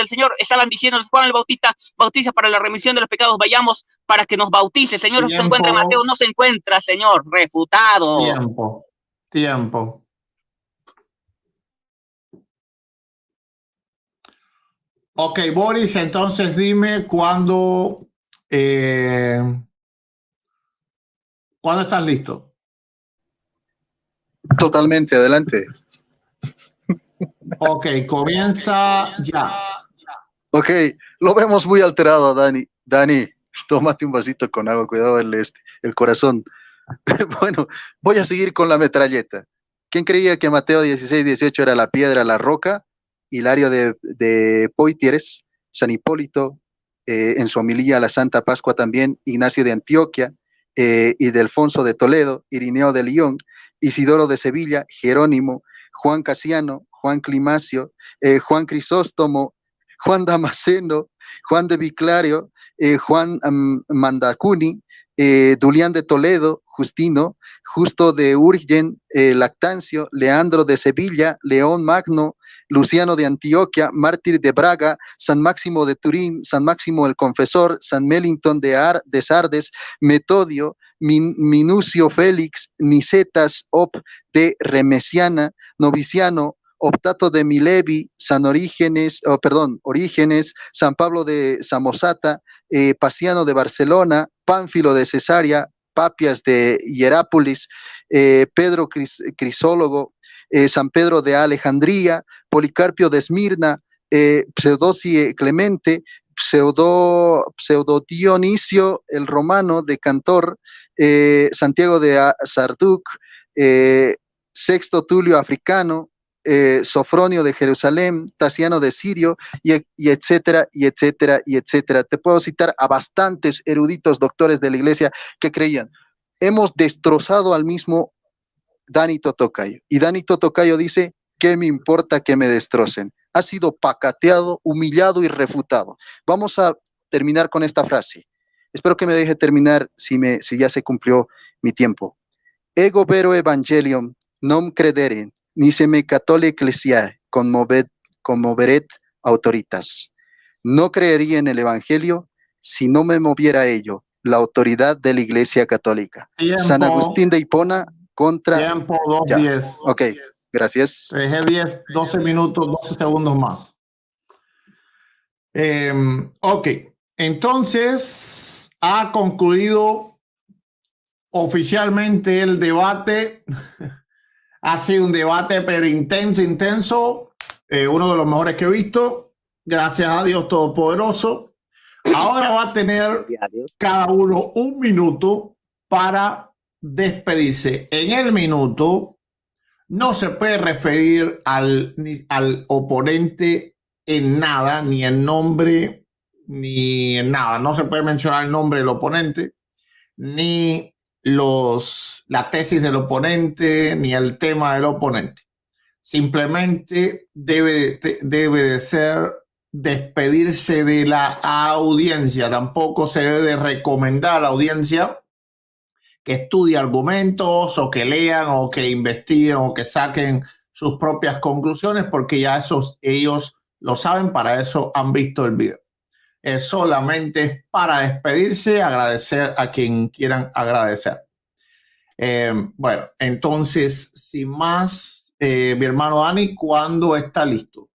Señor estaban diciéndoles, Juan el Bautista bautiza para la remisión de los pecados, vayamos para que nos bautice. Señor, ¿se encuentra en Mateo? No se encuentra, Señor, refutado. Tiempo. Ok, Boris, entonces dime cuándo estás listo. Totalmente, adelante. Ok, comienza ya. Ok, lo vemos muy alterado, Dani. Dani, tómate un vasito con agua, cuidado el corazón. Bueno, voy a seguir con la metralleta. ¿Quién creía que Mateo 16:18 era la piedra, la roca? Hilario de Poitiers, San Hipólito, en su homilía a la Santa Pascua también, Ignacio de Antioquia, Ildefonso de Toledo, Irineo de León, Isidoro de Sevilla, Jerónimo, Juan Casiano, Juan Climacio, Juan Crisóstomo, Juan Damasceno, Juan de Viclario, Juan Mandacuni, Dulián de Toledo, Justino, Justo de Urgen, Lactancio, Leandro de Sevilla, León Magno, Luciano de Antioquia, Mártir de Braga, San Máximo de Turín, San Máximo el Confesor, San Melitón de Sardes, Metodio, Minucio Félix, Nicetas Op de Remesiana, Noviciano, Optato de Milevi, Orígenes, San Pablo de Samosata, Paciano de Barcelona, Pánfilo de Cesarea, Papias de Hierápolis, Pedro Crisólogo, San Pedro de Alejandría, Policarpio de Esmirna, Pseudosie Clemente, Pseudo Dionisio el Romano de Cantor, Santiago de Sarduc, Sexto Tulio Africano, Sofronio de Jerusalén, Tasiano de Sirio, y etcétera, y etcétera, y etcétera. Te puedo citar a bastantes eruditos doctores de la iglesia que creían. Hemos destrozado al mismo Dani Totocayo. Y Dani Totocayo dice, ¿qué me importa que me destrocen? Ha sido pacateado, humillado y refutado. Vamos a terminar con esta frase. Espero que me deje terminar si ya se cumplió mi tiempo. Ego vero evangelium non credere, nisi me catholicae ecclesiae conmoveret autoritas. No creería en el evangelio si no me moviera a ello la autoridad de la Iglesia Católica. Tiempo. San Agustín de Hipona contra... Tiempo, 2:10. Ok, gracias. Te dejé 12 minutos, 12 segundos más. Ok, entonces ha concluido oficialmente el debate. Ha sido un debate, pero intenso. Uno de los mejores que he visto. Gracias a Dios Todopoderoso. Ahora va a tener cada uno un minuto para despedirse. En el minuto no se puede referir al oponente en nada, ni en nombre, ni en nada. No se puede mencionar el nombre del oponente, ni la tesis del oponente, ni el tema del oponente. Simplemente debe de ser despedirse de la audiencia. Tampoco se debe de recomendar a la audiencia que estudie argumentos o que lean o que investiguen o que saquen sus propias conclusiones, porque ya ellos lo saben, para eso han visto el video. Es solamente para despedirse, agradecer a quien quieran agradecer. Bueno, entonces, sin más, mi hermano Dani, ¿cuándo está listo?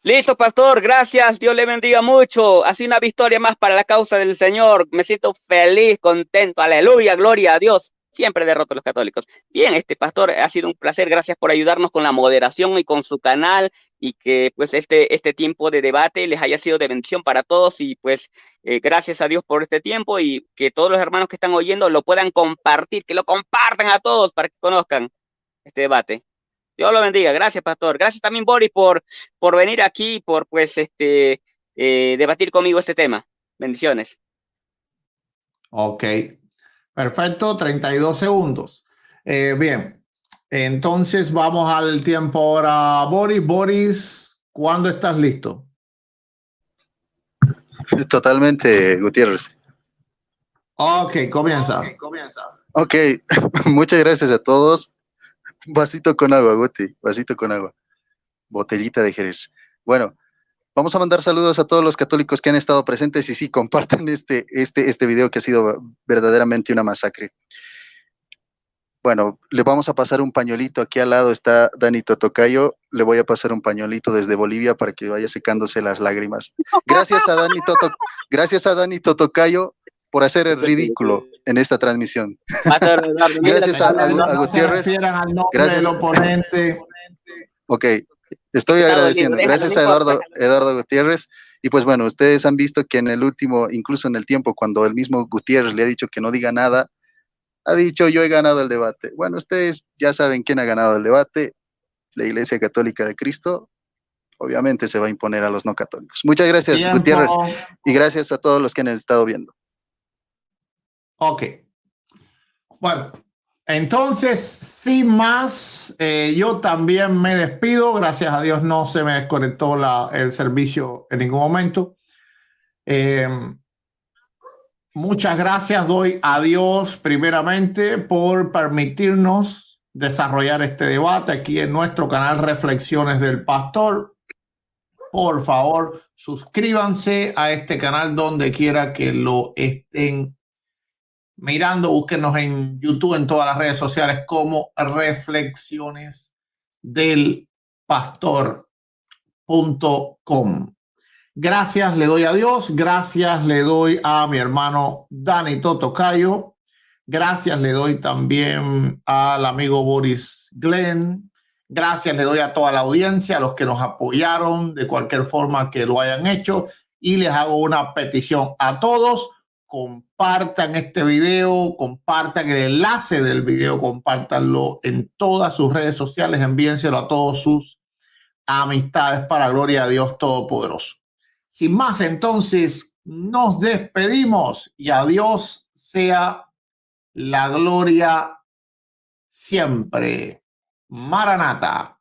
Listo, pastor, gracias, Dios le bendiga mucho. Ha sido una victoria más para la causa del Señor. Me siento feliz, contento, aleluya, gloria a Dios. Siempre derroto a los católicos. Bien, pastor, ha sido un placer. Gracias por ayudarnos con la moderación y con su canal, y que pues este tiempo de debate les haya sido de bendición para todos. Y pues gracias a Dios por este tiempo, y que todos los hermanos que están oyendo lo puedan compartir, que lo compartan a todos para que conozcan este debate. Dios lo bendiga. Gracias, pastor. Gracias también, Boris, por venir aquí, por pues debatir conmigo este tema. Bendiciones. Ok, perfecto, 32 segundos. Bien, entonces vamos al tiempo ahora. Boris, ¿cuándo estás listo? Totalmente, Gutiérrez. Ok, comienza. Ok, muchas gracias a todos. Vasito con agua, Guti, vasito con agua. Botellita de Jerez. Bueno, vamos a mandar saludos a todos los católicos que han estado presentes, y sí, compartan este video, que ha sido verdaderamente una masacre. Bueno, le vamos a pasar un pañuelito. Aquí al lado está Dani Totocayo. Le voy a pasar un pañuelito desde Bolivia para que vaya secándose las lágrimas. Gracias a Dani Totocayo por hacer el ridículo en esta transmisión. Gracias a Gutiérrez. Gracias al oponente. Ok, estoy agradeciendo. Gracias a Eduardo Gutiérrez. Y pues bueno, ustedes han visto que en el último, incluso en el tiempo, cuando el mismo Gutiérrez le ha dicho que no diga nada, ha dicho: yo he ganado el debate. Bueno, ustedes ya saben quién ha ganado el debate. La Iglesia Católica de Cristo obviamente se va a imponer a los no católicos. Muchas gracias, Tiempo. Gutiérrez, y gracias a todos los que han estado viendo. Ok. Bueno, entonces, sin más, yo también me despido. Gracias a Dios no se me desconectó el servicio en ningún momento. Muchas gracias doy a Dios primeramente por permitirnos desarrollar este debate aquí en nuestro canal Reflexiones del Pastor. Por favor, suscríbanse a este canal donde quiera que lo estén mirando. Búsquenos en YouTube, en todas las redes sociales como Reflexiones del pastor.com. Gracias le doy a Dios, gracias le doy a mi hermano Dani Totocayo, gracias le doy también al amigo Boris Glenn, gracias le doy a toda la audiencia, a los que nos apoyaron de cualquier forma que lo hayan hecho, y les hago una petición a todos: compartan este video, compartan el enlace del video, compártanlo en todas sus redes sociales, envíenselo a todos sus amistades para gloria de Dios Todopoderoso. Sin más, entonces, nos despedimos y a Dios sea la gloria siempre. Maranata.